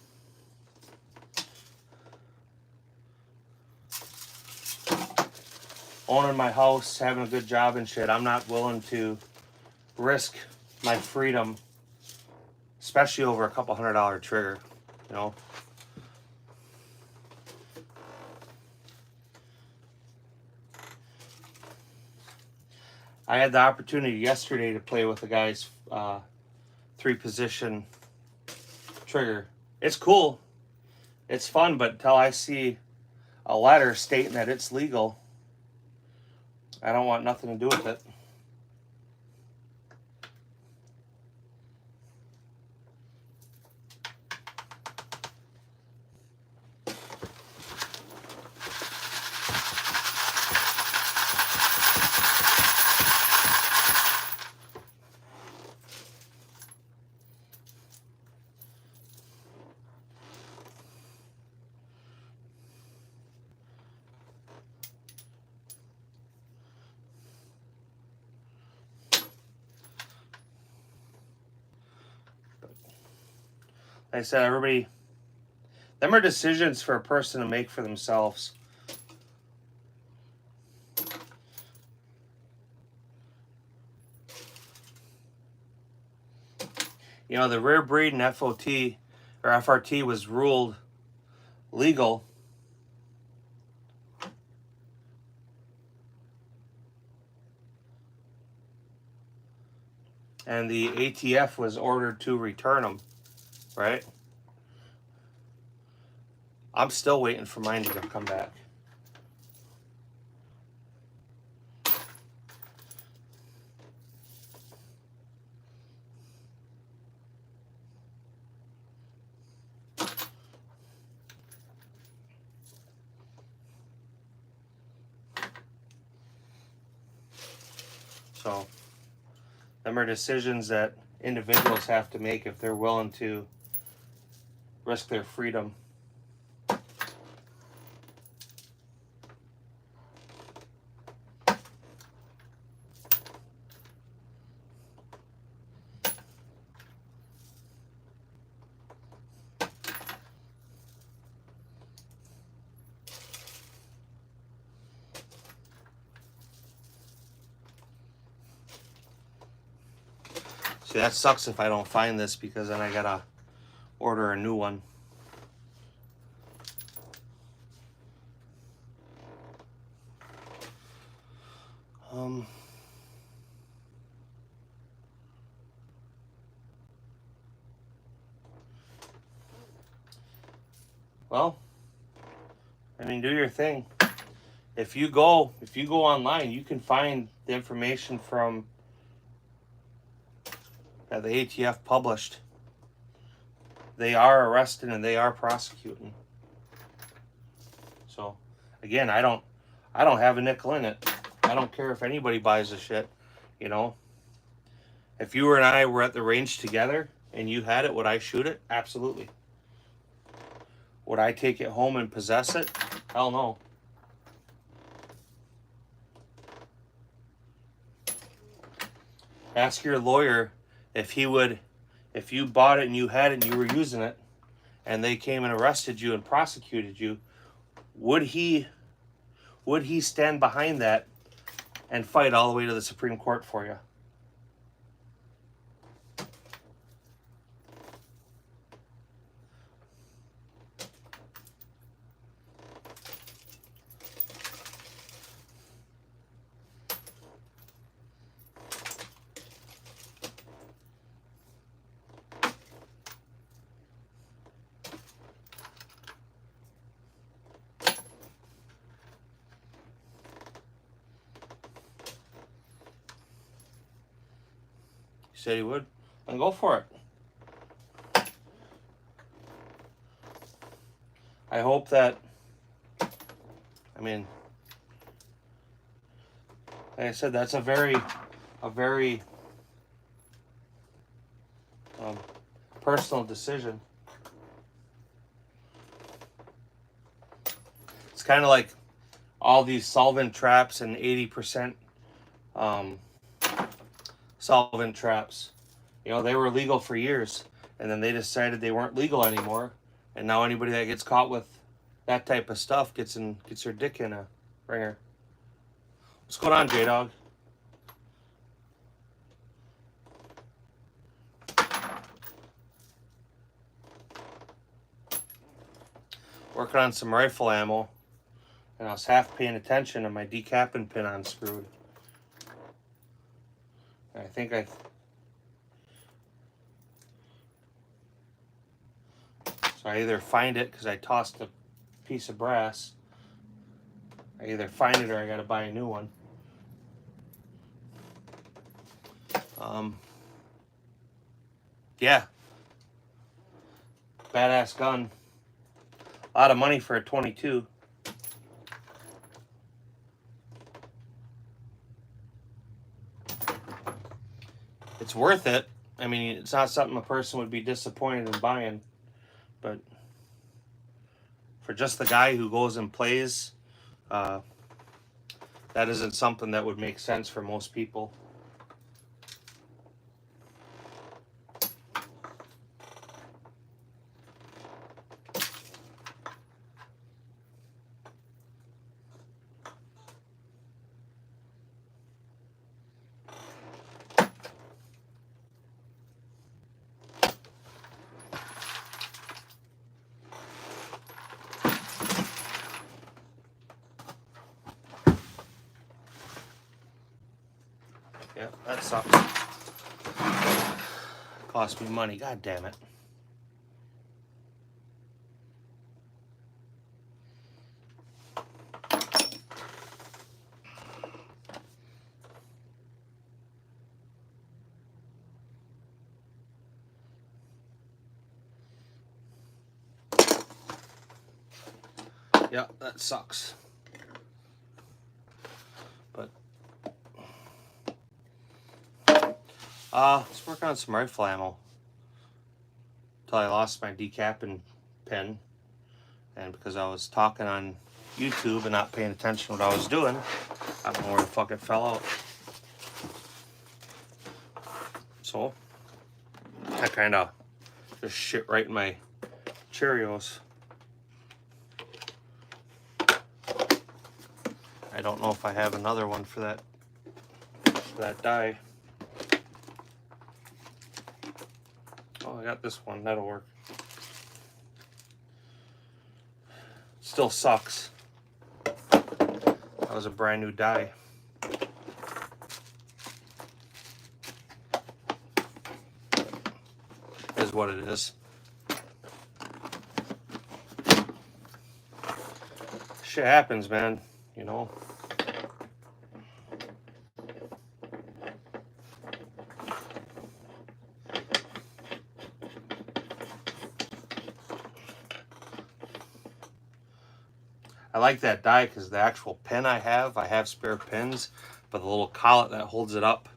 owning my house, having a good job and shit, I'm not willing to risk my freedom, especially over a couple $100 trigger, you know. I had the opportunity yesterday to play with the guy's 3-position trigger. It's cool. It's fun, but until I see a letter stating that it's legal, I don't want nothing to do with it. Like I said, everybody, them are decisions for a person to make for themselves. You know, the rare breed and FOT or FRT was ruled legal and the ATF was ordered to return them, right? I'm still waiting for mine to come back. So, them are decisions that individuals have to make if they're willing to risk their freedom. See, that sucks if I don't find this because then I gotta order a new one. Well, I mean, do your thing. If you go online, you can find the information from that the ATF published. They are arresting and they are prosecuting. So, again, I don't have a nickel in it. I don't care if anybody buys the shit, you know. If you and I were at the range together and you had it, would I shoot it? Absolutely. Would I take it home and possess it? Hell no. Ask your lawyer if you bought it and you had it and you were using it and they came and arrested you and prosecuted you, would he stand behind that and fight all the way to the Supreme Court for you? said he would. Then go for it. I hope that, I mean, like I said, that's a very personal decision. It's kind of like all these solvent traps and 80% solvent traps. You know, they were legal for years, and then they decided they weren't legal anymore. And now anybody that gets caught with that type of stuff gets their dick in a ringer. What's going on, J-Dog? Working on some rifle ammo, and I was half paying attention and my decapping pin unscrewed. And I think so I either find it because I tossed a piece of brass. I either find it or I gotta buy a new one. Yeah. Badass gun. A lot of money for a 22. It's worth it. I mean, it's not something a person would be disappointed in buying, but for just the guy who goes and plays, that isn't something that would make sense for most people. Yeah, that sucks. Cost me money. God damn it. Yeah, that sucks. But let's work on some rifle ammo. Until I lost my decapping pin, and because I was talking on YouTube and not paying attention to what I was doing, I don't know where the fuck it fell out. So I kind of just shit right in my Cheerios. I don't know if I have another one for that die. Oh, I got this one. That'll work. Still sucks. That was a brand new die. Is what it is. Shit happens, man. You know. I like that die because the actual pin I have spare pins, but the little collet that holds it up,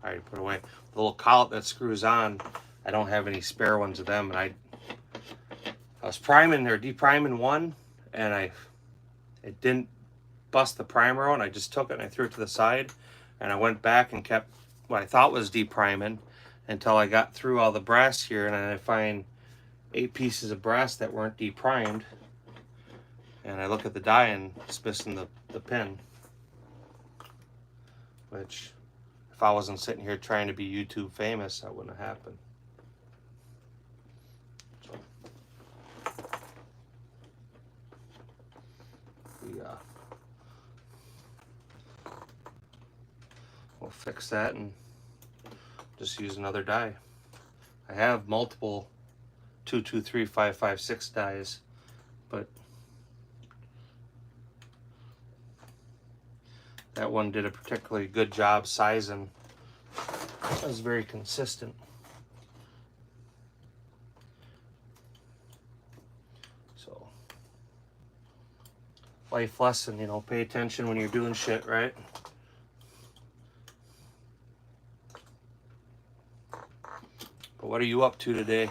I already put away. The little collet that screws on, I don't have any spare ones of them. And I was priming or depriming one, and it didn't bust the primer out. And I just took it and I threw it to the side, and I went back and kept what I thought was depriming until I got through all the brass here, and then I find 8 pieces of brass that weren't deprimed. And I look at the die and it's missing the pin. Which, if I wasn't sitting here trying to be YouTube famous, that wouldn't have happened. So, we'll fix that and just use another die. I have multiple 223, 556 dies, but that one did a particularly good job sizing That was very consistent. So, life lesson, you know, pay attention when you're doing shit, right? But what are you up to today?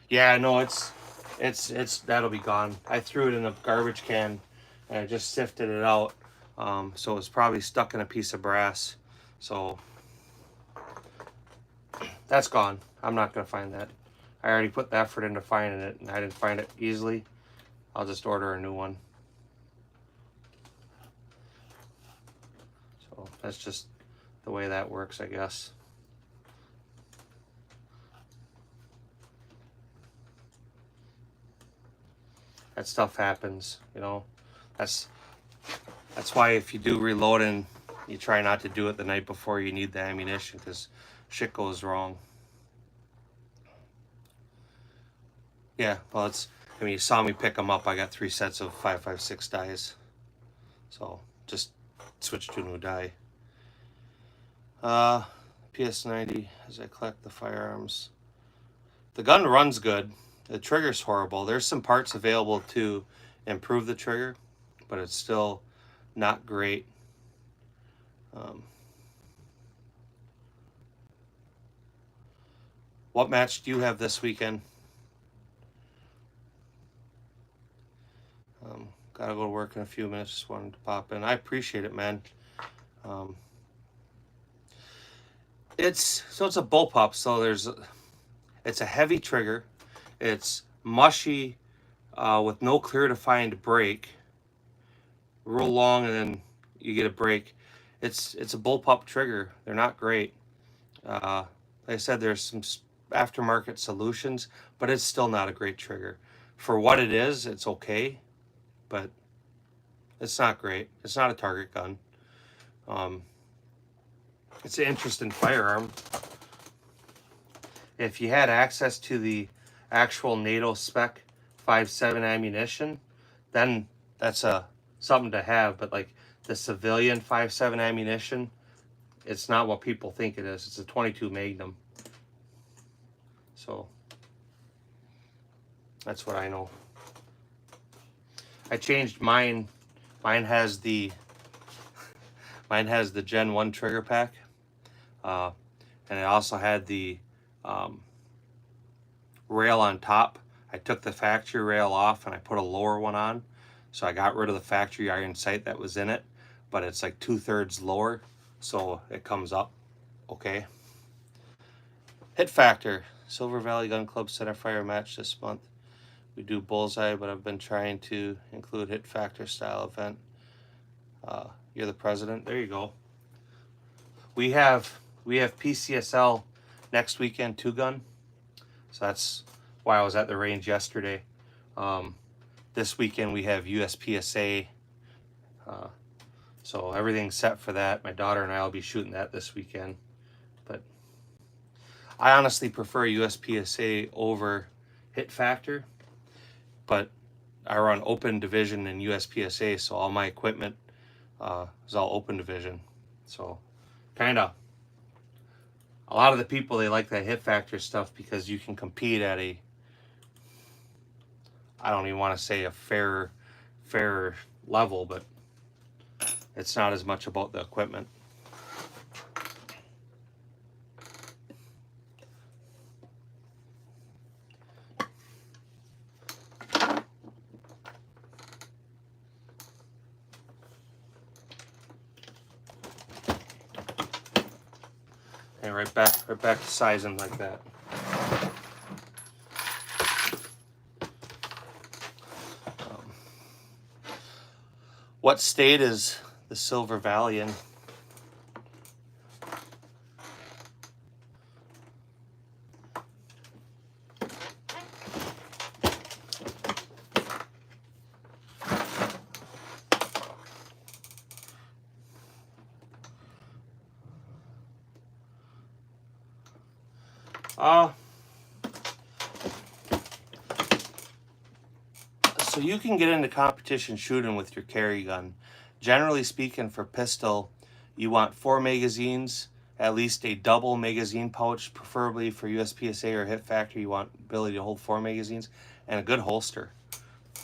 Yeah, no, it's that'll be gone. I threw it in a garbage can and I just sifted it out. So it's probably stuck in a piece of brass. So that's gone. I'm not gonna find that. I already put the effort into finding it and I didn't find it easily. I'll just order a new one. So that's just the way that works, I guess. That stuff happens, you know. That's why if you do reloading, you try not to do it the night before you need the ammunition, because shit goes wrong. Yeah, well, I mean, you saw me pick them up. I got 3 sets of 5.56 dies. So just switch to a new die. PS90, as I collect the firearms. The gun runs good. The trigger's horrible. There's some parts available to improve the trigger, but it's still not great. What match do you have this weekend? Gotta go to work in a few minutes. Just wanted to pop in. I appreciate it, man. It's a bullpup. So it's a heavy trigger. It's mushy with no clear defined break. Real long, and then you get a break. It's a bullpup trigger. They're not great. Like I said, there's some aftermarket solutions, but it's still not a great trigger. For what it is, it's okay, but it's not great. It's not a target gun. It's an interesting firearm. If you had access to the actual NATO spec 5.7 ammunition, then that's something to have. But like the civilian 5.7 ammunition, it's not what people think it is. It's a 22 Magnum. So that's what I know. I changed mine. Mine has the Gen 1 trigger pack. And it also had the rail on top. I took the factory rail off and I put a lower one on. So I got rid of the factory iron sight that was in it, but it's like 2/3 lower, so it comes up okay. Hit factor. Silver Valley Gun Club centerfire match this month. We do bullseye, but I've been trying to include hit factor style event. You're the president. There you go. We have PCSL next weekend, 2-gun. So that's why I was at the range yesterday. This weekend we have USPSA. So everything's set for that. My daughter and I will be shooting that this weekend. But I honestly prefer USPSA over hit factor. But I run open division in USPSA, so all my equipment is all open division. So kind of a lot of the people, they like that hit factor stuff because you can compete at a, I don't even want to say a fair level, but it's not as much about the equipment. And right back to sizing like that. What state is the Silver Valley in? So you can get into competition shooting with your carry gun generally speaking, for pistol, you want 4 magazines, at least a double magazine pouch, preferably for USPSA or Hit Factory. You want ability to hold 4 magazines, and a good holster.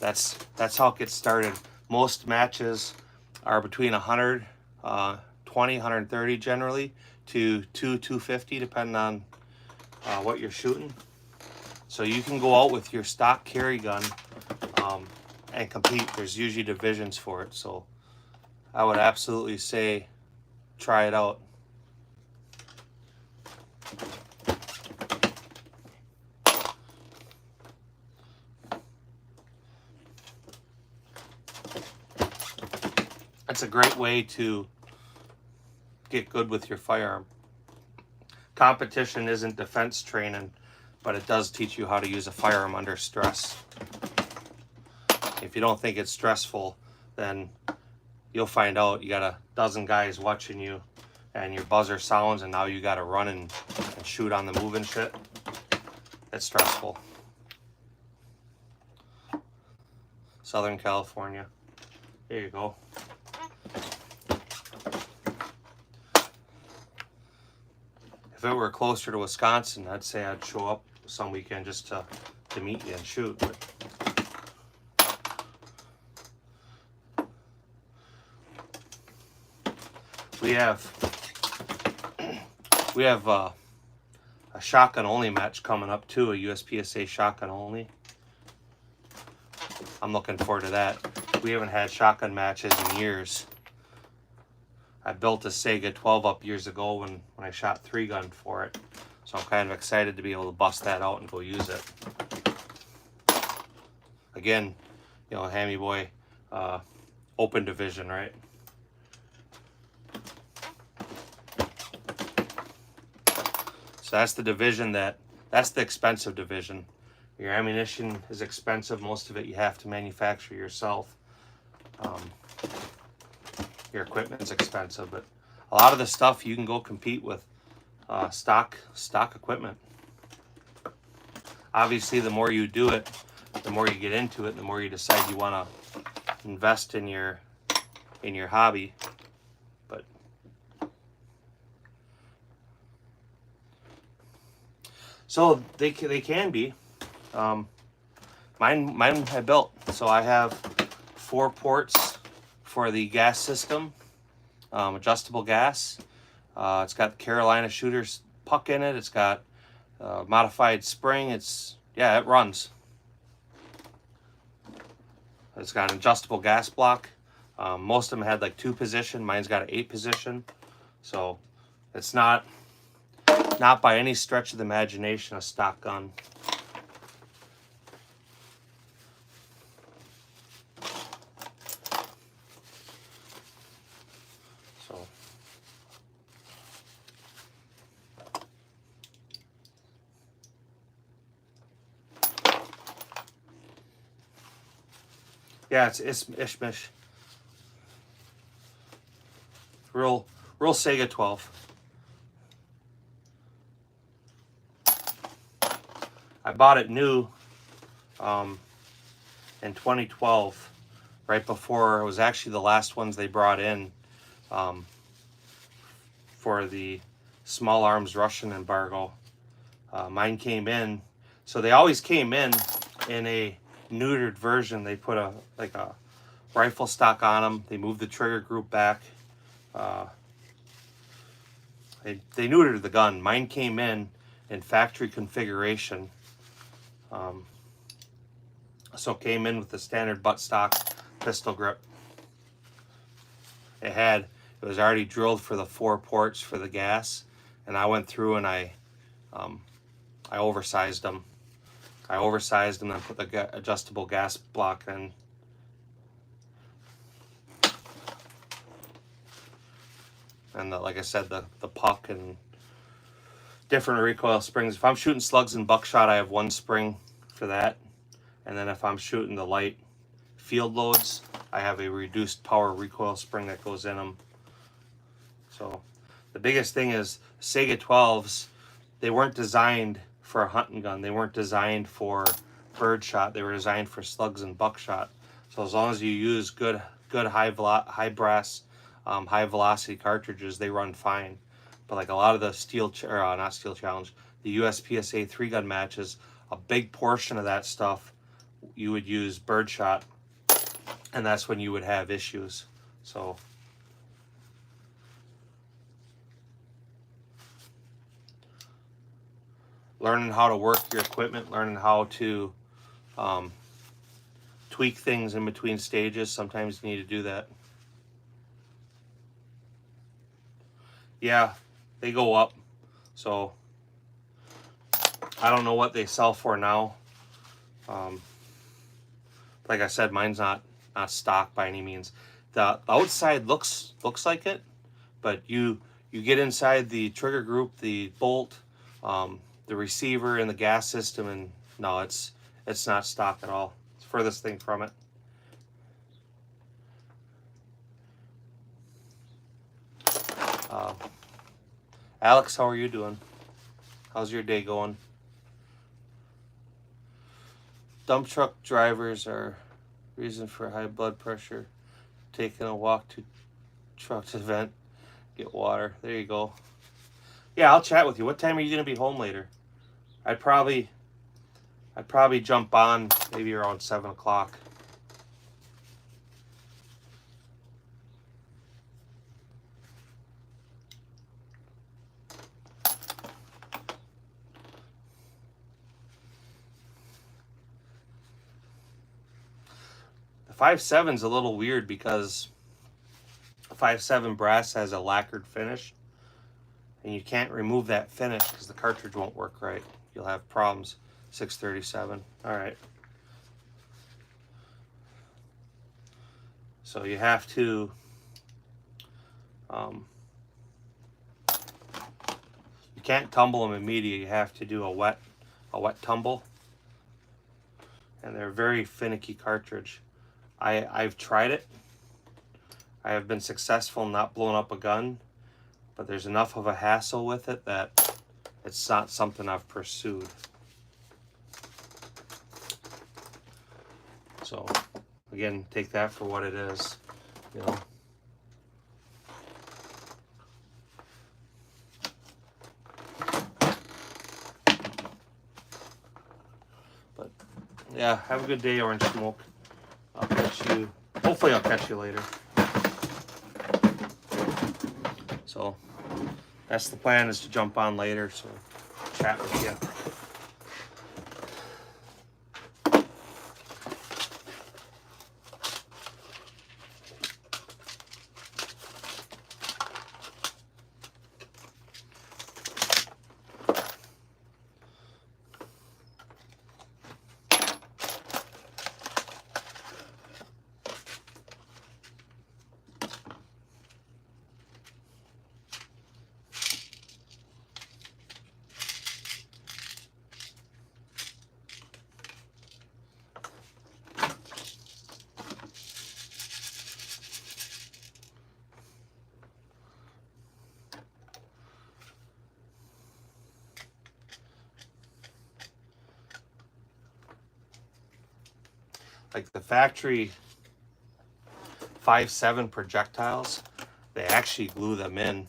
That's how it gets started. Most matches are between 120, 130 generally to 250, depending on what you're shooting. So you can go out with your stock carry gun and compete. There's usually divisions for it, so I would absolutely say try it out. That's a great way to get good with your firearm. Competition isn't defense training, but it does teach you how to use a firearm under stress. If you don't think it's stressful, then you'll find out you got a dozen guys watching you and your buzzer sounds and now you got to run and shoot on the move and shit. It's stressful. Southern California. There you go. If it were closer to Wisconsin, I'd say I'd show up some weekend just to meet you and shoot. But we have a shotgun only match coming up too, a USPSA shotgun only. I'm looking forward to that. We haven't had shotgun matches in years. I built a Saiga 12 up years ago when I shot 3-gun for it. So I'm kind of excited to be able to bust that out and go use it. Again, you know, Hammy Boy, open division, right? So that's the division that's the expensive division. Your ammunition is expensive. Most of it you have to manufacture yourself. Your equipment is expensive, but a lot of the stuff you can go compete with stock equipment. Obviously, the more you do it, the more you get into it, the more you decide you want to invest in your hobby. But so they can be. Mine I built. So I have 4 ports for the gas system, adjustable gas. It's got the Carolina Shooters puck in it. It's got modified spring. It runs. It's got an adjustable gas block. Most of them had like 2 position. Mine's got an 8 position. So it's not by any stretch of the imagination a stock gun. So yeah, it's Ishmish. Real Saiga 12. I bought it new in 2012, right before it was actually the last ones they brought in for the small arms Russian embargo. Mine came in, so they always came in a neutered version. They put a rifle stock on them. They moved the trigger group back. They neutered the gun. Mine came in factory configuration. So it came in with the standard buttstock pistol grip. It was already drilled for the 4 ports for the gas, and I went through and I oversized them. I oversized them and put the adjustable gas block in. And like I said, the puck and different recoil springs. If I'm shooting slugs and buckshot, I have 1 spring for that. And then if I'm shooting the light field loads, I have a reduced power recoil spring that goes in them. So the biggest thing is Saiga 12s, they weren't designed for a hunting gun. They weren't designed for birdshot. They were designed for slugs and buckshot. So as long as you use good good high brass, high velocity cartridges, they run fine. But like a lot of the not Steel Challenge, the USPSA 3-gun matches, a big portion of that stuff, you would use birdshot, and that's when you would have issues. So learning how to work your equipment, learning how to tweak things in between stages. Sometimes you need to do that. Yeah, they go up. So I don't know what they sell for now. Like I said, mine's not stock by any means. The outside looks like it, but you get inside the trigger group, the bolt, the receiver, and the gas system, and no, it's not stock at all. It's the furthest thing from it. Alex, how are you doing? How's your day going? Dump truck drivers are reason for high blood pressure. Taking a walk to truck to vent, get water. There you go. Yeah, I'll chat with you. What time are you gonna be home later? I'd probably jump on maybe around 7 o'clock. The 5.7's a little weird because 5.7 brass has a lacquered finish, and you can't remove that finish because the cartridge won't work right. You'll have problems. 637. All right. So you have to you can't tumble them in media. You have to do a wet tumble, and they're a very finicky cartridge. I've tried it. I have been successful in not blowing up a gun, but there's enough of a hassle with it that it's not something I've pursued. So again, take that for what it is, you know. But yeah, have a good day, Orange Smoke. I'll catch you. Hopefully I'll catch you later. So that's the plan, is to jump on later, so chat with you. Like the factory 5.7 projectiles, they actually glue them in.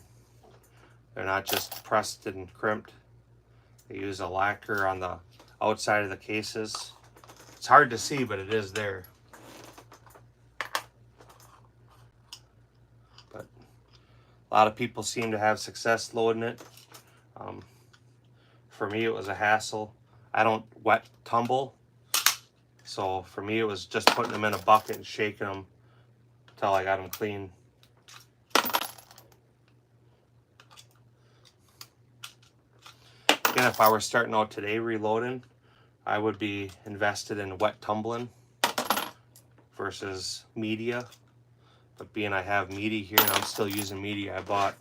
They're not just pressed and crimped. They use a lacquer on the outside of the cases. It's hard to see, but it is there. But a lot of people seem to have success loading it. For me, it was a hassle. I don't wet tumble. So for me, it was just putting them in a bucket and shaking them until I got them clean. Again, if I were starting out today reloading, I would be invested in wet tumbling versus media. But being I have media here, and I'm still using media I bought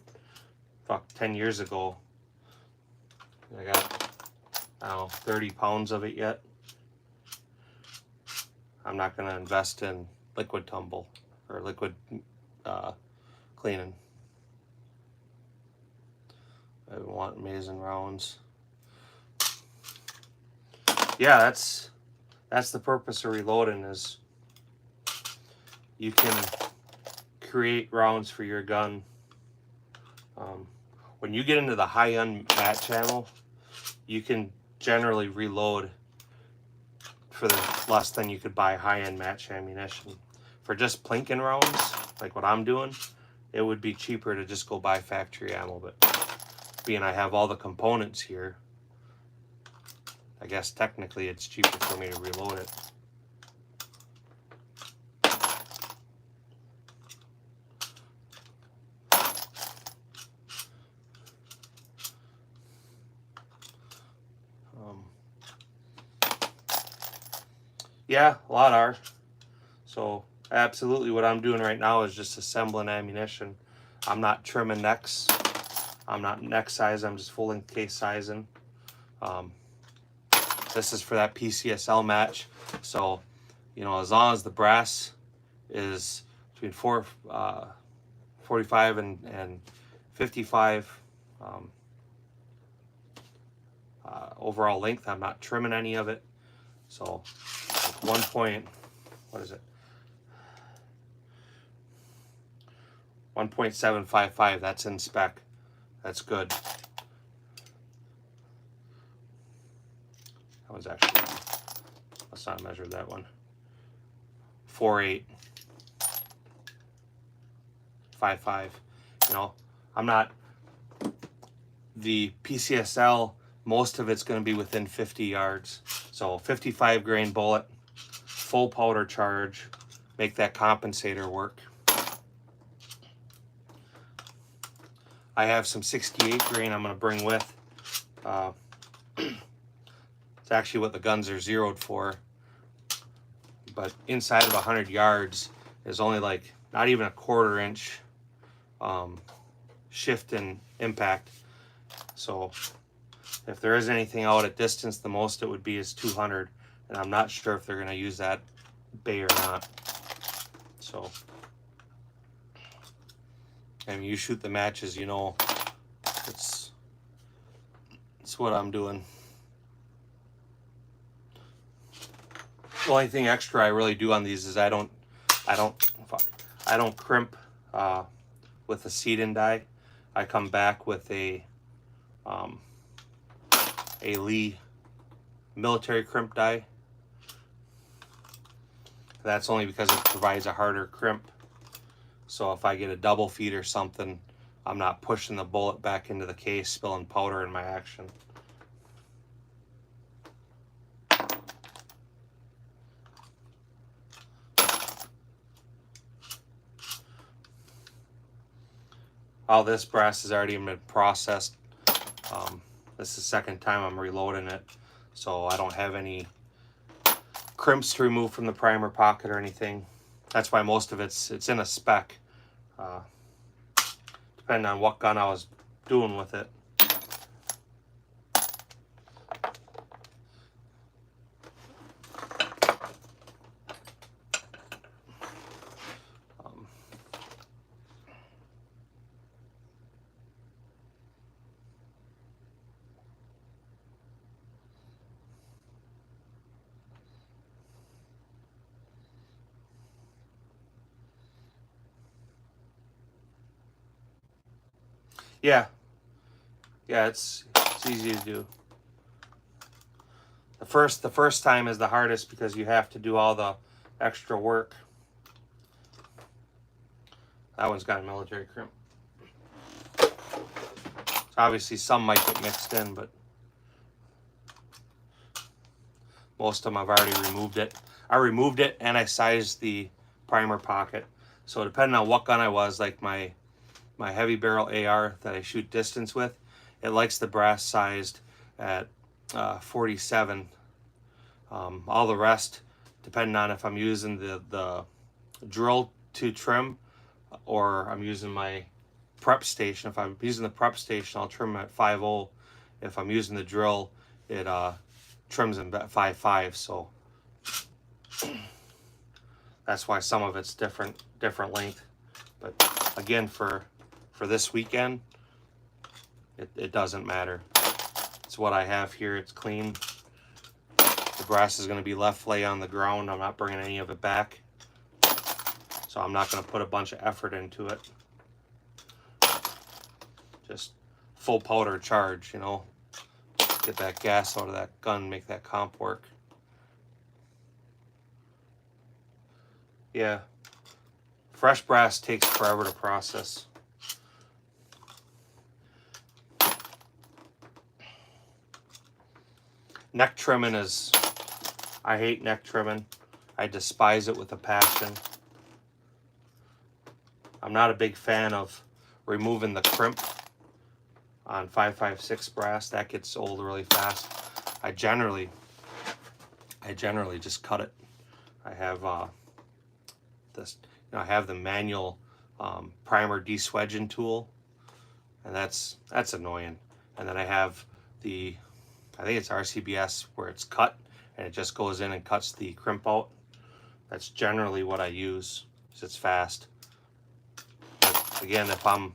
10 years ago. I got, I don't know, 30 pounds of it yet. I'm not going to invest in liquid tumble or liquid cleaning. I want amazing rounds. Yeah, that's the purpose of reloading, is you can create rounds for your gun. When you get into the high-end match ammo, you can generally reload for the less than you could buy high-end match ammunition. For just plinking rounds, like what I'm doing, it would be cheaper to just go buy factory ammo. But being I have all the components here, I guess technically it's cheaper for me to reload it. Yeah, a lot are. So absolutely what I'm doing right now is just assembling ammunition. I'm not trimming necks. I'm not neck size. I'm just full length case sizing. This is for that PCSL match. So, you know, as long as the brass is between 45 and 55 overall length, I'm not trimming any of it. So, like 1 point, what is it? 1.755, that's in spec. That's good. That was actually, let's not measure that one. 4.8, 5.5. You know, I'm not, the PCSL, most of it's going to be within 50 yards. So 55 grain bullet, full powder charge, make that compensator work. I have some 68 grain I'm going to bring with. It's actually what the guns are zeroed for. But inside of 100 yards is only like not even a 1/4 inch shift in impact. So if there is anything out at distance, the most it would be is 200. And I'm not sure if they're going to use that bay or not. So, I mean, you shoot the matches, you know, it's what I'm doing. The only thing extra I really do on these is I don't crimp with a seed-in die. I come back with a Lee military crimp die. That's only because it provides a harder crimp. So if I get a double feed or something, I'm not pushing the bullet back into the case, spilling powder in my action. All this brass has already been processed. This is the second time I'm reloading it, so I don't have any crimps to remove from the primer pocket or anything. That's why most of it's in a spec, depending on what gun I was doing with it. Yeah, it's easy to do. The first time is the hardest because you have to do all the extra work. That one's got a military crimp. So obviously some might get mixed in, but most of them I've already removed it. I removed it and I sized the primer pocket. So depending on what gun I was, like my heavy barrel AR that I shoot distance with, it likes the brass sized at 47. All the rest, depending on if I'm using the drill to trim or I'm using my prep station. If I'm using the prep station, I'll trim at 5.0. If I'm using the drill, it trims in at 5.5. So that's why some of it's different length. But again, for this weekend, it doesn't matter. It's what I have here. It's clean. The brass is going to be left lay on the ground. I'm not bringing any of it back. So I'm not going to put a bunch of effort into it. Just full powder charge, you know. Get that gas out of that gun, make that comp work. Yeah. Fresh brass takes forever to process. Neck trimming is, I hate neck trimming. I despise it with a passion. I'm not a big fan of removing the crimp on 5.56 brass. That gets old really fast. I generally just cut it. I have this, you know, I have the manual primer deswedging tool, and that's annoying. And then I have the, I think it's RCBS, where it's cut and it just goes in and cuts the crimp out. That's generally what I use, because it's fast. But again, if I'm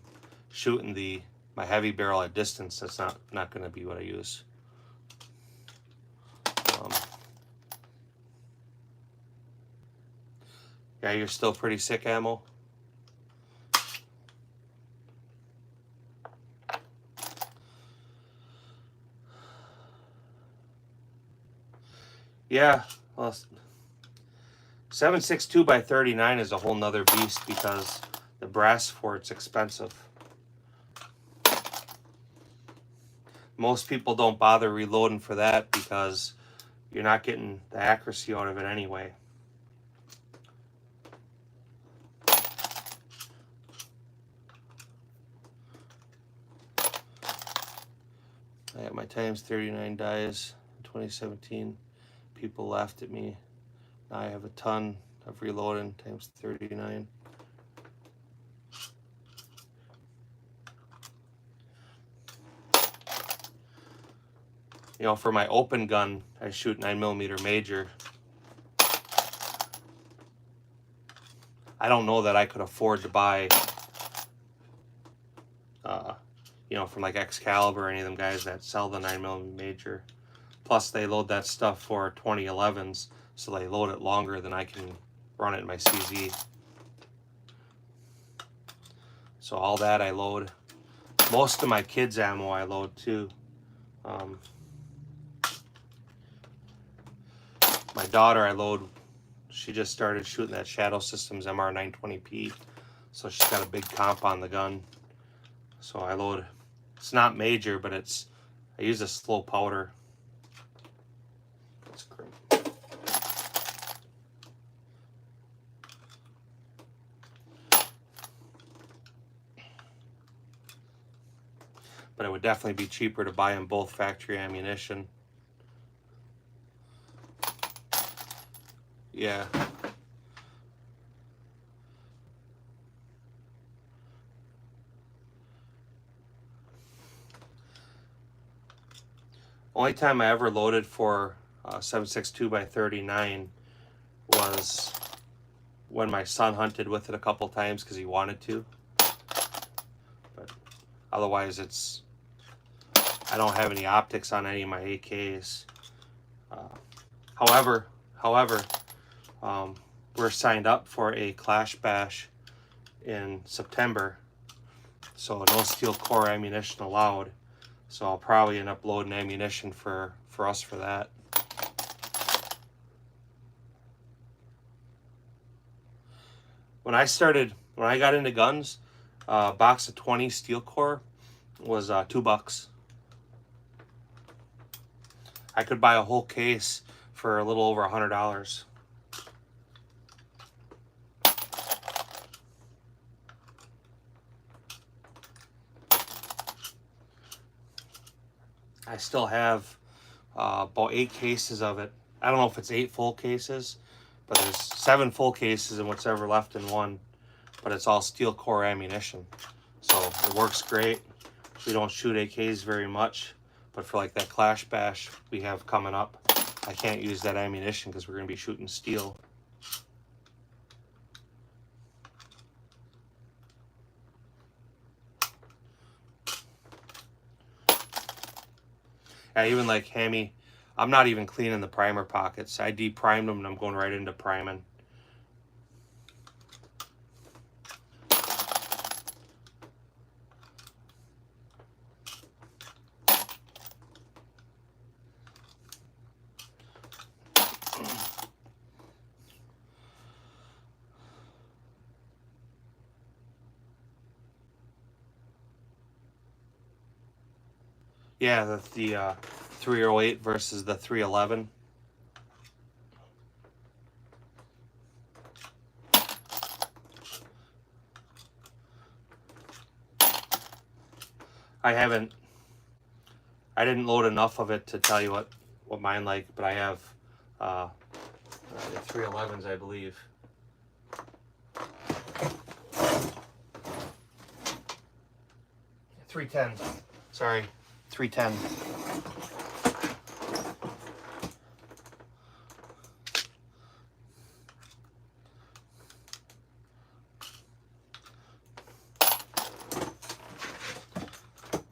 shooting my heavy barrel at distance, that's not going to be what I use. Yeah, you're still pretty sick, Ammo? Yeah, well, 7.62 by 39 is a whole nother beast, because the brass for it's expensive. Most people don't bother reloading for that because you're not getting the accuracy out of it anyway. I had my times 39 dies in 2017. People laughed at me. Now I have a ton of reloading times 39. You know, for my open gun, I shoot 9mm major. I don't know that I could afford to buy, you know, from like Excalibur or any of them guys that sell the 9mm major. Plus, they load that stuff for 2011s, so they load it longer than I can run it in my CZ. So all that I load. Most of my kids' ammo I load too. My daughter I load. She just started shooting that Shadow Systems MR920P, so she's got a big comp on the gun. So I load. It's not major, but I use a slow powder. That's great. But it would definitely be cheaper to buy them both factory ammunition. Yeah. Only time I ever loaded for 7.62 by 39 was when my son hunted with it a couple times because he wanted to. But otherwise, I don't have any optics on any of my AKs. However, we're signed up for a Clash Bash in September, so no steel core ammunition allowed. So I'll probably end up loading ammunition for us for that. When I got into guns, a box of 20 steel core was $2. I could buy a whole case for a little over $100. I still have about 8 cases of it. I don't know if it's 8 full cases, but there's 7 full cases and what's ever left in one. But it's all steel core ammunition, so it works great. We don't shoot AKs very much, but for like that Clash Bash we have coming up, I can't use that ammunition because we're going to be shooting steel. Yeah, even like Hammy, I'm not even cleaning the primer pockets. I de-primed them and I'm going right into priming. Yeah, the 308 versus the 311. I didn't load enough of it to tell you what mine like, but I have the 311s, I believe. .310. Sorry, 310.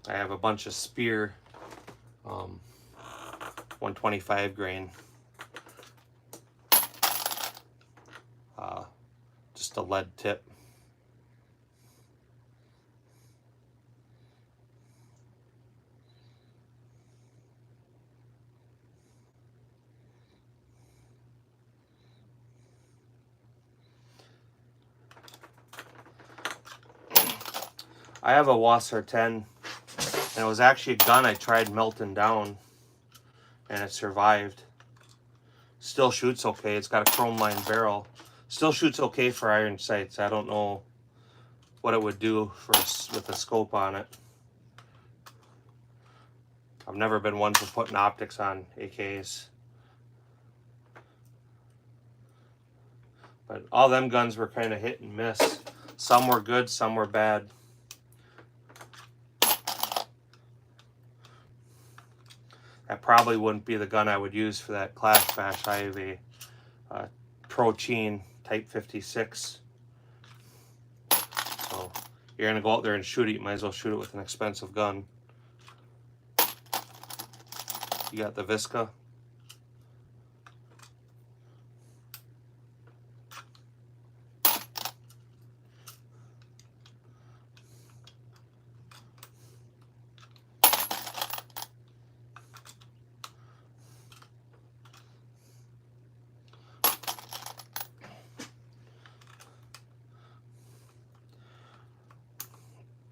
I have a bunch of Spear 125 grain. Just a lead tip. I have a Wasser 10, and it was actually a gun I tried melting down, and it survived. Still shoots okay. It's got a chrome lined barrel. Still shoots okay for iron sights. I don't know what it would do with a scope on it. I've never been one for putting optics on AKs. But all them guns were kind of hit and miss. Some were good, some were bad. That probably wouldn't be the gun I would use for that clash bash. I have a Trochin Type 56. So you're going to go out there and shoot it, you might as well shoot it with an expensive gun. You got the Visca.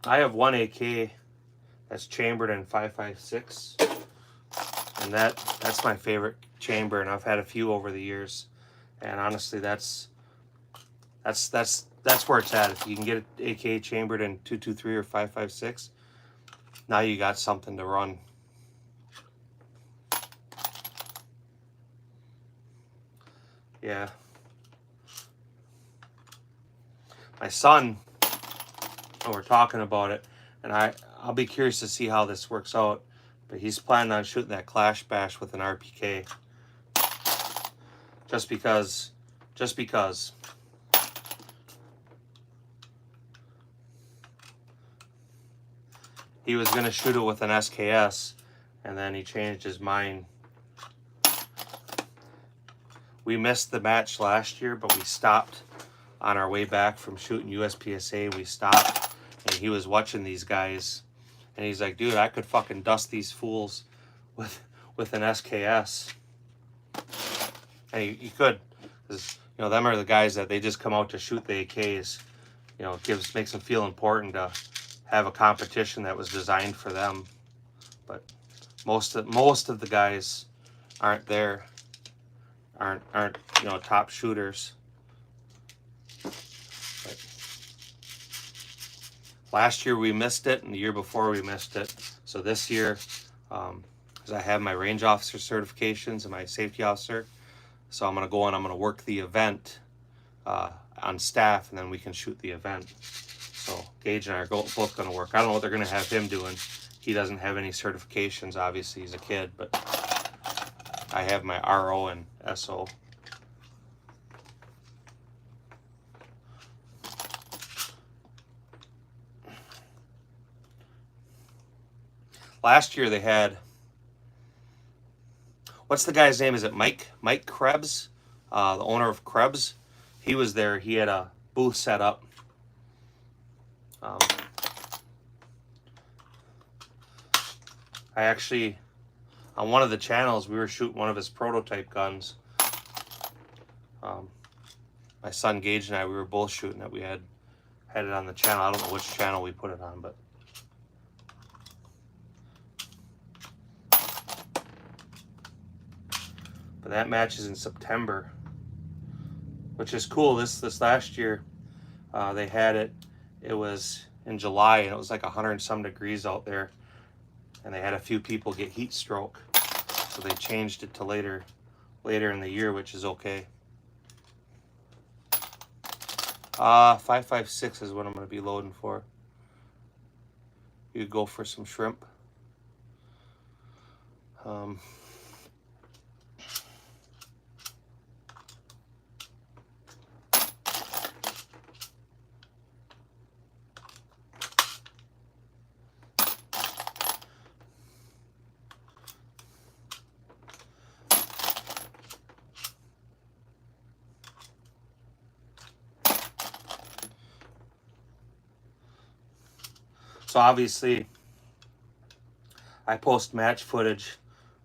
I have one AK that's chambered in 5.56, and that's my favorite chamber, and I've had a few over the years. And honestly, that's where it's at. If you can get an AK chambered in 2.23 or 5.56, now you got something to run. Yeah. My son, and we're talking about it, and I'll be curious to see how this works out, but he's planning on shooting that clash bash with an RPK. Just because he was going to shoot it with an SKS, and then he changed his mind. We missed the match last year, but we stopped on our way back from shooting USPSA. We stopped, and he was watching these guys, and he's like, dude, I could fucking dust these fools with an SKS. And you could, because you know, them are the guys that they just come out to shoot the AKs. You know, it makes them feel important to have a competition that was designed for them. But most of the guys aren't there, aren't you know, top shooters. But last year we missed it, and the year before we missed it. So this year, because I have my range officer certifications and my safety officer, so I'm going to go and I'm going to work the event on staff, and then we can shoot the event. So Gage and I are both going to work. I don't know what they're going to have him doing. He doesn't have any certifications, obviously, he's a kid, but I have my RO and SO. Last year they had, what's the guy's name? Is it Mike Krebs? The owner of Krebs. He was there. He had a booth set up. I actually, on one of the channels, we were shooting one of his prototype guns. My son Gage and I, we were both shooting it. We had it on the channel. I don't know which channel we put it on, but But that match is in September, which is cool. This last year, they had it. It was in July, and it was like 100 and some degrees out there, and they had a few people get heat stroke, so they changed it to later in the year, which is okay. 556 is what I'm going to be loading for. You go for some shrimp. So obviously, I post match footage.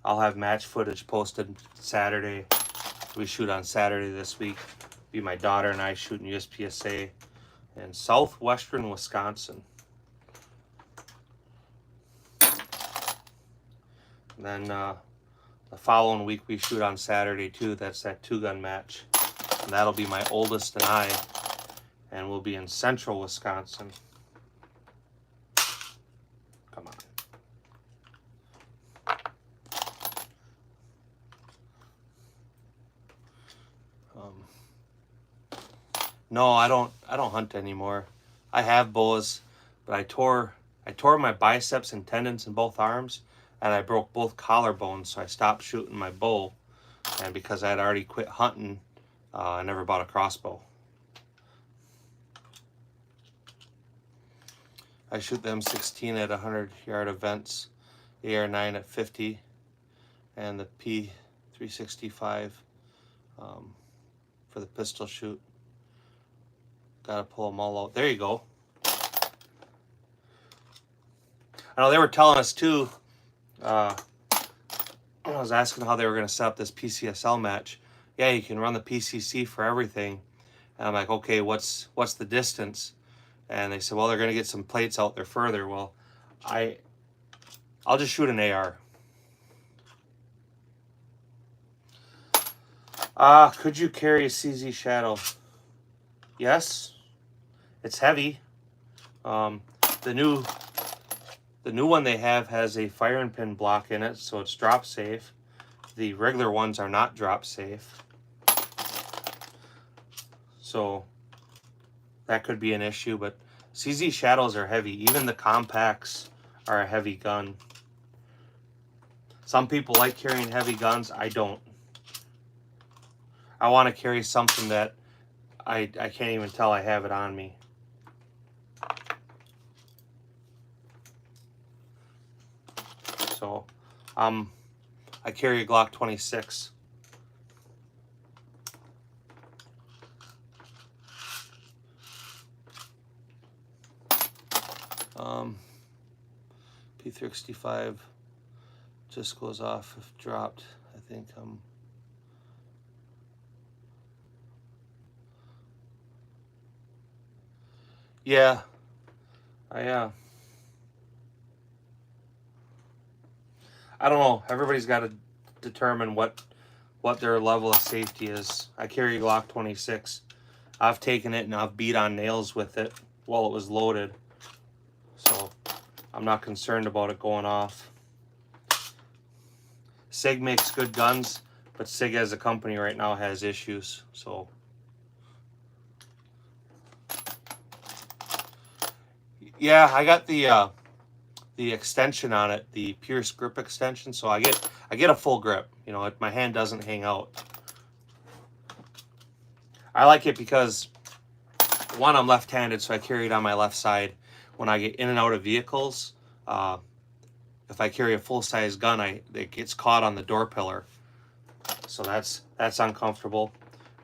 I'll have match footage posted Saturday. We shoot on Saturday this week. Be my daughter and I shooting USPSA in southwestern Wisconsin. And then the following week we shoot on Saturday too. That's that 2-gun match. And that'll be my oldest and I. And we'll be in central Wisconsin. Come on. No, I don't hunt anymore. I have bows, but I tore my biceps and tendons in both arms, and I broke both collarbones, so I stopped shooting my bow. And because I had already quit hunting, I never bought a crossbow. I shoot the M16 at 100-yard events, AR-9 at 50, and the P365 for the pistol shoot. Gotta pull them all out. There you go. I know they were telling us too, I was asking how they were going to set up this PCSL match. Yeah, you can run the PCC for everything. And I'm like, okay, what's the distance? And they said, well, they're going to get some plates out there further. Well, I'll just shoot an AR. Could you carry a CZ Shadow? Yes. It's heavy. The new one they have has a firing pin block in it, so it's drop safe. The regular ones are not drop safe. So that could be an issue, but CZ Shadows are heavy. Even the compacts are a heavy gun. Some people like carrying heavy guns. I don't. I want to carry something that I can't even tell I have it on me. So, I carry a Glock 26. P365 just goes off if dropped. I think yeah, I don't know. Everybody's got to determine what their level of safety is. I carry a Glock 26. I've taken it and I've beat on nails with it while it was loaded. So I'm not concerned about it going off. SIG makes good guns, but SIG as a company right now has issues. So yeah, I got the extension on it, the Pierce grip extension, so I get a full grip. You know, my hand doesn't hang out. I like it because, one, I'm left-handed, so I carry it on my left side. When I get in and out of vehicles, if I carry a full-size gun, it gets caught on the door pillar, so that's uncomfortable.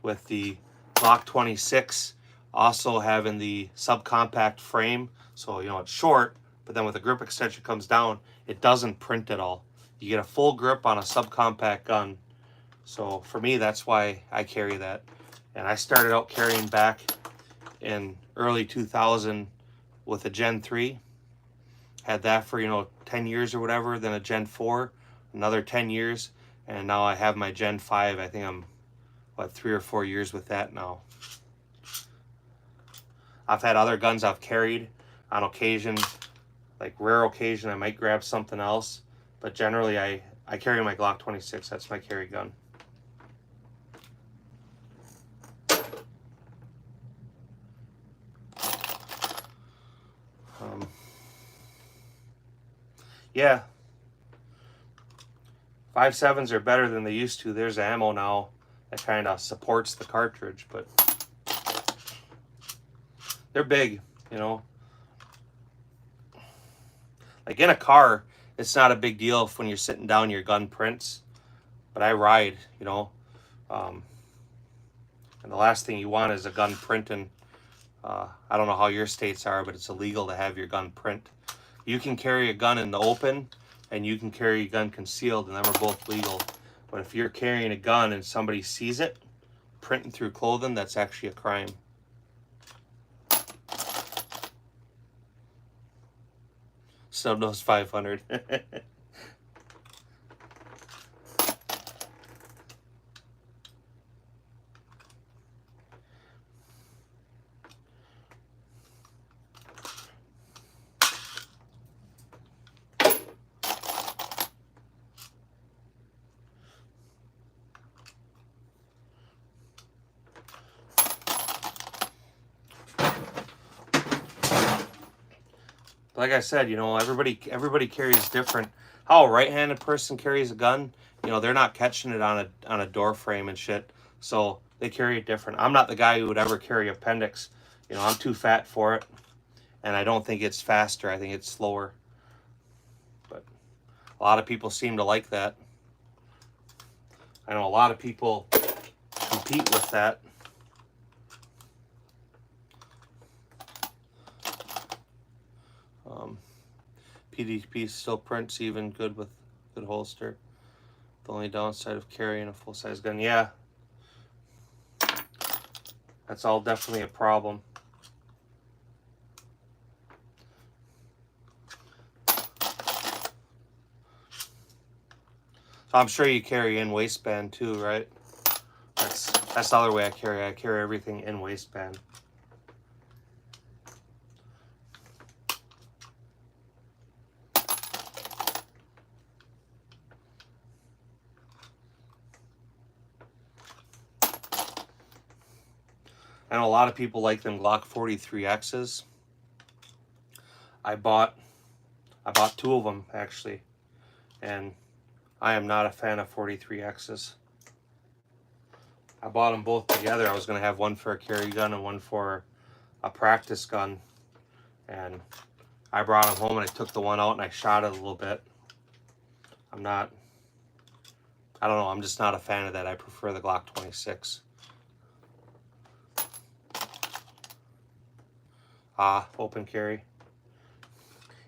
With the Glock 26 also having the subcompact frame, so you know it's short, but then with the grip extension comes down, it doesn't print at all. You get a full grip on a subcompact gun. So for me, that's why I carry that. And I started out carrying back in early 2000 with a Gen 3. Had that for, 10 years or whatever, then a Gen 4, another 10 years. And now I have my Gen 5. I think I'm, what, 3 or 4 years with that now. I've had other guns I've carried on occasion, like rare occasion, I might grab something else. But generally, I carry my Glock 26. That's my carry gun. Yeah, 5.7s are better than they used to. There's ammo now that kind of supports the cartridge, but they're big, you know. Like in a car, it's not a big deal if when you're sitting down your gun prints, but I ride, you know. And the last thing you want is a gun printing. I don't know how your states are, but it's illegal to have your gun print. You can carry a gun in the open and you can carry a gun concealed, and them are both legal. But if you're carrying a gun and somebody sees it printing through clothing, that's actually a crime. Snub-nosed 500. Like I said, you know, everybody carries different. How a right-handed person carries a gun, you know, they're not catching it on a door frame and shit, so they carry it different. I'm not the guy who would ever carry appendix. You know, I'm too fat for it, and I don't think it's faster. I think it's slower. But a lot of people seem to like that. I know a lot of people compete with that. PDP still prints even good with good holster. The only downside of carrying a full-size gun. Yeah. That's all definitely a problem. So I'm sure you carry in waistband too, right? That's the other way I carry. I carry everything in waistband. I know a lot of people like them Glock 43Xs. I bought 2 of them actually, and I am not a fan of 43Xs. I bought them both together. I was going to have one for a carry gun and one for a practice gun, and I brought them home and I took the one out and I shot it a little bit. I don't know, I'm just not a fan of that. I prefer the Glock 26. Open carry.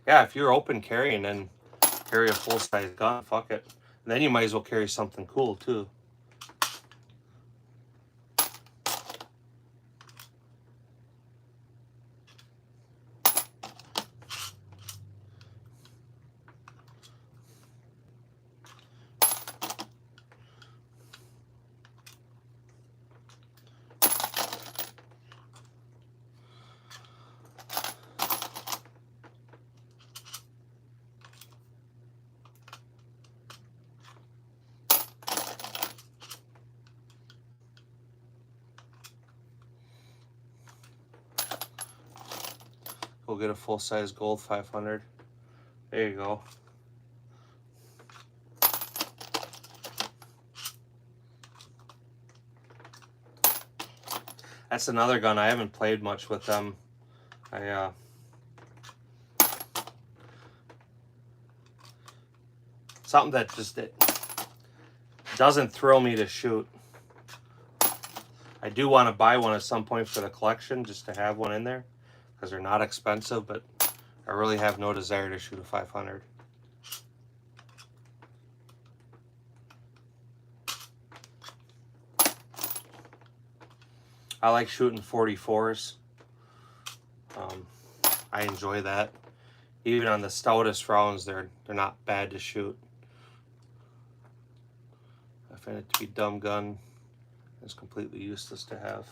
Yeah, if you're open carrying, then carry a full-size gun, fuck it. And then you might as well carry something cool too. Go get a full-size gold 500. There you go. That's another gun. I haven't played much with them. Something that just it doesn't thrill me to shoot. I do want to buy one at some point for the collection, just to have one in there, because they're not expensive, but I really have no desire to shoot a 500. I like shooting 44s. I enjoy that. Even on the stoutest rounds, they're not bad to shoot. find it to be a dumb gun. It's completely useless to have.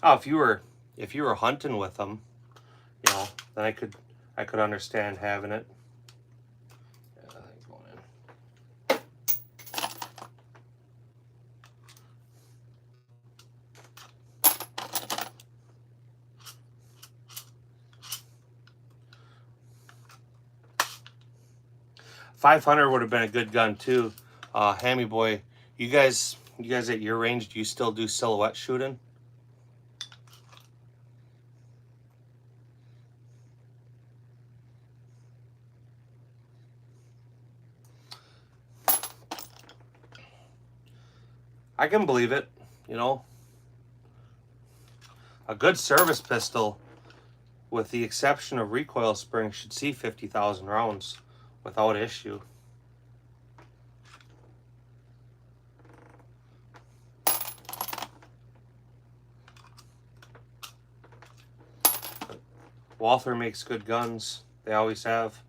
Oh, if you were hunting with them, you know, then I could understand having it. Yeah, going in. .500 would have been a good gun too. Hammy boy, you guys at your range, do you still do silhouette shooting? I can believe it, you know. A good service pistol, with the exception of recoil spring, should see 50,000 rounds without issue. Walther makes good guns. They always have.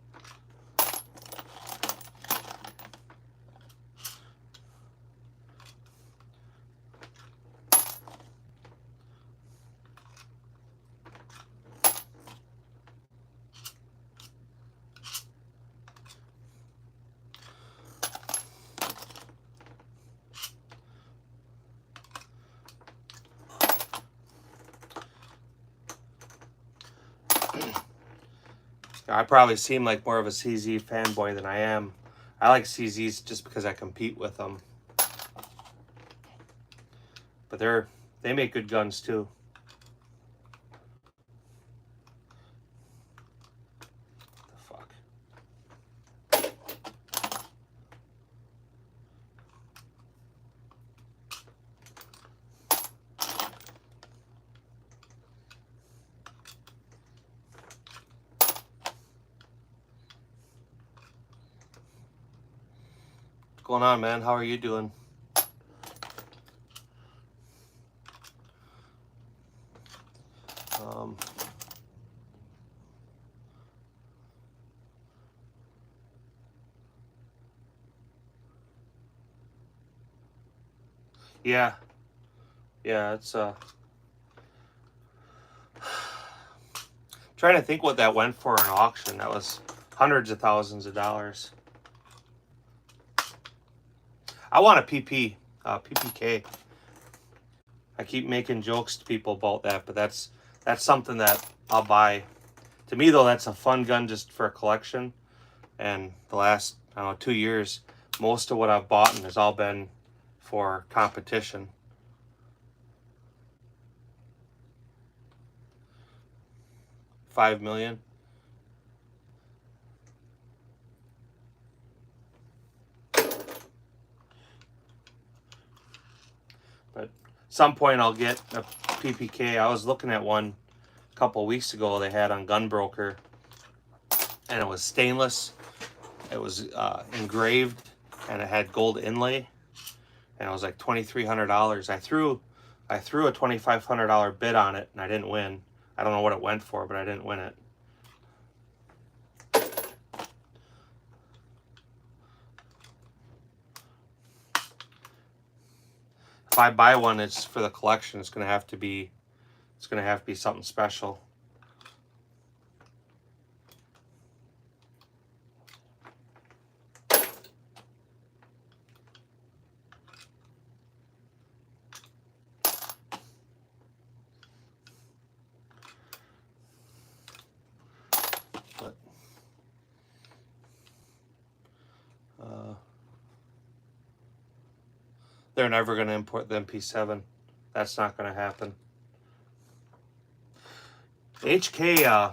I probably seem like more of a CZ fanboy than I am. I like CZs just because I compete with them. But they make good guns too. What the fuck? What's going on, man? How are you doing? Yeah, it's trying to think what that went for in auction. That was hundreds of thousands of dollars. I want a PPK. I keep making jokes to people about that, but that's something that I'll buy. To me, though, that's a fun gun just for a collection. And the last, I don't know, 2 years, most of what I've bought has all been for competition. $5 million. But some point I'll get a PPK. I was looking at one a couple weeks ago they had on Gunbroker, and it was stainless. It was engraved, and it had gold inlay, and it was like $2,300. I threw a $2,500 bid on it, and I didn't win. I don't know what it went for, but I didn't win it. If I buy one, it's for the collection. It's gonna have to be something special. But they're never gonna import the MP7. That's not gonna happen. HK,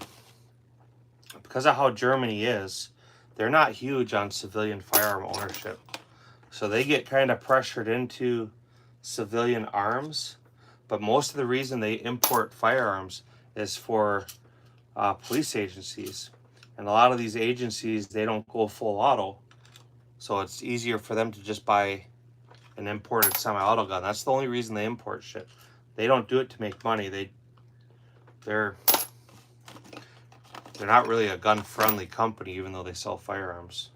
because of how Germany is, they're not huge on civilian firearm ownership. So they get kind of pressured into civilian arms. But most of the reason they import firearms is for police agencies. And a lot of these agencies, they don't go full auto. So it's easier for them to just buy an imported semi-auto gun. That's the only reason they import shit. They don't do it to make money. They're they're not really a gun-friendly company, even though they sell firearms.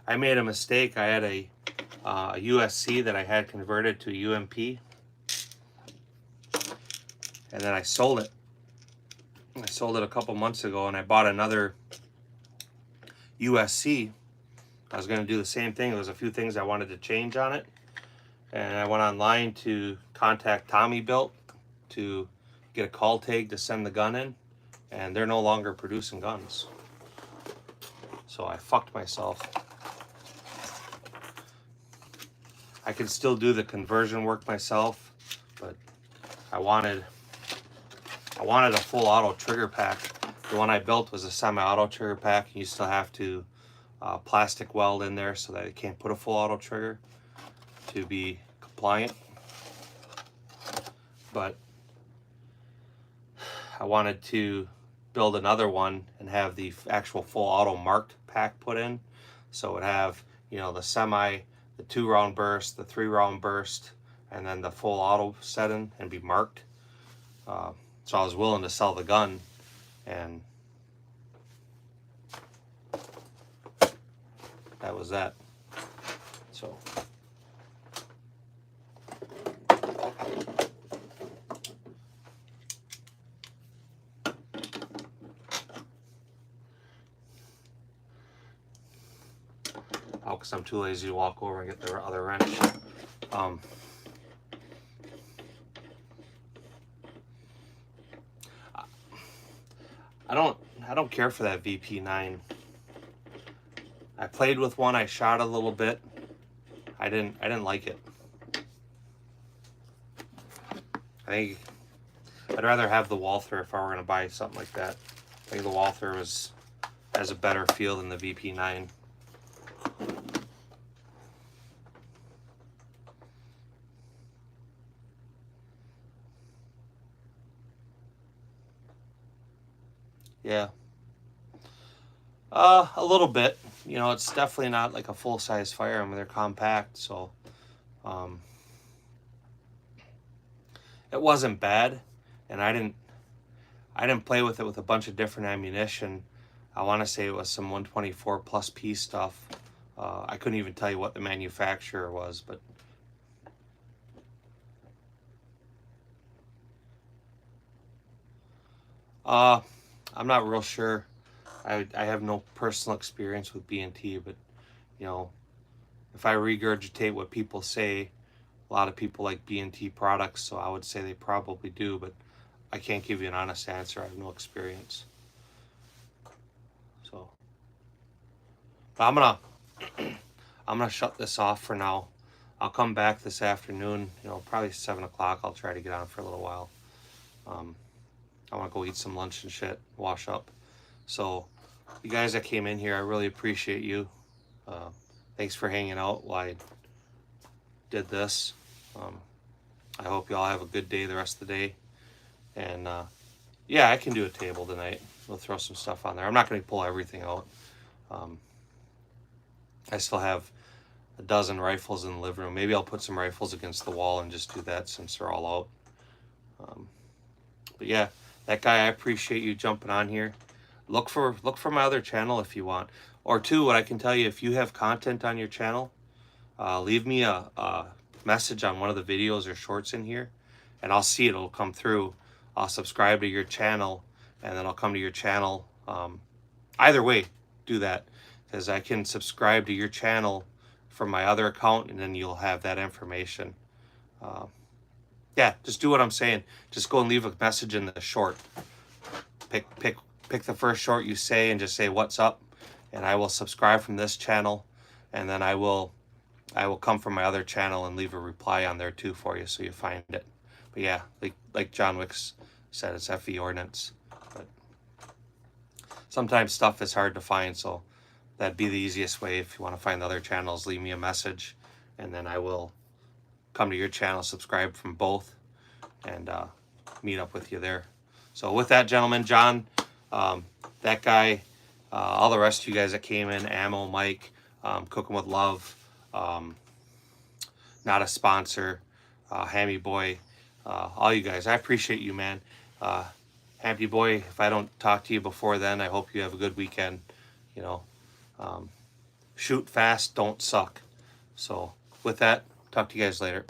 I made a mistake. I had a USC that I had converted to a UMP, and then I sold it. I sold it a couple months ago, and I bought another USC. I was going to do the same thing. There was a few things I wanted to change on it, and I went online to contact Tommy Built to get a call tag to send the gun in, and they're no longer producing guns. So I fucked myself. I can still do the conversion work myself, but I wanted a full auto trigger pack. The one I built was a semi-auto trigger pack, and you still have to plastic weld in there so that it can't put a full auto trigger to be compliant. But I wanted to build another one and have the actual full auto marked pack put in, so it would have, you know, the semi, the 2-round burst, the 3-round burst, and then the full auto setting and be marked. So I was willing to sell the gun, and that was that. So because I'm too lazy to walk over and get the other wrench. I don't care for that VP9. I played with one. I shot a little bit. I didn't like it. I think I'd rather have the Walther if I were going to buy something like that. I think the Walther has a better feel than the VP9. Yeah. A little bit. You know, it's definitely not like a full-size firearm. They're compact, so it wasn't bad, and I didn't play with it with a bunch of different ammunition. I want to say it was some 124 plus P stuff. I couldn't even tell you what the manufacturer was, but I'm not real sure. I have no personal experience with B&T, but you know, if I regurgitate what people say, a lot of people like B&T products, so I would say they probably do, but I can't give you an honest answer. I have no experience. So, but I'm gonna shut this off for now. I'll come back this afternoon. You know, probably 7 o'clock. I'll try to get on for a little while. I want to go eat some lunch and shit, wash up. So, you guys that came in here, I really appreciate you. Thanks for hanging out while I did this. I hope you all have a good day the rest of the day. And yeah, I can do a table tonight. We'll throw some stuff on there. I'm not going to pull everything out. I still have a dozen rifles in the living room. Maybe I'll put some rifles against the wall and just do that since they're all out. But yeah, that guy, I appreciate you jumping on here. Look for my other channel if you want. Or two, what I can tell you, if you have content on your channel, leave me a message on one of the videos or shorts in here, and I'll see it. It'll come through. I'll subscribe to your channel, and then I'll come to your channel. Either way, do that, because I can subscribe to your channel from my other account, and then you'll have that information. Yeah, just do what I'm saying. Just go and leave a message in the short. Pick the first short you say and just say what's up, and I will subscribe from this channel, and then I will come from my other channel and leave a reply on there too for you so you find it. But yeah, like John Wicks said, it's FE Ordnance. But sometimes stuff is hard to find, so that'd be the easiest way. If you want to find the other channels, leave me a message, and then I will come to your channel, subscribe from both, and meet up with you there. So with that, gentlemen, John, that guy, all the rest of you guys that came in, Ammo, Mike, Cooking with Love, not a sponsor, Hammy Boy, all you guys, I appreciate you, man. Hammy Boy, if I don't talk to you before then, I hope you have a good weekend. You know, shoot fast, don't suck. So with that, talk to you guys later.